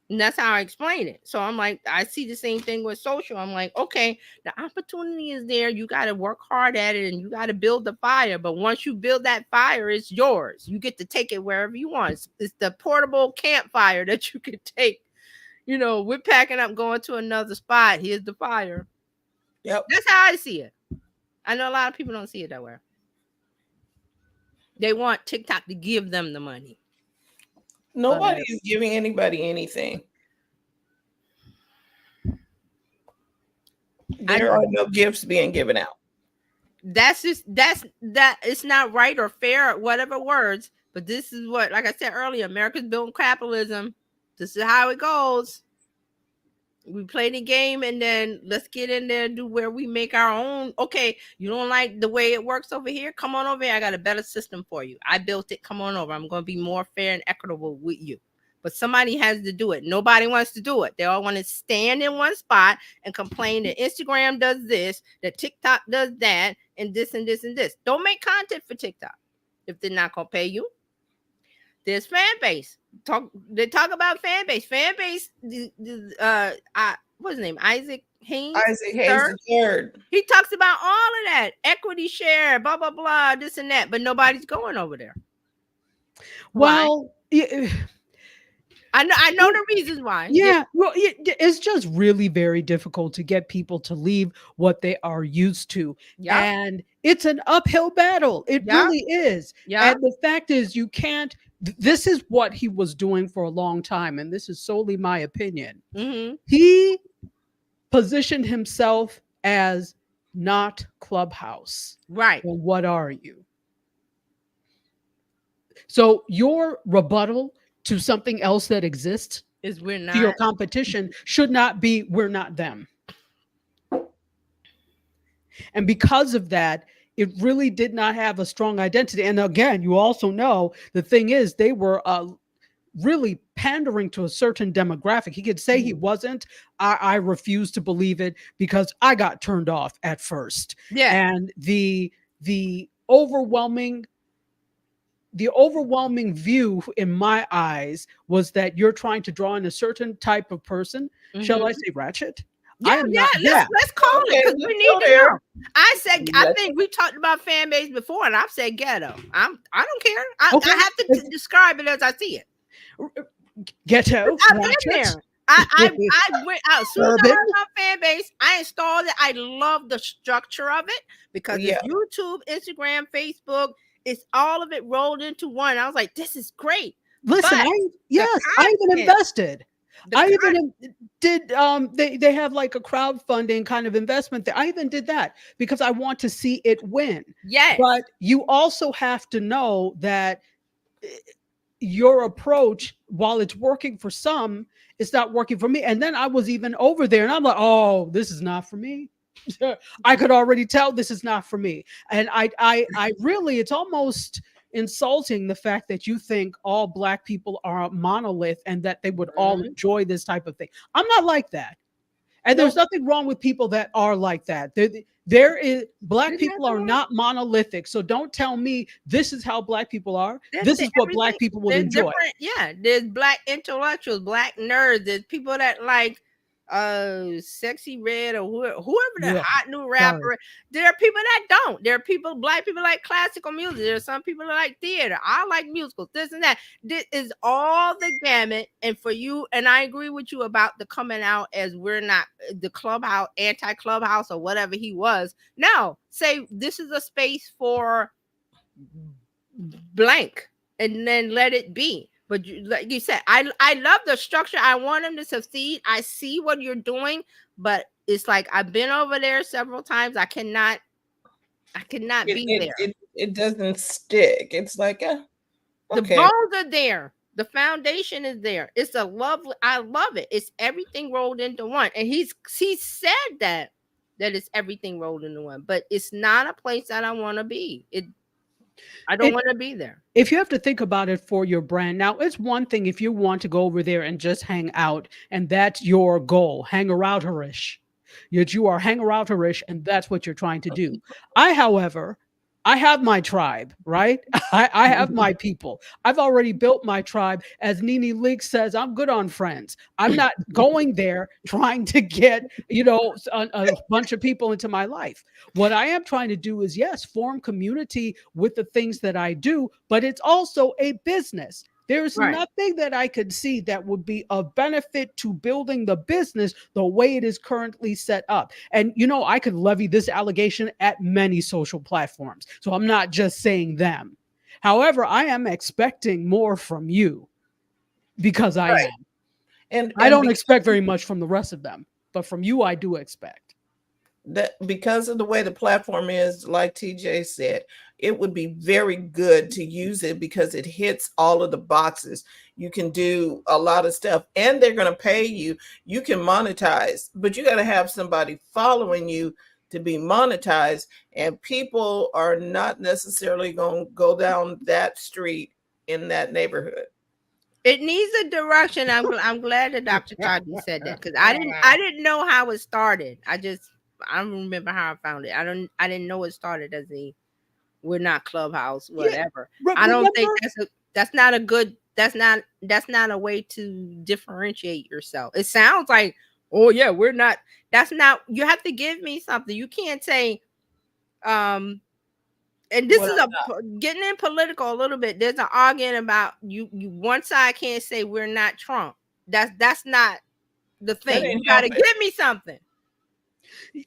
And that's how I explain it. So I'm like, I see the same thing with social. I'm like, okay, the opportunity is there. You got to work hard at it and you got to build the fire. But once you build that fire, it's yours. You get to take it wherever you want. It's the portable campfire that you can take. You know, we're packing up, going to another spot. Here's the fire. Yep. That's how I see it. I know a lot of people don't see it that way. They want TikTok to give them the money. Nobody is giving anybody anything. There are no gifts being given out. That's it's not right or fair, whatever words, but this is what, like I said earlier, America's building capitalism. This is how it goes. We play the game and then let's get in there and do where we make our own. Okay, you don't like the way it works over here? Come on over here. I got a better system for you. I built it. Come on over. I'm going to be more fair and equitable with you. But somebody has to do it. Nobody wants to do it. They all want to stand in one spot and complain that Instagram does this, that TikTok does that, and this and this and this. Don't make content for TikTok if they're not going to pay you. There's fan base. They talk about fan base. Fan base. What's his name? Isaac Hayes. Isaac Hayes III. He talks about all of that equity share, blah blah blah, this and that, but nobody's going over there. Well, I know the reasons why. Yeah, well, it's just really very difficult to get people to leave what they are used to. Yeah. And it's an uphill battle. It really is. Yeah. And the fact is, you can't, this is what he was doing for a long time. And this is solely my opinion. Mm-hmm. He positioned himself as not Clubhouse. Right. Well, what are you? So your rebuttal to something else that exists is we're not, to your competition should not be we're not them. And because of that, it really did not have a strong identity. And again, you also know the thing is they were really pandering to a certain demographic. He could say he wasn't. I refuse to believe it because I got turned off at first. Yeah. And the overwhelming view in my eyes was that you're trying to draw in a certain type of person. Shall I Mhm. say ratchet? Yeah, I am yeah. not that. Let's call it Okay, because let's we go need to there. know. I Let's- think we talked about fan base before, and I've said ghetto. I don't care. Okay. I have to describe it as I see it. Ghetto, I've been ratchet, there. I went out. As soon as I urban. heard about fan base, I installed it. I love the structure of it because Yeah. it's YouTube, Instagram, Facebook. It's all of it rolled into one. I was like, this is great. Listen, But I even content- invested. the I con- even did they have like a crowdfunding kind of investment there. I even did that because I want to see it win. yes. But you also have to know that your approach, while it's working for some, it's not working for me. And then I was even over there and I'm like, oh, this is not for me. I could already tell this is not for me. And I really, it's almost insulting the fact that you think all Black people are a monolith and that they would all Mhm. enjoy this type of thing. I'm not like that. And there's nothing wrong with people that are like that. There is Black There's people are nothing not monolithic. So don't tell me this is how Black people are. There's This is what Black everything- people will there's enjoy. different- Yeah, there's Black intellectuals, Black nerds. There's people that like Sexy Red or whoever the Yeah, hot new rapper. There are people that don't. There are people, Black people like classical music. There are some people that like theater. I like musicals, this and that. This is all the gamut. And for you, and I agree with you about the coming out as we're not the clubhouse, anti-clubhouse or whatever he was. No, say this is a space for blank and then let it be. But like you said, I love the structure. I want him to succeed. I see what you're doing, but it's like I've been over there several times. I cannot be there. It doesn't stick. It's like, The okay. bones are there. The foundation is there. It's a lovely. I love it. It's everything rolled into one. And he said that it's everything rolled into one. But it's not a place that I want to be. I don't want to be there. If you have to think about it for your brand, now it's one thing if you want to go over there and just hang out, and that's your goal, hang around herish. Yet you are hang around herish, and that's what you're trying to do. However, I have my tribe, right? I have my people. I've already built my tribe. As Nene Leakes says, I'm good on friends. I'm not going there trying to get, a bunch of people into my life. What I am trying to do is, yes, form community with the things that I do, but it's also a business. There's Right. nothing that I could see that would be of benefit to building the business the way it is currently set up. And, I could levy this allegation at many social platforms. So I'm not just saying them. However, I am expecting more from you because I Right. am. And I don't because expect very much from the rest of them, but from you, I do expect. that because of the way the platform is, like TJ said, it would be very good to use it because it hits all of the boxes. You can do a lot of stuff and they're going to pay you. You can monetize, but you got to have somebody following you to be monetized. And people are not necessarily going to go down that street in that neighborhood. It needs a direction. I'm glad that Dr. Tati said that because I didn't know how it started. I don't remember how I found it. I didn't know it started as we're not Clubhouse, whatever. I don't think that's not a way to differentiate yourself. It sounds like, oh yeah, we're not. That's not. You have to give me something. You can't say, and this is getting in political a little bit. There's an argument about you one side can't say we're not Trump. That's not the thing. You got to give me something.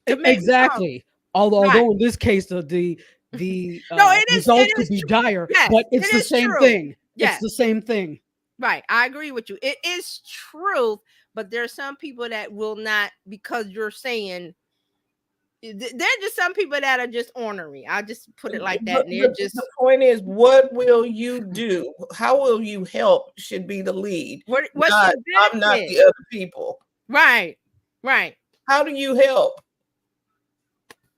Exactly. Although in this case, the results could be dire, yes, but it's the same thing. Yes. It's the same thing. Right. I agree with you. It is truth, but there are some people that will not, because you're saying, there's just some people that are just ornery. I'll just put it like that. And the point is, what will you do? How will you help should be the lead. What's I'm not the other people. Right. Right. How do you help?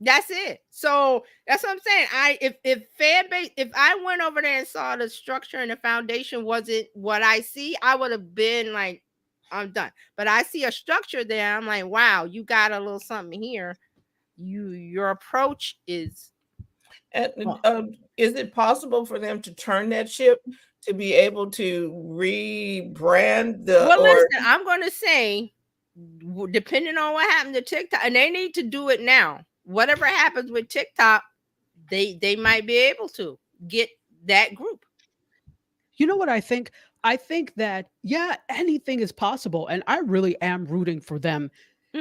That's it. So that's what I'm saying. If I went over there and saw the structure and the foundation wasn't what I see, I would have been like, I'm done. But I see a structure there. I'm like, wow, you got a little something here. Your approach is And Oh. is it possible for them to turn that ship to be able to rebrand the Well, or listen, I'm going to say, depending on what happened to TikTok, and they need to do it now. Whatever happens with TikTok, they might be able to get that group. You know what I think? I think that, yeah, anything is possible. And I really am rooting for them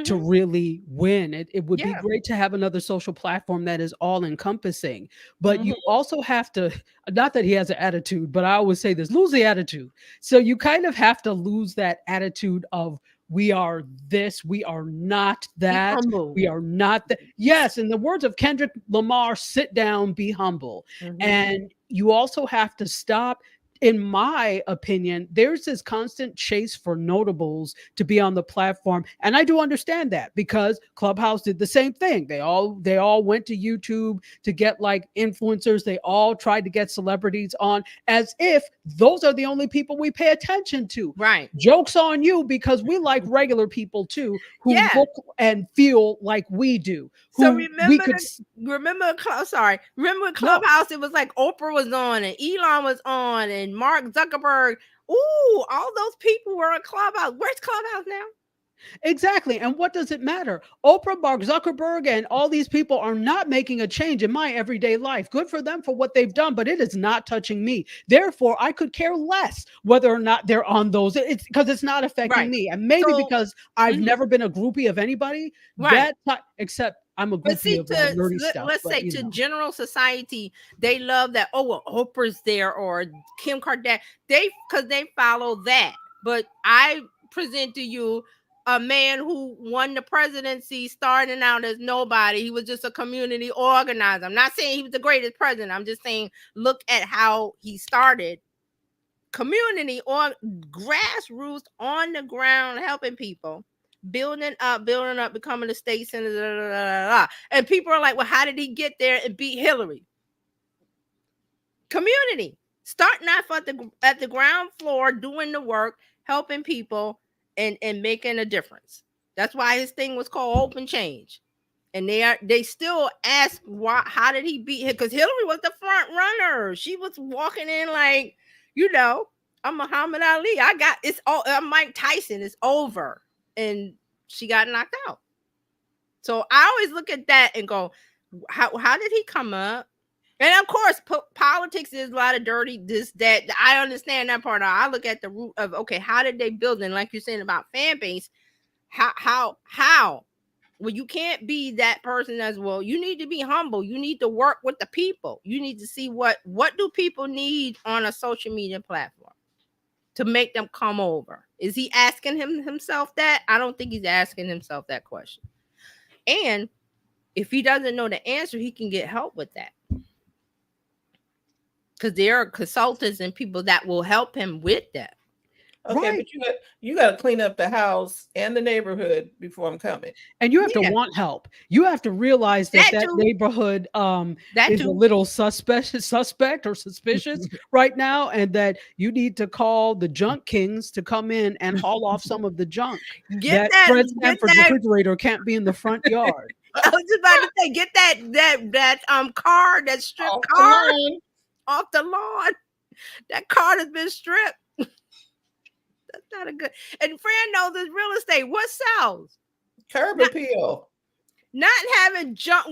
to Mhm. really win. It would be Yeah. great to have another social platform that is all encompassing. But you Mhm. also have to, not that he has an attitude, but I always say this, lose the attitude. So you kind of have to lose that attitude of we are this, we are not Be that, humble. we are not that. Yes, in the words of Kendrick Lamar, sit down, be humble. Mhm. And you also have to stop, in my opinion, there's this constant chase for notables to be on the platform. And I do understand that because Clubhouse did the same thing. They all went to YouTube to get like influencers. They all tried to get celebrities on as if those are the only people we pay attention to. Right. Joke's on you because we like regular people too who Yeah. look and feel like we do. So Who we remember, could remember when no, Clubhouse? It was like Oprah was on and Elon was on and Mark Zuckerberg. Ooh, all those people were on Clubhouse. Where's Clubhouse now? exactly. And what does it matter? Oprah, Mark Zuckerberg, and all these people are not making a change in my everyday life. Good for them for what they've done, but it is not touching me. Therefore, I could care less whether or not they're on those. It's because it's not affecting Right. me. And maybe So, because I've mhm, never been a groupie of anybody, right. except I'm a But groupie see, of nerdy stuff. let's But say to general society, they love that. Oh, well, Oprah's there or Kim Kardashian. Because they follow that. But I present to you a man who won the presidency starting out as nobody. He was just a community organizer. I'm not saying he was the greatest president. I'm just saying look at how he started. Community on grassroots, on the ground, helping people, building up, becoming a state senator. And people are like, well, how did he get there and beat Hillary? Community, starting off at the ground floor, doing the work, helping people, and making a difference. That's why his thing was called Open Change. And they still ask how did he beat him? Because Hillary was the front runner. She was walking in like, I'm Muhammad Ali. I'm Mike Tyson. It's over. And she got knocked out. So I always look at that and go, how did he come up? And of course, politics is a lot of dirty, this, that. I understand that part. I look at the root of, okay, how did they build? And like you're saying about fan base, how? Well, you can't be that person as well. You need to be humble. You need to work with the people. You need to see what do people need on a social media platform to make them come over. Is he asking himself that? I don't think he's asking himself that question. And if he doesn't know the answer, he can get help with that. Because there are consultants and people that will help him with that. Okay, right. but you got to clean up the house and the neighborhood before I'm coming. And you have Yeah. to want help. You have to realize that That too. neighborhood That is a too. little suspect or suspicious right now, and that you need to call the junk kings to come in and haul off some of the junk. Get that Fred that. Sanford's refrigerator can't be in the front yard. I was just about to say, get that car, that stripped Off the car lawn. off the lawn. That car has been stripped. That's not a good. And Fran knows this real estate. What sells? Curb Not- appeal. Not having junk.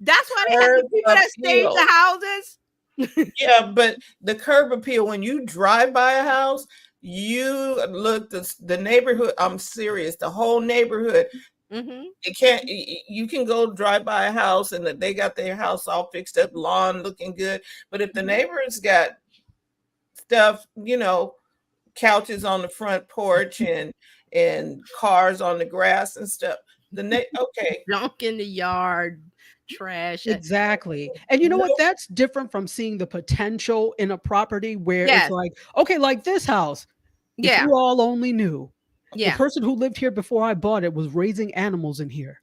That's why they have the Curb people that stage appeal. the houses. Yeah, but the curb appeal, when you drive by a house, you look the neighborhood. I'm serious. The whole neighborhood. Mm-hmm. It can't. You can go drive by a house and they got their house all fixed up, lawn looking good. But if the neighbors got stuff, couches on the front porch and cars on the grass and stuff, okay. Junk in the yard, trash. Exactly. And you know what? That's different from seeing the potential in a property where Yes. it's like, okay, like this house. If Yeah. you all only knew. The Yeah. person who lived here before I bought it was raising animals in here.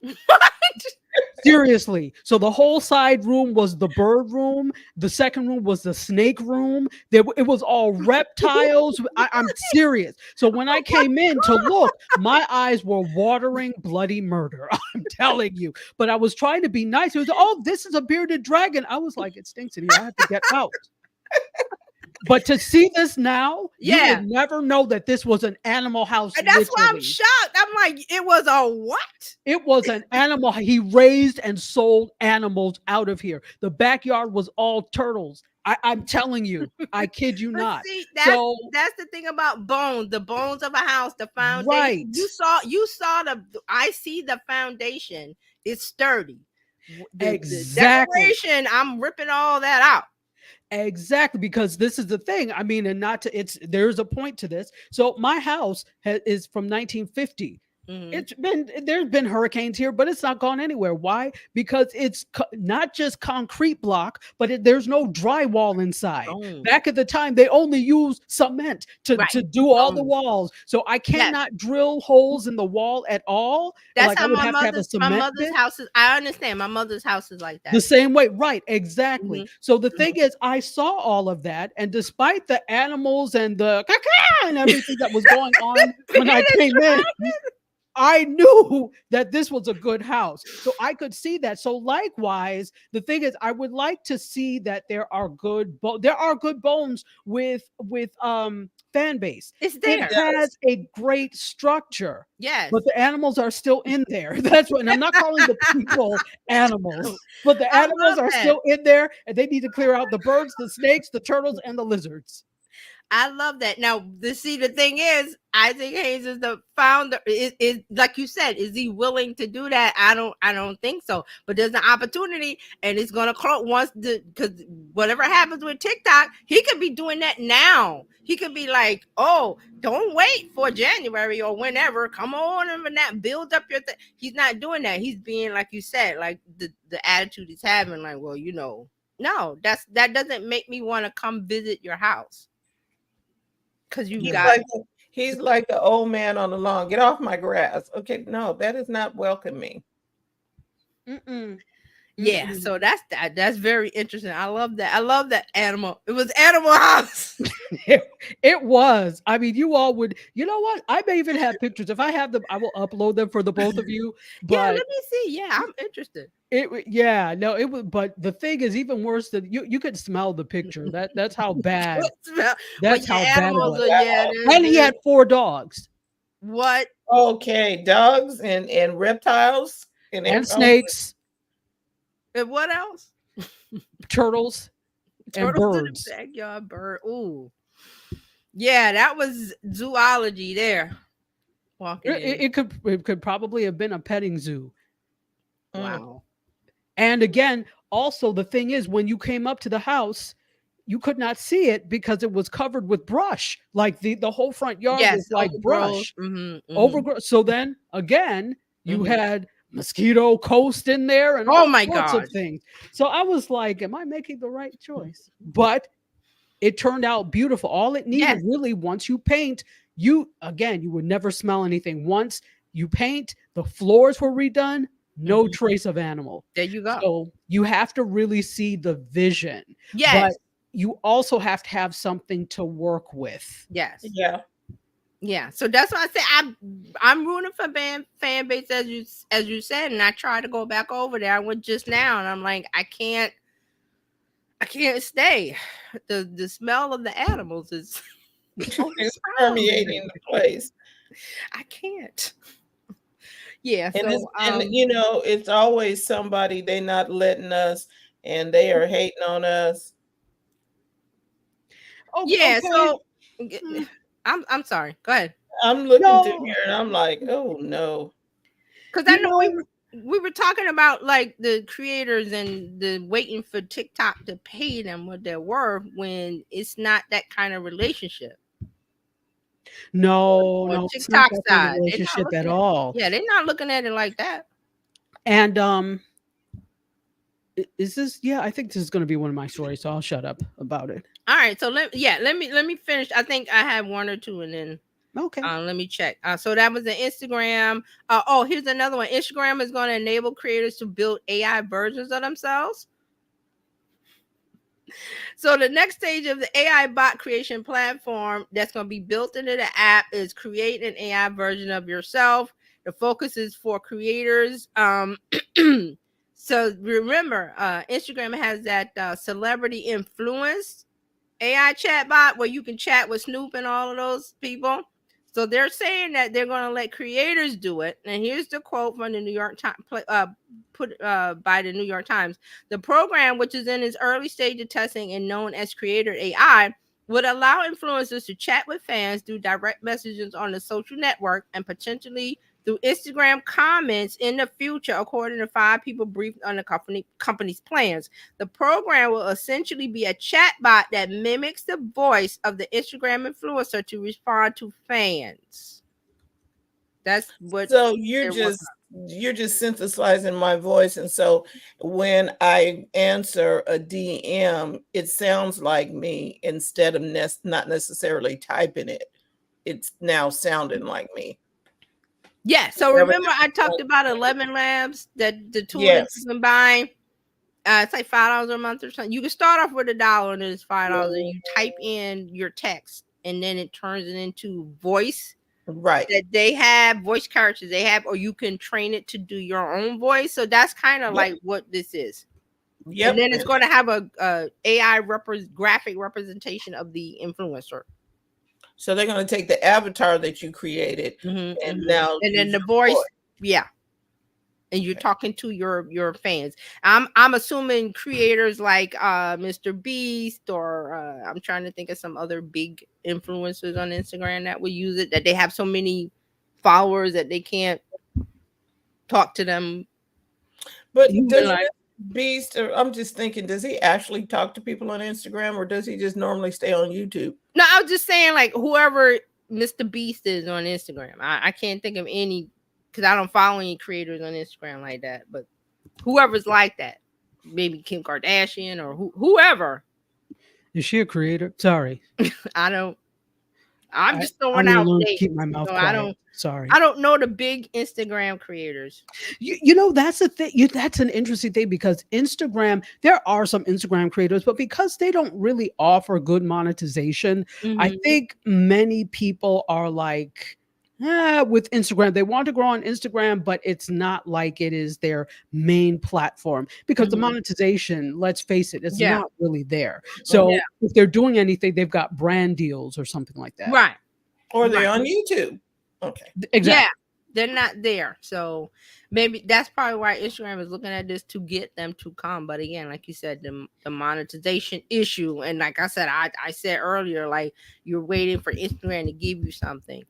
Seriously. So the whole side room was the bird room. The second room was the snake room. It was all reptiles. I'm serious. So when I came in to look, my eyes were watering bloody murder. I'm telling you. But I was trying to be nice. It was, oh, this is a bearded dragon. I was like, it stinks in here. I have to get out. But to see this now, you Yeah. would never know that this was an animal house. And that's why I'm literally. shocked. I'm like, it was a what? It was an animal. He raised and sold animals out of here. The backyard was all turtles. I'm telling you, I kid you But not. see, So that's the thing about bones, the bones of a house, the foundation. Right. You saw I see the foundation. It's sturdy. Exactly. The decoration, I'm ripping all that out. Exactly, because this is the thing. I mean, and not to there's a point to this. So my house is from 1950. Mhm. There's been hurricanes here, but it's not gone anywhere. Why? Because it's not just concrete block, but there's no drywall inside. Boom. Back at the time, they only used cement to Right. do all the Boom. walls. So I cannot drill holes in the wall at all. That's Like I how would my have to have a my cement mother's bit. house is. I understand. My mother's house is like that. The same way, right? Exactly. Mhm. So the thing is, I saw all of that, and despite the animals and the caca and everything that was going on when I came in, I knew that this was a good house. So I could see that. So likewise, the thing is, I would like to see that there are good bones with fan base. It's It there. has a great structure. Yes. But the animals are still in there. That's what, and I'm not calling the people animals, but the I animals love are that. still in there, and they need to clear out the birds, the snakes, the turtles, and the lizards. I love that. Now, the thing is, Isaac Hayes is the founder. Is like you said, is he willing to do that? I don't think so. But there's an opportunity, and it's gonna close because whatever happens with TikTok, he could be doing that now. He could be like, oh, don't wait for January or whenever. Come on and that build up your thing. He's not doing that. He's being, like you said, like the attitude he's having, like, well, no, that doesn't make me want to come visit your house. Because he's like the old man on the lawn. Get off my grass. Okay, no, that is not welcoming. Yeah, so that's very interesting. I love that. I love that animal. It was Animal House. It was. I mean, you all would. You know what? I may even have pictures. If I have them, I will upload them for the both of you. But Yeah, let me see. Yeah, I'm interested. it was. But the thing is, even worse than you could smell the picture. That's how bad. That's how bad it was. And he had 4 dogs. What? Okay, dogs and reptiles and snakes. And what else? Turtles and birds. In the backyard bird. Ooh. Yeah, that was zoology there. It could probably have been a petting zoo. Wow. And again, also the thing is, when you came up to the house, you could not see it because it was covered with brush. Like the whole front yard was like brush. Overgrown. So then again, you had mosquito coast in there and all sorts of things. So I was like, am I making the right choice? But it turned out beautiful. All it needed really, once you paint, you would never smell anything. Once you paint, the floors were redone, no trace of animal. There you go. So you have to really see the vision. Yes. But you also have to have something to work with. Yes. Yeah. So that's why I say I'm rooting for fan base as you said, and I tried to go back over there. I went just now, and I'm like, I can't stay. The smell of the animals is it's permeating the place. I can't. Yeah. And, it's always somebody they not letting us, and they are hating on us. Yeah. So I'm sorry. Go ahead. I'm looking through here and I'm like, oh no. Because I know we were talking about like the creators and the waiting for TikTok to pay them what they're worth when it's not that kind of relationship. No, it's not that kind of relationship at all. Yeah, they're not looking at it like that. And is this? Yeah, I think this is going to be one of my stories, so I'll shut up about it. All right, so let me finish. I think I have one or two, and then Okay. Let me check. So that was an Instagram. Here's another one. Instagram is going to enable creators to build AI versions of themselves. So the next stage of the AI bot creation platform that's going to be built into the app is create an AI version of yourself. The focus is for creators. So remember, Instagram has that celebrity influence AI chatbot where you can chat with Snoop and all of those people. So they're saying that they're going to let creators do it. And here's the quote from the New York Times, put by the New York Times. The program, which is in its early stage of testing and known as Creator AI, would allow influencers to chat with fans through direct messages on the social network and potentially through Instagram comments in the future, according to 5 people briefed on the company's plans. The program will essentially be a chatbot that mimics the voice of the Instagram influencer to respond to fans. That's what. So you're just synthesizing my voice, and so when I answer a DM, it sounds like me instead of not necessarily typing it. It's now sounding like me. Yeah. So remember, I talked about 11 Labs, that the tool that you can buy. It's like $5 a month or something. You can start off with $1 and then it's $5, and you type in your text, and then it turns it into voice. Right. That they have voice characters they have, or you can train it to do your own voice. So that's kind of like what this is. Yep. And then it's going to have a AI graphic representation of the influencer. So they're going to take the avatar that you created, and now then the voice, yeah. And you're talking to your fans. I'm assuming creators like Mr. Beast, or I'm trying to think of some other big influencers on Instagram that will use it, that they have so many followers that they can't talk to them. But does Beast, I'm just thinking, does he actually talk to people on Instagram, or does he just normally stay on YouTube? No, I was just saying, like, whoever Mr. Beast is on Instagram. I can't think of any, because I don't follow any creators on Instagram like that. But whoever's like that, maybe Kim Kardashian or whoever. Is she a creator? Sorry. I don't. I'm just throwing out names. Keep my mouth quiet. I don't know the big Instagram creators. You know, that's the thing. That's an interesting thing, because Instagram, there are some Instagram creators, but because they don't really offer good monetization, I think many people are like, with Instagram, they want to grow on Instagram, but it's not like it is their main platform, because the monetization, let's face it, it's not really there. So if they're doing anything, they've got brand deals or something like that. Right. Or they're on YouTube. Okay. Exactly. Yeah, they're not there. So maybe that's probably why Instagram is looking at this, to get them to come. But again, like you said, the monetization issue. And like I said, I said earlier, like, you're waiting for Instagram to give you something.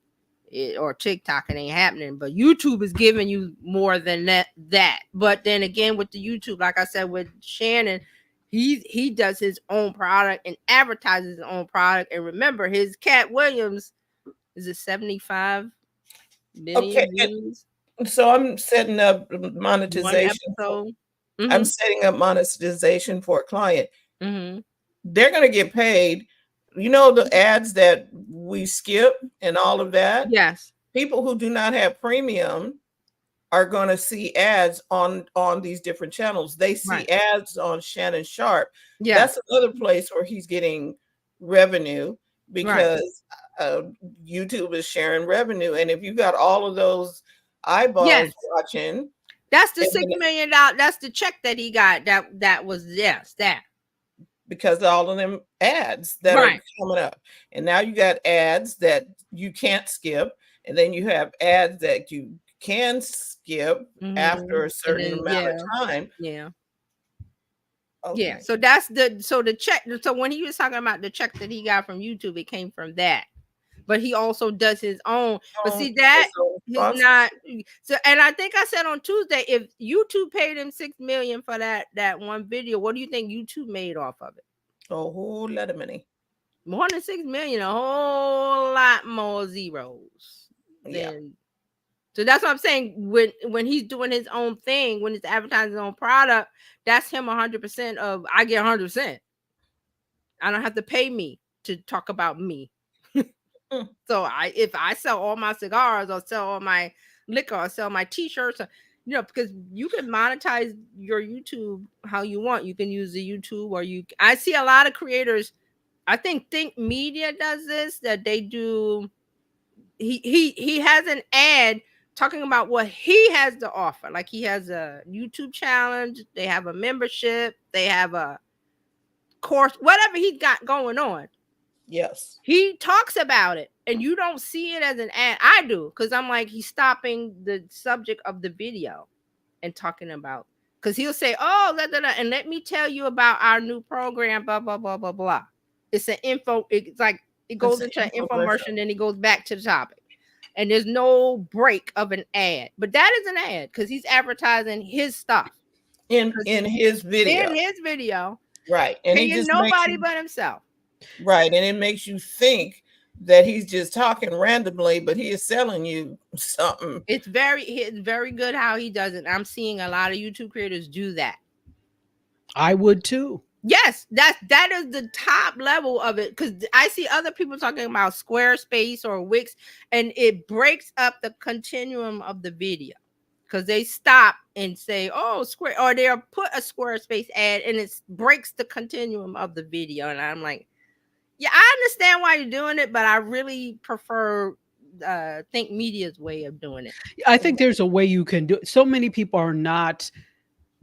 Or TikTok, it ain't happening, but YouTube is giving you more than that. But then again, with the YouTube, like I said with Shannon, he does his own product and advertises his own product. And remember, his Cat Williams is it 75 million views. So I'm setting up monetization. I'm setting up monetization for a client. They're going to get paid. You know, the ads that we skip and all of that? Yes. People who do not have premium are going to see ads on these different channels. They see ads on Shannon Sharpe. Yeah. That's another place where he's getting revenue, because YouTube is sharing revenue. And if you got all of those eyeballs watching. That's the $6 million. That's the check that he got. That was that. Because of all of them ads that are coming up. And now you got ads that you can't skip. And then you have ads that you can skip after a certain amount of time. Yeah. Okay. Yeah. So that's the check. So when he was talking about the check that he got from YouTube, it came from that. But he also does his own. But see, that he's not. So, and I think I said on Tuesday, if YouTube paid him $6 million for that one video, what do you think YouTube made off of it? A whole lot of money. More than $6 million, a whole lot more zeros. So that's what I'm saying. When he's doing his own thing, when he's advertising his own product, that's him 100% of. I get 100%. I don't have to pay me to talk about me. Hmm. So if I sell all my cigars or sell all my liquor or sell my t-shirts, because you can monetize your YouTube how you want. You can use the YouTube, or I see a lot of creators. I think Media does this, that they do. He has an ad talking about what he has to offer. Like, he has a YouTube challenge, they have a membership, they have a course, whatever he's got going on. Yes. He talks about it, and you don't see it as an ad. I do, because I'm like, he's stopping the subject of the video and talking about, because he'll say, oh, da, da, da, and let me tell you about our new program, blah, blah, blah, blah, blah. It's an info, it's like it goes It's into an an infomercial. infomercial, and then he goes back to the topic. And there's no break of an ad. But that is an ad, because he's advertising his stuff in his video. in his video, Right. And he paying just nobody but himself. right. And it makes you think that he's just talking randomly, but he is selling you something. It's very good how he does it. I'm seeing a lot of YouTube creators do that. I would too. Yes, that is the top level of it, because I see other people talking about Squarespace or Wix, and it breaks up the continuum of the video, because they stop and say, oh, Square, or they'll put a Squarespace ad and it breaks the continuum of the video. And I'm like, yeah, I understand why you're doing it, but I really prefer Think Media's way of doing it. I think there's a way you can do it. So many people are not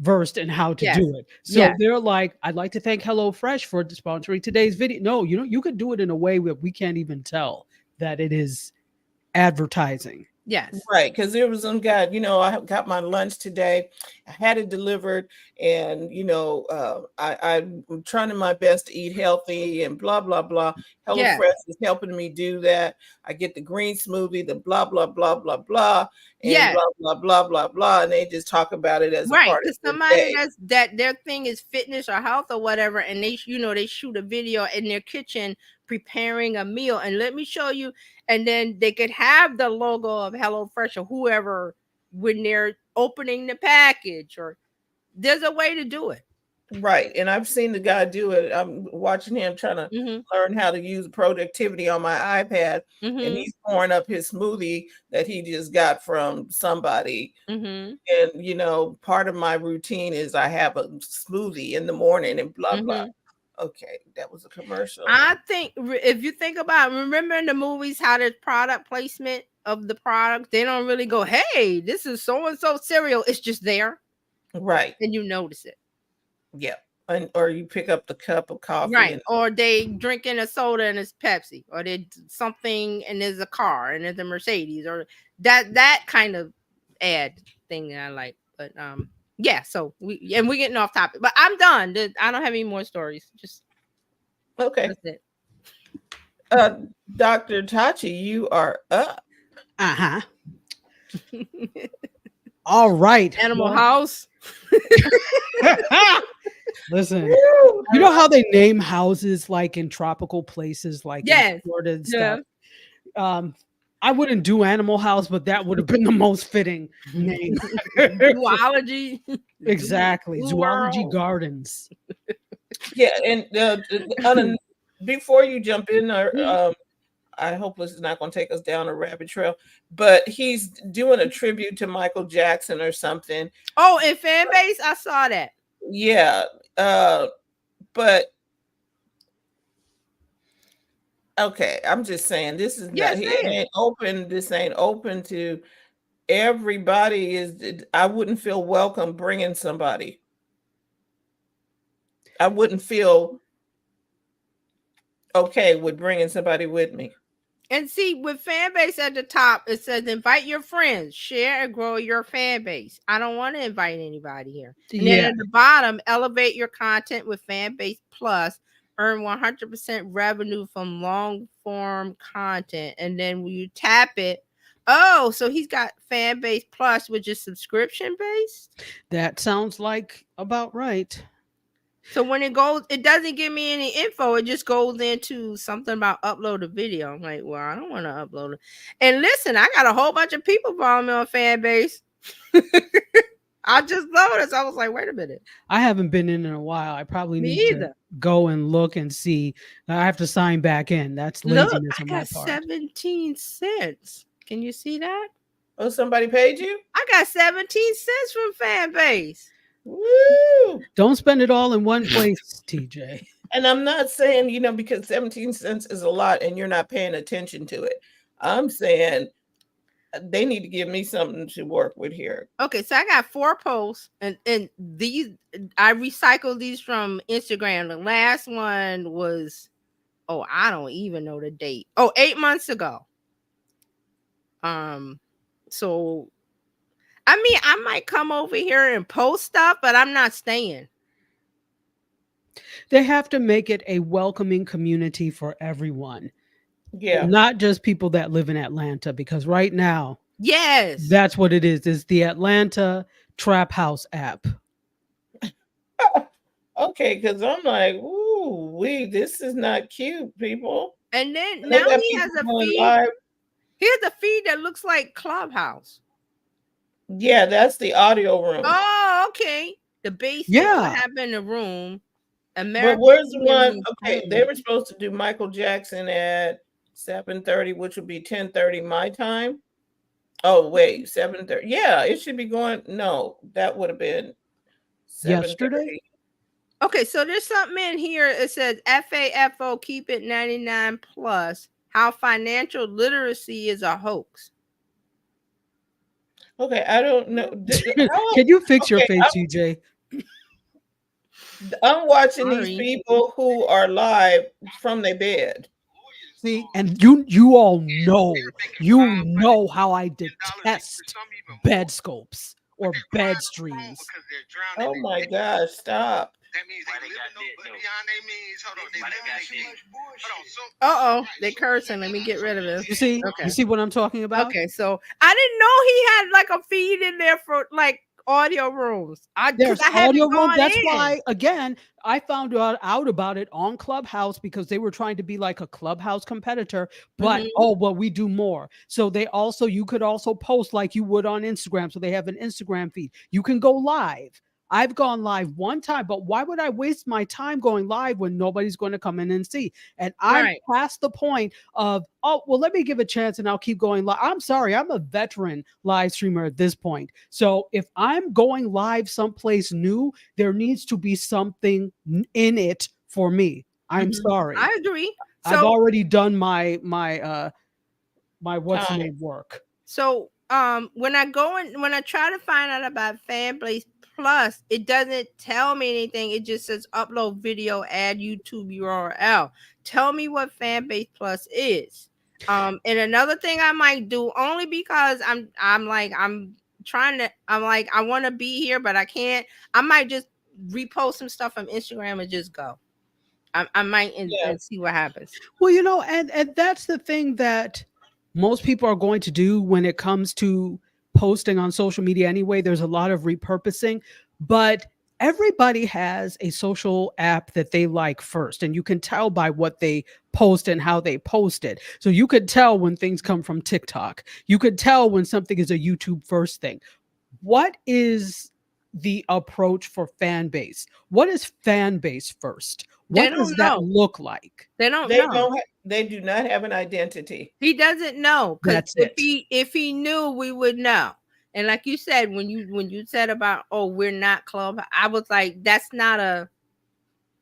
versed in how to Yes. do it. So Yes. they're like, I'd like to thank HelloFresh for sponsoring today's video. No, you could do it in a way where we can't even tell that it is advertising. Yes. Right, because there was some guy, I got my lunch today. I had it delivered, and I'm trying my best to eat healthy and blah blah blah. Yes. HelloFresh is helping me do that. I get the green smoothie, the blah blah blah blah blah, and Yes. blah blah blah blah blah, and they just talk about it as a Right, part because of their somebody day. that their thing is fitness or health or whatever, and they shoot a video in their kitchen preparing a meal, and let me show you, and then they could have the logo of HelloFresh or whoever when they're opening the package, or there's a way to do it. Right, and I've seen the guy do it. I'm watching him trying to Mhm. learn how to use productivity on my iPad, and Mhm. he's pouring up his smoothie that he just got from somebody. Mhm. And part of my routine is I have a smoothie in the morning and blah blah. Mhm. Okay, that was a commercial. I think if you think about, remember in the movies how there's product placement of the product, they don't really go, hey, this is so and so cereal. It's just there, Right. and you notice it. Yeah. Or you pick up the cup of coffee. Right. And Or they drinking a soda and it's Pepsi, or they something and there's a car and there's a Mercedes, or that kind of ad thing that I like. But yeah, so we're getting off topic. But I'm done. I don't have any more stories. Just okay. that's it. Dr. Tachi, you are up. Uh-huh. All right. Animal Well, House. listen, Woo! you know how they name houses like in tropical places like in Yes. Florida and Yeah. stuff? I wouldn't do Animal House, but that would have been the most fitting name. Zoology. Exactly. Zoo Zoology World. Gardens. Yeah, and before you jump in, I hope this is not going to take us down a rabbit trail, but he's doing a tribute to Michael Jackson or something. Oh, in fan base, I saw that. Yeah, but okay, I'm just saying this is Yes, not. say It it. ain't open. This ain't open to everybody. I wouldn't feel welcome bringing somebody. I wouldn't feel okay with bringing somebody with me. And see, with fan base at the top, it says invite your friends, share and grow your fan base. I don't want to invite anybody here. And then Yeah. at the bottom, elevate your content with fan base plus, earn 100% revenue from long form content. And then when you tap it, oh, so he's got fan base plus, which is subscription based. That sounds like about right. So when it goes, it doesn't give me any info. It just goes into something about upload a video. I'm like, well, I don't want to upload it. And listen, I got a whole bunch of people following me on fan base. I I just noticed. I was like, wait a minute. I haven't been in a while. I probably Me need to either. go and look and see. I have to sign back in. That's Look, laziness I on my got part. 17 cents. Can you see that? Oh, somebody paid you? I got 17 cents from Fanbase. Woo! Don't spend it all in one place, TJ. And I'm not saying, because 17 cents is a lot and you're not paying attention to it. I'm saying they need to give me something to work with here. Okay, so I got 4 posts, and these I recycled these from Instagram. The last one was, I don't even know the date. 8 months ago. So I mean, I might come over here and post stuff, but I'm not staying. They have to make it a welcoming community for everyone. Yeah. Not just people that live in Atlanta, because right now, Yes, that's what it is. It's the Atlanta Trap House app. Okay, because I'm like, ooh, this is not cute, people. and then And they now got he has people a going feed. live. He has a feed that looks like Clubhouse. Yeah, that's the audio room. Oh, okay. The base. Yeah. What happened in the room? But American where's the one? Indian Okay, room. they were supposed to do Michael Jackson at 7:30, which would be 10:30 my time. Oh, wait, 7:30. Yeah, it should be going. No, that would have been 7:30. Yesterday? Okay, so there's something in here. It says FAFO, keep it 99 plus. How financial literacy is a hoax. Okay, I don't know. Can you fix your Okay, face, TJ? I'm watching Sorry. these people who are live from their bed. See, and you all know how I detest bed scopes or bed streams. Oh my gosh, stop. That means they live beyond their means. Hold on, they live too much bullshit. Uh-oh, they cursing. Let me get rid of this. You see? Okay. You see what I'm talking about? Okay, so I didn't know he had like a feed in there for like audio rooms. There's I haven't audio room. gone That's in. why, again, I found out about it on Clubhouse because they were trying to be like a Clubhouse competitor. But we do more. So you could also post like you would on Instagram. So they have an Instagram feed. You can go live. I've gone live one time, but why would I waste my time going live when nobody's going to come in and see? And I'm past the point of, let me give a chance and I'll keep going live. I'm sorry, I'm a veteran live streamer at this point. So if I'm going live someplace new, there needs to be something in it for me. I'm sorry. I agree. So, I've already done my what's the name work. So when I try to find out about Fanbase Plus, it doesn't tell me anything. It just says upload video, add YouTube URL. Tell me what Fanbase Plus is. And another thing I might do, only because I want to be here, but I can't. I might just repost some stuff from Instagram and just go. I might and see what happens. Well, and that's the thing that most people are going to do when it comes to posting on social media anyway. There's a lot of repurposing, but everybody has a social app that they like first, and you can tell by what they post and how they post it. So you could tell when things come from TikTok. You could tell when something is a YouTube first thing. What is the approach for Fanbase? What is Fanbase first? What does that look like? They don't know. They do not have an identity. He doesn't know, because if he knew, we would know. And like you said, when you said about we're not club, I was like, that's not a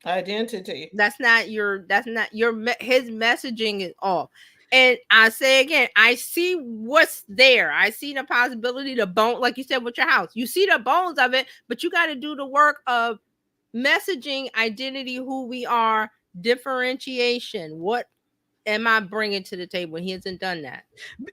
identity. That's not your his messaging is off. And I say again, I see what's there. I see the possibility, the bone, like you said with your house. You see the bones of it, but you got to do the work of messaging, identity, who we are, differentiation. What am I bringing to the table? He hasn't done that.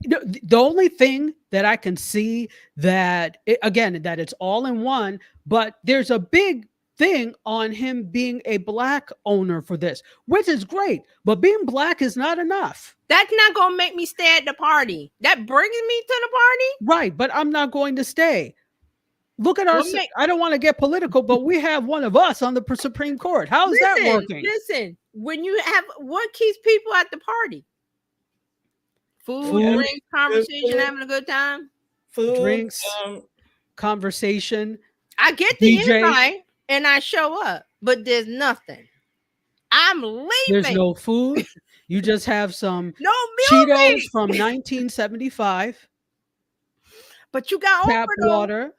The only thing that I can see that it's all in one, but there's a big thing on him being a Black owner for this, which is great, but being Black is not enough. That's not going to make me stay at the party. That brings me to the party. Right, but I'm not going to stay. Look at I don't want to get political, but we have one of us on the Supreme Court. How is that working? Listen, when you have, what keeps people at the party? Food, drinks, conversation, having a good time. Food, drinks, conversation, I get the DJ. invite and I show up, but there's nothing. I'm leaving. There's no food. You just have some no Cheetos music. from 1975, But you got tap Oprah though. water.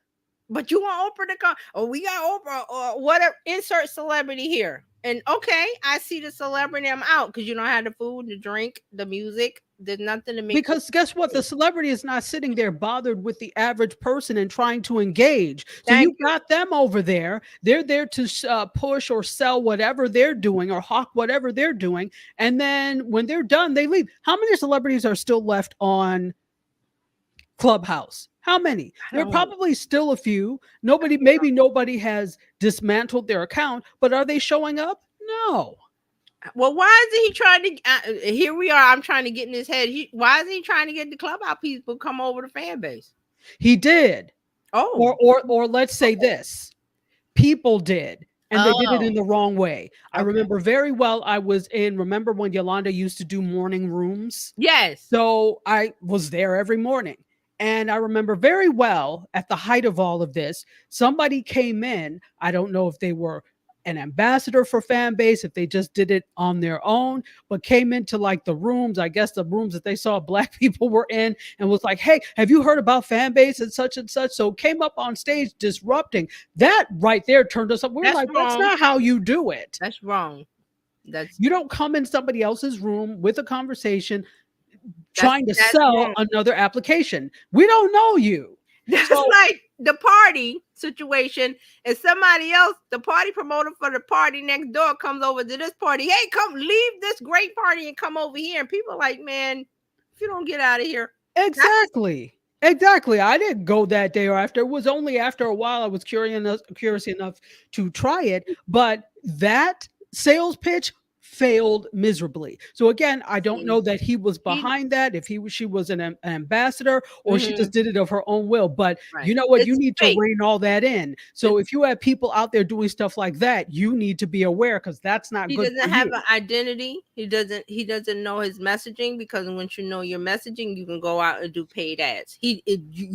But you want Oprah to come? Oh, we got Oprah or whatever. Insert celebrity here. And okay, I see the celebrity. I'm out because you don't have the food, the drink, the music. There's nothing to make. Because guess what? The celebrity is not sitting there bothered with the average person and trying to engage. So Thank you got them over there. They're there to push or sell whatever they're doing or hawk whatever they're doing. And then when they're done, they leave. How many celebrities are still left on Clubhouse? How many? There are probably still a few. Maybe nobody has dismantled their account, but are they showing up? No. Well, why isn't he trying to? Here we are. I'm trying to get in his head. Why isn't he trying to get the Clubhouse people to come over to fan base? He did. Oh, or let's say this: people did, and they did it in the wrong way. I remember very well. I was in. Remember when Yolanda used to do morning rooms? Yes. So I was there every morning. And I remember very well at the height of all of this, somebody came in. I don't know if they were an ambassador for fan base, if they just did it on their own, but came into like the rooms, I guess the rooms that they saw Black people were in, and was like, hey, have you heard about fan base and such and such? So came up on stage disrupting. That right there turned us up. We're like, that's not how you do it. That's wrong. You don't come in somebody else's room with a conversation trying to sell another application. We don't know you. That's like the party situation. And somebody else, the party promoter for the party next door, comes over to this party. Hey, come leave this great party and come over here. And people are like, man, if you don't get out of here. Exactly. I didn't go that day or after. It was only after a while I was curious enough to try it. But that sales pitch failed miserably. So again, I don't know that he was behind that, if she was an ambassador, or she just did it of her own will. But you know what? You need to rein all that in. So if you have people out there doing stuff like that, you need to be aware, because that's not good. He doesn't have an identity. He doesn't know his messaging, because once you know your messaging, you can go out and do paid ads.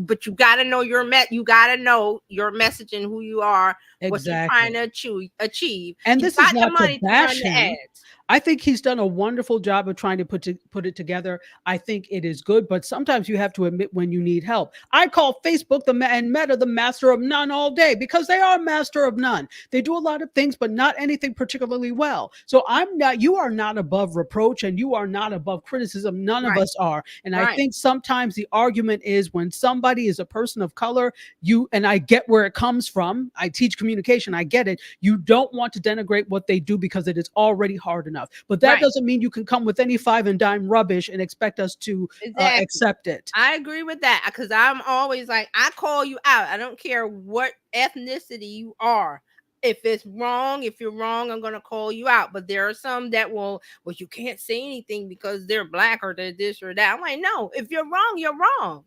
But you got to know you got to know your messaging, who you are, what you're trying to achieve. And this is not to bash him. I think he's done a wonderful job of trying to put it together. I think it is good, but sometimes you have to admit when you need help. I call Facebook and Meta the master of none all day, because they are master of none. They do a lot of things, but not anything particularly well. So you are not above reproach, and you are not above criticism. None of us are. And I think sometimes the argument is when somebody is a person of color, and I get where it comes from. I teach communication. I get it. You don't want to denigrate what they do because it is already hard enough. But that doesn't mean you can come with any five and dime rubbish and expect us to accept it. I agree with that, because I'm always like, I call you out. I don't care what ethnicity you are. If it's wrong, if you're wrong, I'm going to call you out. But there are some that you can't say anything because they're Black or they're this or that. I'm like, no, if you're wrong, you're wrong.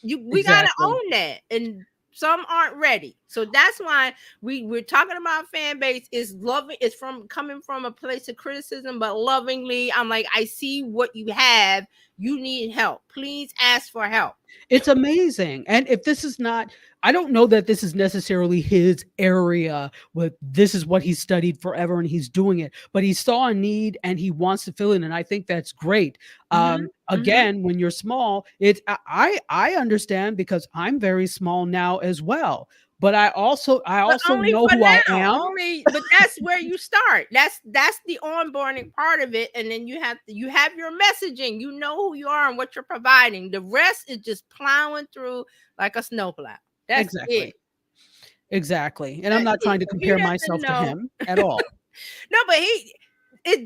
We got to own that. And some aren't ready. So that's why we're talking about fan base is loving. It's coming from a place of criticism, but lovingly. I'm like, I see what you have. You need help. Please ask for help. It's amazing. And if this is not, I don't know that this is necessarily his area, but this is what he studied forever and he's doing it, but he saw a need and he wants to fill in. And I think that's great. Again, when you're small, I understand, because I'm very small now as well. But I also know who I am. But that's where you start. That's the onboarding part of it, and then you have your messaging. You know who you are and what you're providing. The rest is just plowing through like a snowplow. That's it. Exactly. And I'm not trying to compare myself to him at all. No, but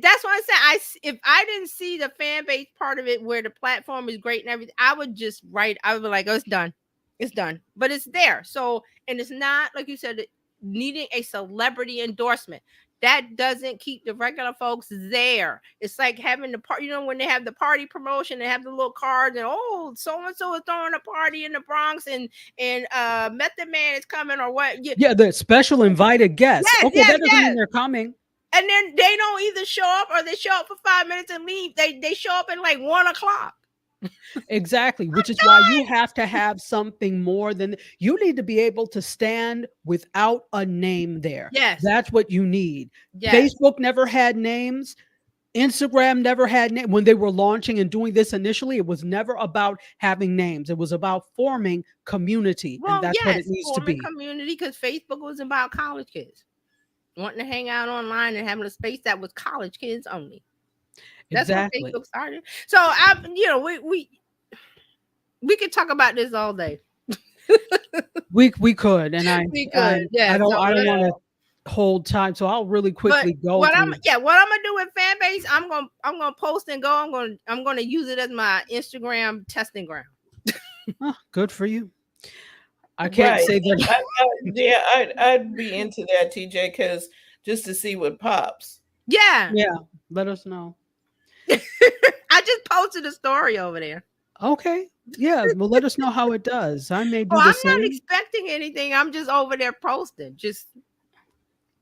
that's why I said if I didn't see the fan base part of it, where the platform is great and everything, I would be like, oh, it's done. It's done, but it's there. So, and it's not, like you said, needing a celebrity endorsement. That doesn't keep the regular folks there. It's like having the party, when they have the party promotion, they have the little cards and, oh, so-and-so is throwing a party in the Bronx and Method Man is coming or what. Yeah, the special invited guests. That doesn't mean they're coming. And then they don't either show up or they show up for 5 minutes and leave. They show up at like 1 o'clock. Exactly, which is why you have to have something more than you need to be able to stand without a name there. Yes. That's what you need. Yes. Facebook never had names. Instagram never had name when they were launching and doing this initially. It was never about having names. It was about forming community, and Well, that's what it yes, needs to forming be. community, because Facebook was about college kids wanting to hang out online and having a space that was college kids only. That's Exactly. when Facebook started. So we could talk about this all day. We could, and I We could, yeah. I don't So want let's- to hold time, so I'll really But quickly go. what I'm through. gonna do with fan base, I'm gonna post and go. I'm gonna use it as my Instagram testing ground. Oh, good for you. I can't Right. say that. Yeah, I'd be into that, TJ, because just to see what pops. Yeah. Yeah, let us know. I just posted a story over there. Okay. Yeah, well, let us know how it does. I may do Well, the I'm not same. expecting anything. I'm just over there posting. Just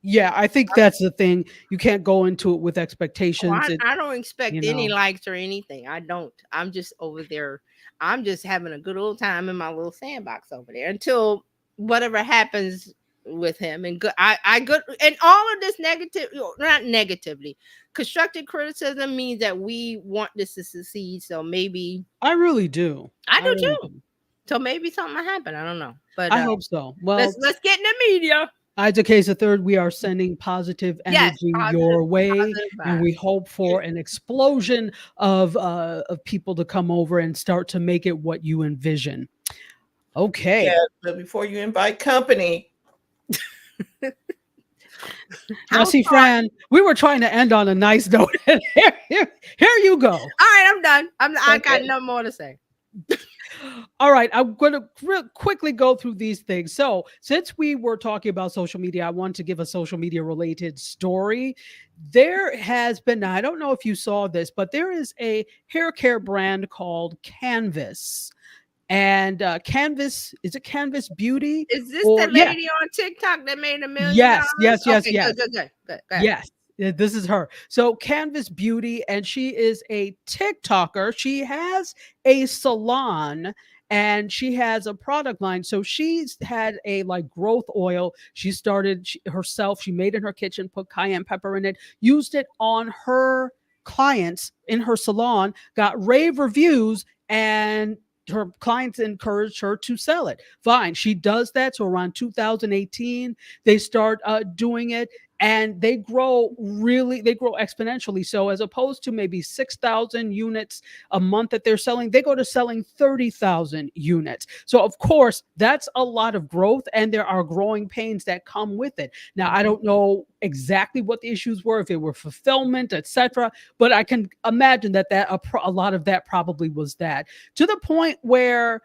Yeah, I think that's the thing. You can't go into it with expectations. I don't expect you any know. likes or anything. I don't. I'm just over there. I'm just having a good old time in my little sandbox over there until whatever happens with him. And good, I good, and all of this negative, not negatively, constructive criticism means that we want this to succeed. So maybe I really do. I do really too. So maybe something will happen. I don't know, but I hope so. Well, let's get in the media. Isaac Hayes III, we are sending positive Yes, energy positive- your way, positive and we hope for an explosion of people to come over and start to make it what you envision. Okay. Yeah, but before you invite company, Now, see, Fran, we were trying to end on a nice note. Here you go. All right, I'm done. I got Okay. no more to say. All right, I'm going to quickly go through these things. So, since we were talking about social media, I want to give a social media related story. There has been, I don't know if you saw this, but there is a hair care brand called Canvas. And Canvas, is it Canvas Beauty? Is this Or- the yeah. lady on TikTok that made $1 million? Yes. Okay, Good. Go ahead. Yes, this is her. So Canvas Beauty, and she is a TikToker. She has a salon and she has a product line. So she's had a like growth oil. She started herself. She made it in her kitchen, put cayenne pepper in it, used it on her clients in her salon, got rave reviews, and her clients encouraged her to sell it. Fine. She does that. So around 2018, they start doing it, and they grow exponentially. So as opposed to maybe 6,000 units a month that they're selling, they go to selling 30,000 units. So of course, that's a lot of growth, and there are growing pains that come with it. Now, I don't know exactly what the issues were, if it were fulfillment, etc., but I can imagine that a lot of that probably was that, to the point where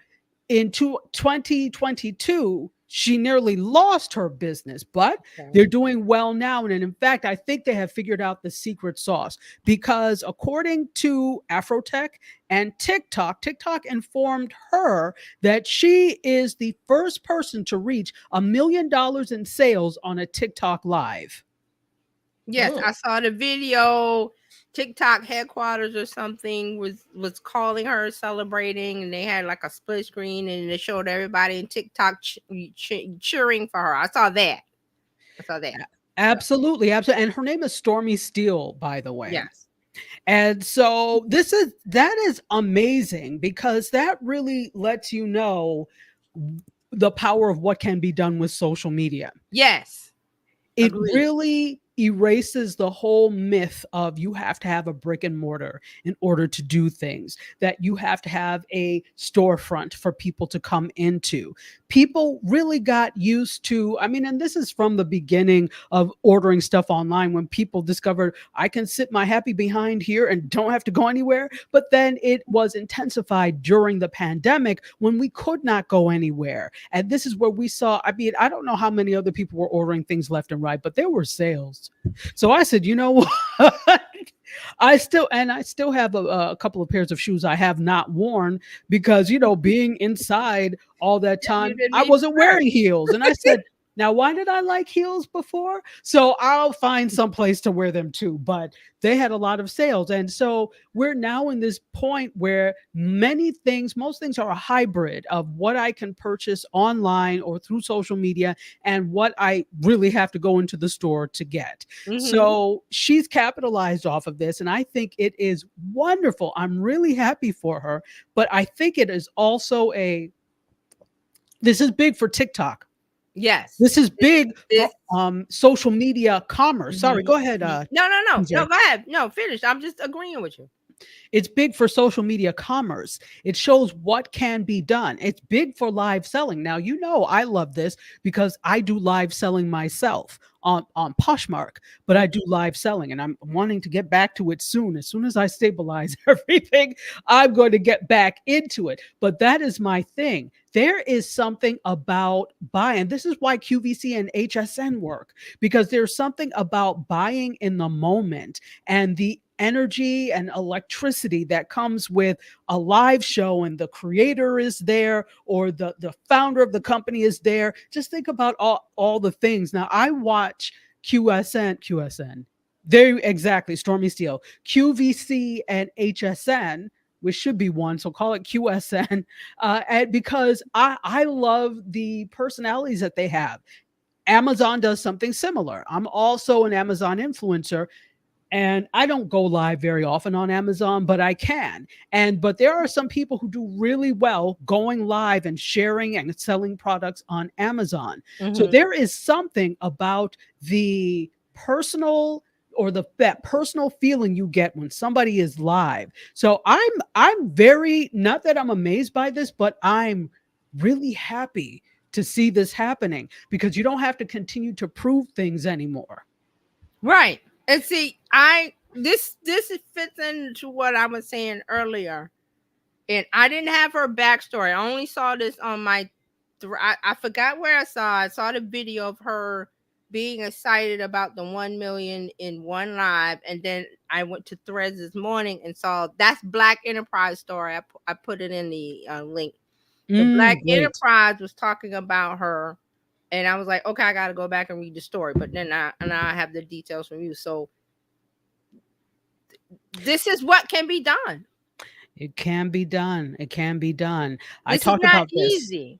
in 2022, she nearly lost her business, but they're doing well now. And in fact, I think they have figured out the secret sauce, because according to Afrotech and TikTok informed her that she is the first person to reach $1 million in sales on a TikTok live. Yes, Oh. I saw the video. TikTok headquarters or something was calling her, celebrating, and they had like a split screen, and they showed everybody in TikTok cheering for her. I saw that. Absolutely. And her name is Stormy Steele, by the way. Yes. And so that is amazing, because that really lets you know the power of what can be done with social media. Yes. It Agreed. really erases the whole myth of you have to have a brick and mortar in order to do things, that you have to have a storefront for people to come into. People really got used to, and this is from the beginning of ordering stuff online, when people discovered I can sit my happy behind here and don't have to go anywhere. But then it was intensified during the pandemic, when we could not go anywhere. And this is where we saw, I don't know how many other people were ordering things left and right, but there were sales. So I said, you know what? I still have a couple of pairs of shoes I have not worn, because, being inside all that time, didn't I need wasn't to wear wearing heels. And I said, Now, why did I like heels before? So I'll find some place to wear them too, but they had a lot of sales. And so we're now in this point where most things are a hybrid of what I can purchase online or through social media and what I really have to go into the store to get. Mhm. So she's capitalized off of this, and I think it is wonderful. I'm really happy for her, but I think it is also this is big for TikTok. Yes. This is big This- for social media commerce. Sorry, Mhm. go ahead. No, TJ. no, go ahead. No, finish. I'm just agreeing with you. It's big for social media commerce. It shows what can be done. It's big for live selling. Now, you know, I love this because I do live selling myself on Poshmark, but I do live selling and I'm wanting to get back to it soon. As soon as I stabilize everything, I'm going to get back into it. But that is my thing. There is something about buying. This is why QVC and HSN work, because there's something about buying in the moment and the energy and electricity that comes with a live show and the creator is there or the founder of the company is there. Just think about all the things. Now I watch QSN. There, exactly, Stormy Steele, QVC and HSN, which should be one, so call it QSN, and because I love the personalities that they have. Amazon does something similar. I'm also an Amazon influencer, and I don't go live very often on Amazon, but I can. But there are some people who do really well going live and sharing and selling products on Amazon. So Mhm. there is something about the personal or that personal feeling you get when somebody is live. So I'm very, not that I'm amazed by this, but I'm really happy to see this happening because you don't have to continue to prove things anymore. Right. And see, this fits into what I was saying earlier. And I didn't have her backstory. I only saw this on my I forgot where I saw the video of her being excited about the 1 million in one live, and then I went to Threads this morning and saw that's Black Enterprise story. I put it in the link. The Black Great. Enterprise was talking about her, and I was like, okay, I got to go back and read the story. But then I have the details from you. So this is what can be done. It can be done. It can be done. I This is talk not about this. easy.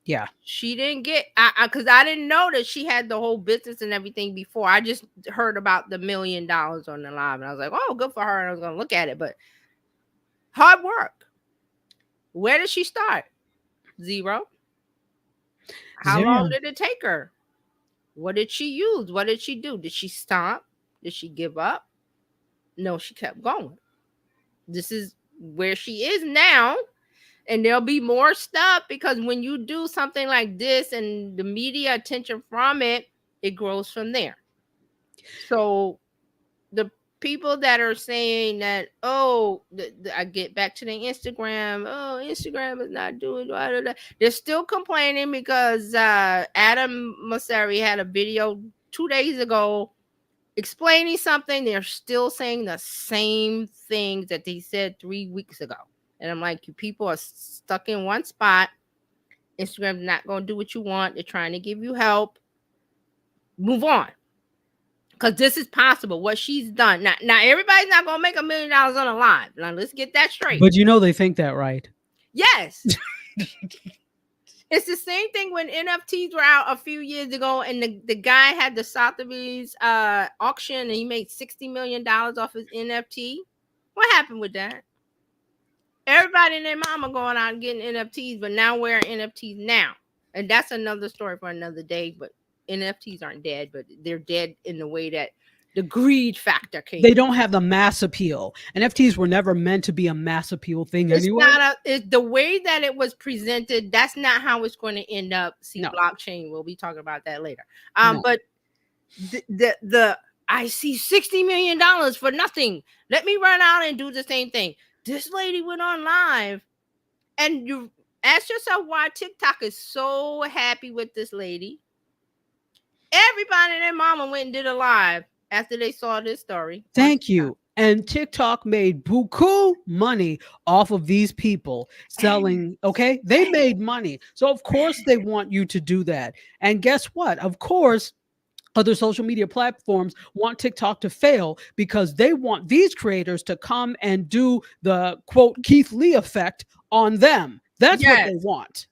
Yeah. She didn't get because I didn't know that she had the whole business and everything before. I just heard about the $1 million on the live, and I was like, oh, good for her. And I was gonna look at it, but hard work. Where did she start? Zero. How long did it take her? What did she use? What did she do? Did she stop? Did she give up? No, she kept going. This is where she is now. And there'll be more stuff because when you do something like this and the media attention from it, it grows from there. So the people that are saying that, oh, I get back to the Instagram, oh, Instagram is not doing, blah, blah, blah. They're still complaining because Adam Mosseri had a video 2 days ago explaining something. They're still saying the same things that they said 3 weeks ago. And I'm like, you people are stuck in one spot. Instagram's not going to do what you want. They're trying to give you help. Move on. Because this is possible. What she's done. Now everybody's not going to make $1 million on a live. Now, let's get that straight. But you know they think that, right? Yes. It's the same thing when NFTs were out a few years ago and the guy had the Sotheby's auction and he made $60 million off his NFT. What happened with that? Everybody and their mama going out and getting NFTs, but now wearing NFTs now. And that's another story for another day. But NFTs aren't dead, but they're dead in the way that the greed factor came. They don't have the mass appeal. NFTs were never meant to be a mass appeal thing anyway. It's the way that it was presented. That's not how it's going to end up. See, No. blockchain. We'll be talking about that later. No. But the I see $60 million for nothing. Let me run out and do the same thing. This lady went on live, and you ask yourself why TikTok is so happy with this lady. Everybody and their mama went and did a live after they saw this story. Thank you. And TikTok made buku money off of these people selling. Okay. They made money. So, of course, they want you to do that. And guess what? Of course, other social media platforms want TikTok to fail because they want these creators to come and do the quote Keith Lee effect on them. That's what they want.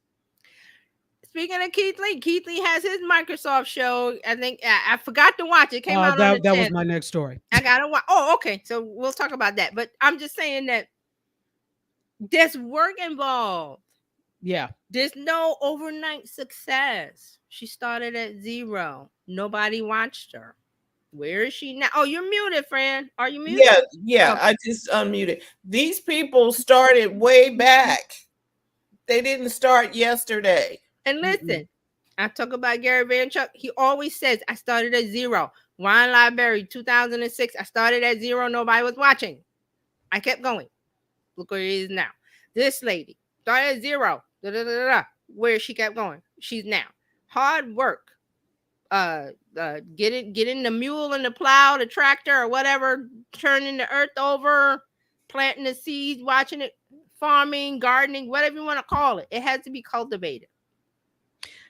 Speaking of Keith Lee has his Microsoft show. I think I forgot to watch it. Came out on the That 10th. was my next story. I gotta watch. Oh, okay. So we'll talk about that. But I'm just saying that there's work involved. Yeah. There's no overnight success. She started at 0. Nobody watched her. Where is she now? Oh, you're muted, friend. Are you muted? Yeah. Okay. I just unmuted. These people started way back. They didn't start yesterday. And listen, I talk about Gary Vaynerchuk. He always says, I started at 0. Wine Library, 2006. I started at 0. Nobody was watching. I kept going. Look where it is now. This lady started at 0. Where she kept going. She's now. Hard work. Getting the mule and the plow, the tractor or whatever, turning the earth over, planting the seeds, watching it, farming, gardening, whatever you want to call it. It has to be cultivated.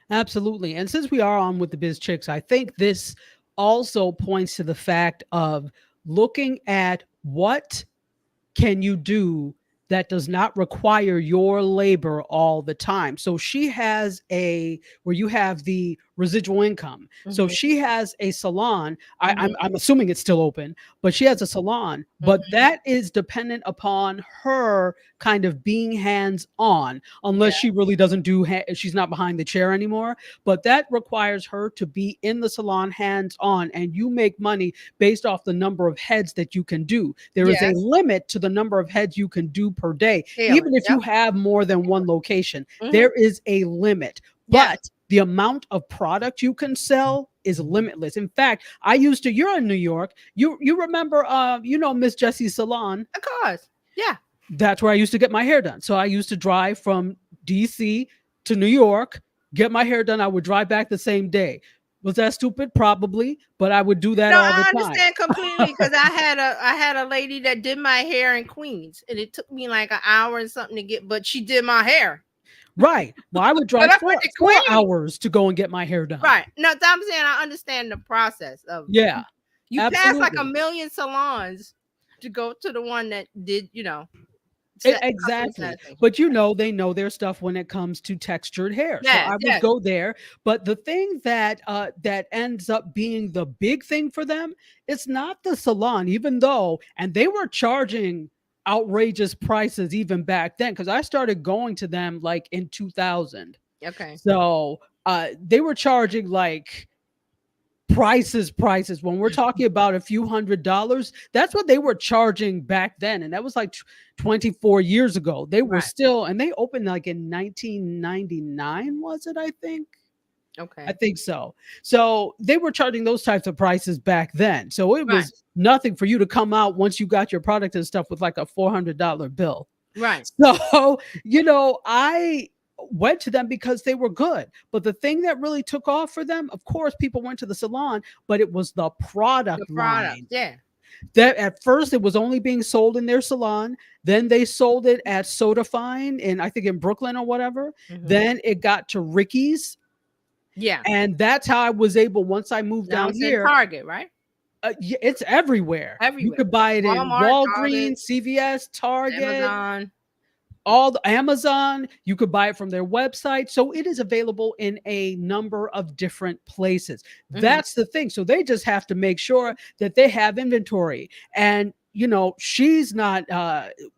Absolutely. And since we are on with the Biz Chicks, I think this also points to the fact of looking at what can you do that does not require your labor all the time. So she has where you have the residual income. So she has a salon. I'm assuming it's still open, but she has a salon, but that is dependent upon her kind of being hands-on, unless she really doesn't she's not behind the chair anymore, but that requires her to be in the salon hands-on, and you make money based off the number of heads that you can do. There is a limit to the number of heads you can do per day. Even if you have more than one location, there is a limit, but the amount of product you can sell is limitless. In fact, you're in New York. You remember, Miss Jessie's salon. Of course. Yeah. That's where I used to get my hair done. So I used to drive from DC to New York, get my hair done. I would drive back the same day. Was that stupid? Probably, but I would do that all the time. I understand completely because I had a lady that did my hair in Queens, and it took me like an hour and something but she did my hair. Right. Well, I would drive 4 hours to go and get my hair done. Right. No, I'm saying I understand the process of you pass like a million salons to go to the one that did, Exactly. But they know their stuff when it comes to textured hair. So I would go there. But the thing that ends up being the big thing for them, it's not the salon, even though, and they were charging outrageous prices even back then, because I started going to them like in 2000. Okay. So they were charging like prices when we're talking about a few $100s. That's what they were charging back then, and that was like 24 years ago. They were still, and they opened like in 1999, was it? I think. Okay. I think so. So they were charging those types of prices back then. So it was nothing for you to come out once you got your product and stuff with like a $400 bill. Right. So, I went to them because they were good. But the thing that really took off for them, of course, people went to the salon, but it was the product line. Yeah. That at first it was only being sold in their salon. Then they sold it at Sodafine in Brooklyn or whatever. Then it got to Ricky's. Yeah. And that's how I was able, once I moved down here. Target, right? It's everywhere. You could buy it Walmart, in Walgreens, CVS, Target, Amazon. Amazon. You could buy it from their website. So it is available in a number of different places. That's the thing. So they just have to make sure that they have inventory. And she's not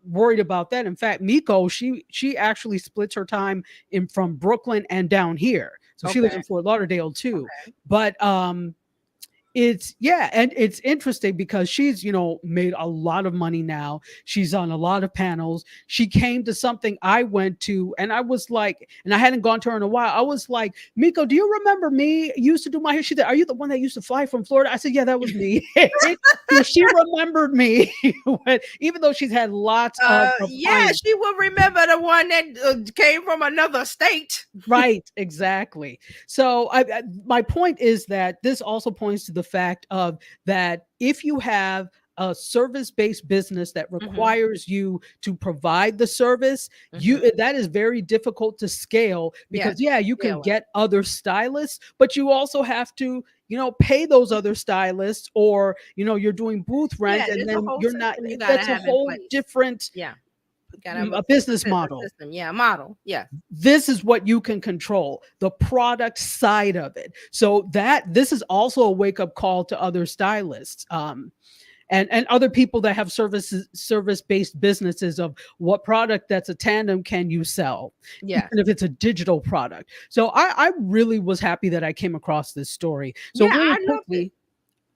worried about that. In fact, Miko, she actually splits her time from Brooklyn and down here. So she lives in Fort Lauderdale too. But it's interesting because she's made a lot of money now. She's on a lot of panels. She came to something I went to, and I was like, and I hadn't gone to her in a while. I was like, Miko, do you remember me? You used to do my hair. She said, are you the one that used to fly from Florida? I said, yeah, that was me. She remembered me, even though she's had lots of she will remember the one that came from another state. Right, exactly. So my point is that this also points to the fact of that if you have a service-based business that requires you to provide the service, that is very difficult to scale because you can scale it. get other stylists, but you also have to, pay those other stylists, or you're doing booth rent, and there's a then whole you're not. system you gotta That's a have in whole place. different You gotta have a business model. system. Model. Yeah. This is what you can control, the product side of it. So this is also a wake-up call to other stylists. And other people that have service-based businesses of what product that's a tandem can you sell, Yeah. even if it's a digital product. So I really was happy that I came across this story. So Yeah, really I loved quickly,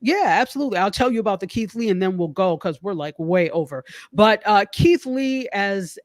yeah, absolutely. I'll tell you about the Keith Lee and then we'll go because we're like way over. But Keith Lee, as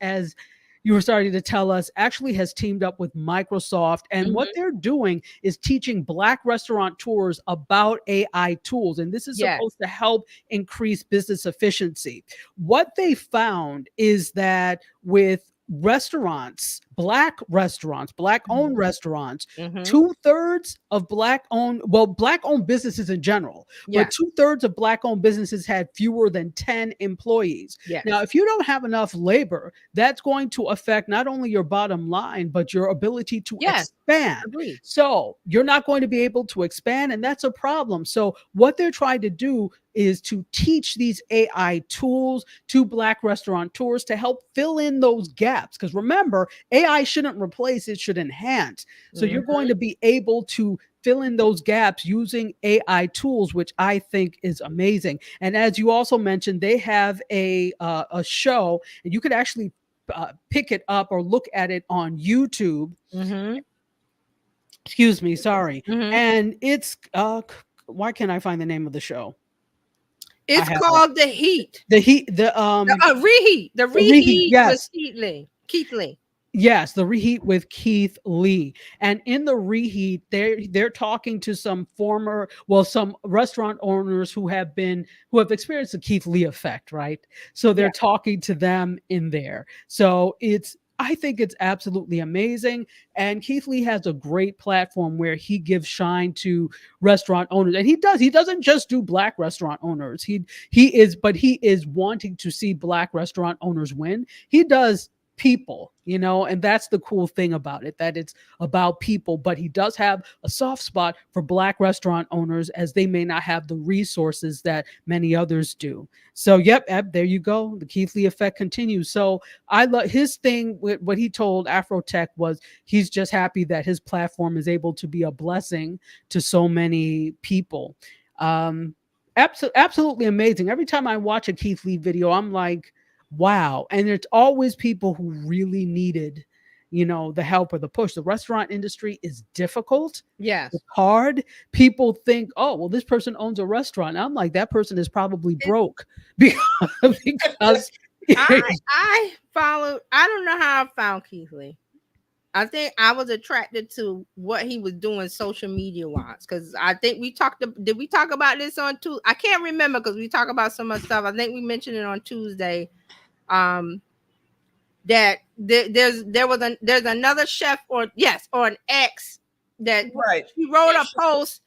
you were starting to tell us, actually has teamed up with Microsoft. And what they're doing is teaching Black restaurateurs about AI tools. And this is supposed to help increase business efficiency. What they found is that with restaurants, Black owned restaurants, 2/3 of Black owned businesses in general, but 2/3 of Black owned businesses had fewer than 10 employees. Now, if you don't have enough labor, that's going to affect not only your bottom line, but your ability to expand. Agreed. So you're not going to be able to expand, and that's a problem. So what they're trying to do is to teach these AI tools to Black restaurateurs to help fill in those gaps. Because remember, AI shouldn't replace, it should enhance. So you're going to be able to fill in those gaps using AI tools, which I think is amazing. And as you also mentioned, they have a show, and you could actually pick it up or look at it on YouTube. Excuse me, sorry. And it's why can't I find the name of the show? It's called The Heat. Reheat. The Reheat yes. with Keith Lee. Yes, the Reheat with Keith Lee. And in the Reheat, they're talking to some restaurant owners who have experienced the Keith Lee effect, right? So they're talking to them in there. So I think it's absolutely amazing. And Keith Lee has a great platform where he gives shine to restaurant owners. And he doesn't just do Black restaurant owners. He is wanting to see Black restaurant owners win. He does people, and that's the cool thing about it, that it's about people. But he does have a soft spot for Black restaurant owners, as they may not have the resources that many others do. So there you go, the Keith Lee effect continues. So I love his thing. With what he told Afrotech was he's just happy that his platform is able to be a blessing to so many people. Absolutely amazing. Every time I watch a Keith Lee video, I'm like, wow. And there's always people who really needed, the help or the push. The restaurant industry is difficult. Yes. It's hard. People think, oh, well, this person owns a restaurant. And I'm like, that person is probably broke because I don't know how I found Keith Lee. I think I was attracted to what he was doing social media wise, because I think did we talk about this on Tuesday? I can't remember, because we talk about so much stuff. I think we mentioned it on Tuesday. That there's another chef on X that he wrote a post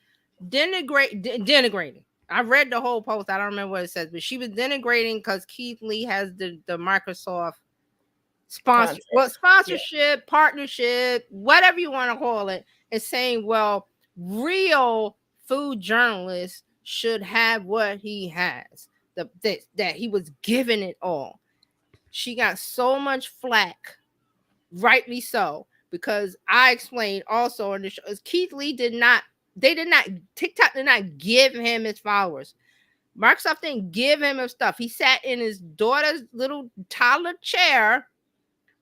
denigrating. I read the whole post. I don't remember what it says, but she was denigrating because Keith Lee has the Microsoft sponsorship, partnership, whatever you want to call it, and saying, well, real food journalists should have what he has, that he was giving it all. She got so much flack, rightly so, because I explained also on the show, Keith Lee TikTok did not give him his followers. Microsoft didn't give him his stuff. He sat in his daughter's little toddler chair,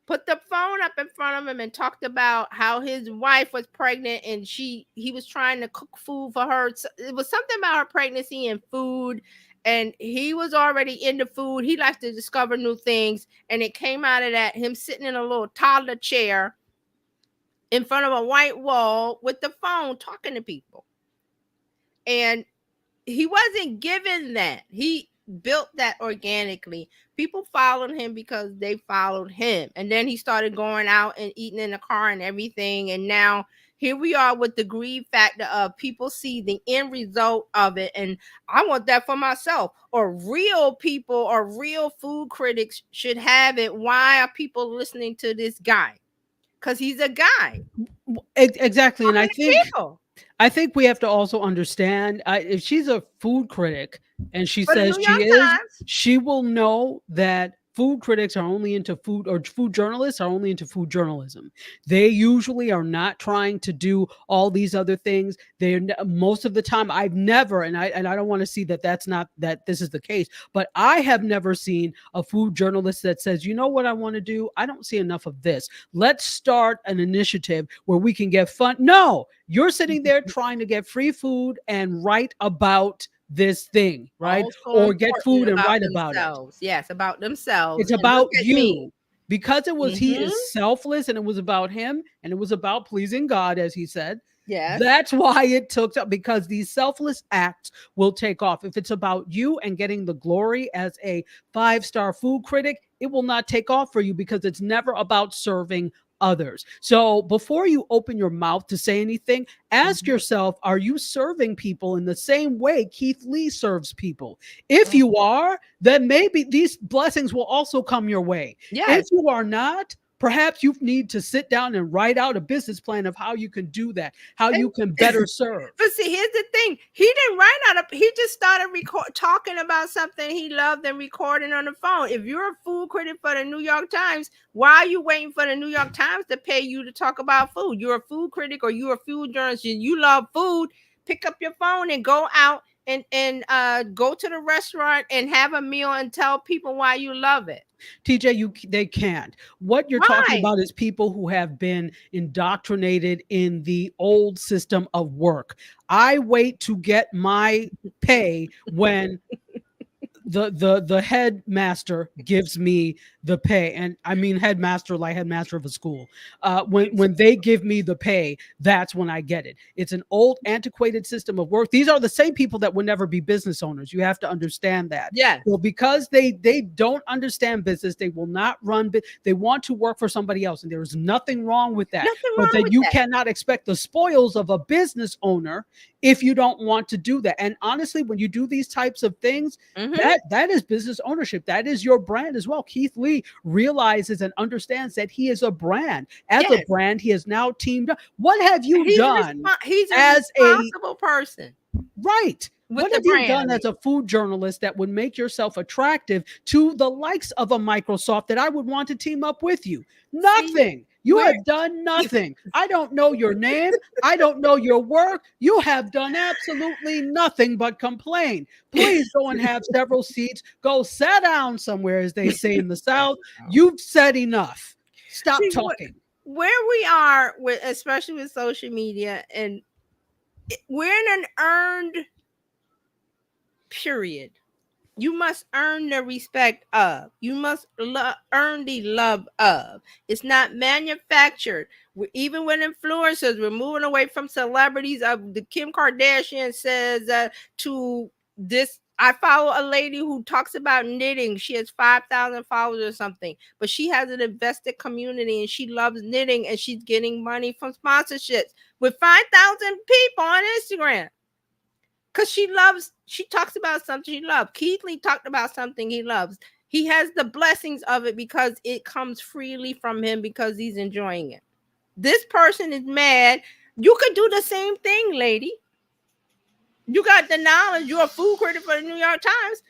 put the phone up in front of him, and talked about how his wife was pregnant and he was trying to cook food for her. It was something about her pregnancy and food. And he was already into food. He likes to discover new things. And it came out of that, him sitting in a little toddler chair in front of a white wall with the phone talking to people. And he wasn't given that. He built that organically. People followed him because they followed him. And then he started going out and eating in the car and everything. And now here we are with the greed factor of people see the end result of it, and I want that for myself. Or real people or real food critics should have it. Why are people listening to this guy? Because he's a guy. Exactly. And People. I think we have to also understand, if she's a food critic and she For the says New she York is, Times. she will know that food critics are only into food, or food journalists are only into food journalism. They usually are not trying to do all these other things. They're most of the time, I've never, and I don't want to see that that this is the case, but I have never seen a food journalist that says, you know what I want to do? I don't see enough of this. Let's start an initiative where we can get fun. No, you're sitting there trying to get free food and write about this thing, right? Also Or get food and write about it. themselves. Yes, about themselves. It's And about look at you. me. Because it was he Mhm. is selfless, and it was about him, and it was about pleasing God, as he said. Yes. That's why it took up, because these selfless acts will take off. If it's about you and getting the glory as a 5-star food critic, it will not take off for you, because it's never about serving others. So before you open your mouth to say anything, ask yourself, are you serving people in the same way Keith Lee serves people? If you are, then maybe these blessings will also come your way. Yes. If you are not, perhaps you need to sit down and write out a business plan of how you can do that, how you can better serve. But see, here's the thing. He didn't write out he just started talking about something he loved and recording on the phone. If you're a food critic for the New York Times, why are you waiting for the New York Times to pay you to talk about food? You're a food critic or you're a food journalist and you love food. Pick up your phone and go out and go to the restaurant and have a meal and tell people why you love it. TJ, they can't. What you're talking about is people who have been indoctrinated in the old system of work. I wait to get my pay when the headmaster gives me the pay, and I mean headmaster like headmaster of a school. When they give me the pay, that's when I get it. It's an old, antiquated system of work. These are the same people that would never be business owners. You have to understand that. Yeah. So because they don't understand business, they will not run. They want to work for somebody else, and there is nothing wrong with that. But then you cannot expect the spoils of a business owner if you don't want to do that. And honestly, when you do these types of things, that is business ownership. That is your brand as well. Keith Lee realizes and understands that he is a brand. As a brand, he has now teamed up. What have you done? He's a responsible person. Right. What have you done as a food journalist that would make yourself attractive to the likes of a Microsoft that I would want to team up with you? Nothing. You have done nothing. I don't know your name. I don't know your work. You have done absolutely nothing but complain. Please go and have several seats. Go sit down somewhere, as they say in the South. You've said enough. Stop talking. Where we are, with, especially with social media, and we're in an earned period. You must earn the respect of. You must earn the love of. It's not manufactured. Even with influencers, we're moving away from celebrities. The Kim Kardashian says to this. I follow a lady who talks about knitting. She has 5,000 followers or something, but she has an invested community and she loves knitting and she's getting money from sponsorships with 5,000 people on Instagram. Because she talks about something she loves. Keith Lee talked about something he loves. He has the blessings of it because it comes freely from him because he's enjoying it. This person is mad. You could do the same thing, lady. You got the knowledge. You're a food critic for the New York Times.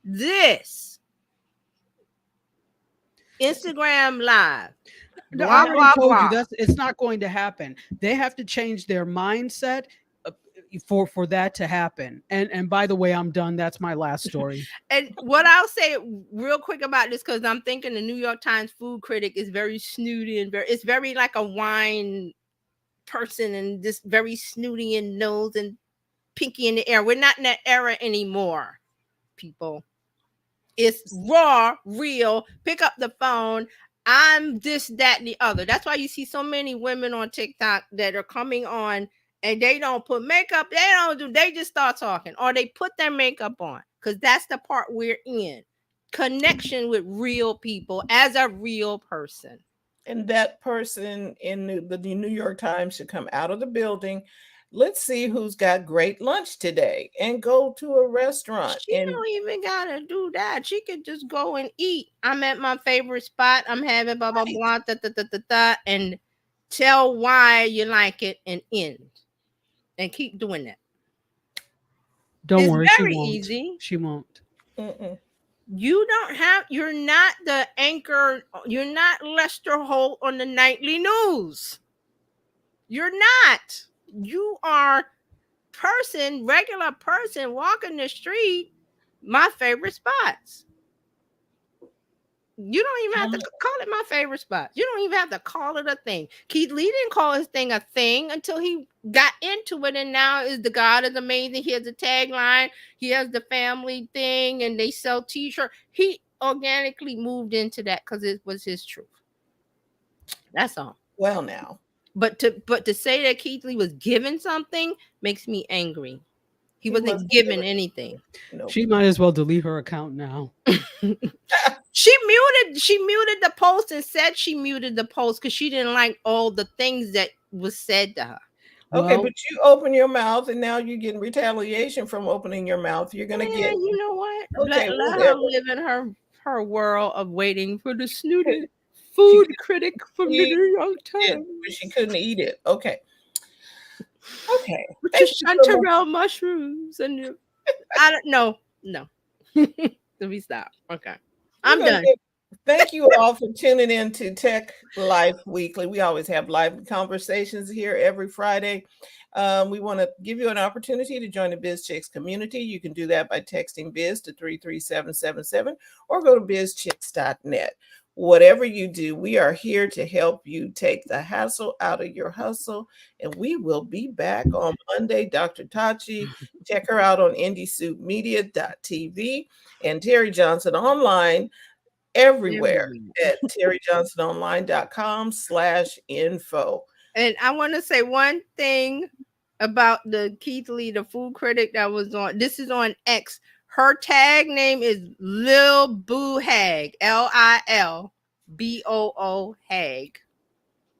This Instagram Live. No, I already told you it's not going to happen. They have to change their mindset for that to happen. And by the way, I'm done. That's my last story. And what I'll say real quick about this, because I'm thinking the New York Times food critic is very snooty and it's very like a wine person and just very snooty and nose and pinky in the air. We're not in that era anymore, people. It's raw, real. Pick up the phone. I'm this, that, and the other. That's why you see so many women on TikTok that are coming on and they don't put makeup. They just start talking, or they put their makeup on, because that's the part we're in. Connection with real people as a real person. And that person in the New York Times should come out of the building. Let's see who's got great lunch today and go to a restaurant. She And don't even gotta do that. She could just go and eat. I'm at my favorite spot. I'm having blah blah blah da, da, da, da, da, and tell why you like it and end. And keep doing that. Don't It's worry, very she won't. easy. She won't. mm-mm. You're not the anchor, you're not Lester Holt on the nightly news. You're not. You are regular person walking the street, my favorite spots. You don't even have to call it my favorite spot. You don't even have to call it a thing. Keith Lee didn't call his thing a thing until he got into it, and now is the God is amazing. He has a tagline. He has the family thing, and they sell T-shirts. He organically moved into that because it was his truth. That's all. Well, now. But to say that Keith Lee was given something makes me angry. He wasn't given anything. No. She might as well delete her account now. She muted the post and said she muted the post because she didn't like all the things that was said to her. Okay, Well, but you open your mouth and now you're getting retaliation from opening your mouth. You're gonna get You know what? Okay, let her whatever. live in her world of waiting for the snooty food critic from the she- New York it, Times. but she couldn't eat it. Okay. Okay. With Thank the you so much. chanterelle mushrooms and I don't know. No. Let me stop. Okay. I'm We're gonna done. Thank you all for tuning in to Tech Life Weekly. We always have live conversations here every Friday. We want to give you an opportunity to join the BizChicks community. You can do that by texting biz to 33777 or go to bizchicks.net. Whatever you do, we are here to help you take the hassle out of your hustle. And we will be back on Monday. Dr. Tachi, check her out on IndieSoupMedia.tv and Terry Johnson online everywhere at terryjohnsononline.com/info. And I want to say one thing about the Keith Lee, the food critic that was on. This is on X. Her tag name is Lil Boo Hag. LILBOO Hag.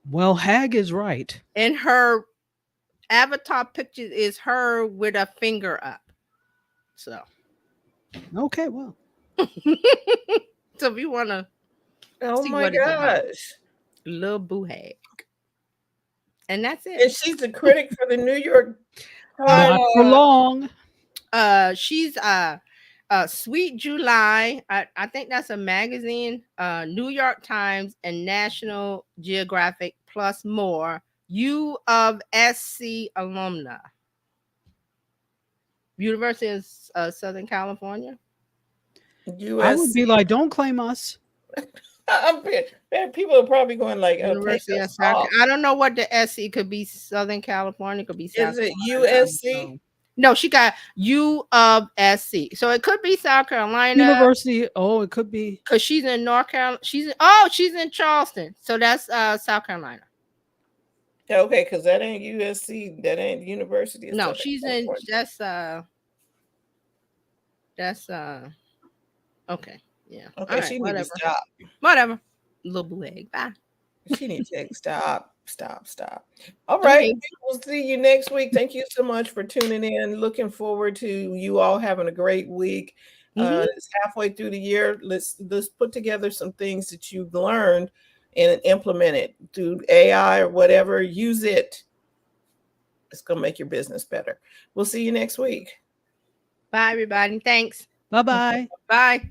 well, Hag is right. And her avatar picture is her with a finger up. So Okay, well. so if you want to Oh see my what it's about. gosh. Lil Boo Hag. And that's And it. she's the critic for the New York Not for Times. long. She's Sweet July. I think that's a magazine. New York Times and National Geographic plus more. U of SC alumna. University of Southern California. I US. would be like, don't claim us. People are probably going like, oh, University take of us South. off. I don't know what the SC could be. Southern California could be. South Is it Carolina. USC? No, she got U of SC. So it could be South Carolina. University. Oh, it could be. Because she's in North Carolina. She's in Charleston. So that's South Carolina. Okay, because that ain't USC. That ain't University of No, Southern she's in California. that's okay. Yeah. Okay, All right, she needs whatever. to stop. Whatever. Little blue egg. Bye. She needs to stop. All right. Okay. We'll see you next week. Thank you so much for tuning in. Looking forward to you all having a great week. It's halfway through the year. Let's put together some things that you've learned and implement it through AI or whatever. Use it. It's going to make your business better. We'll see you next week. Bye, everybody. Thanks. Bye-bye. Bye.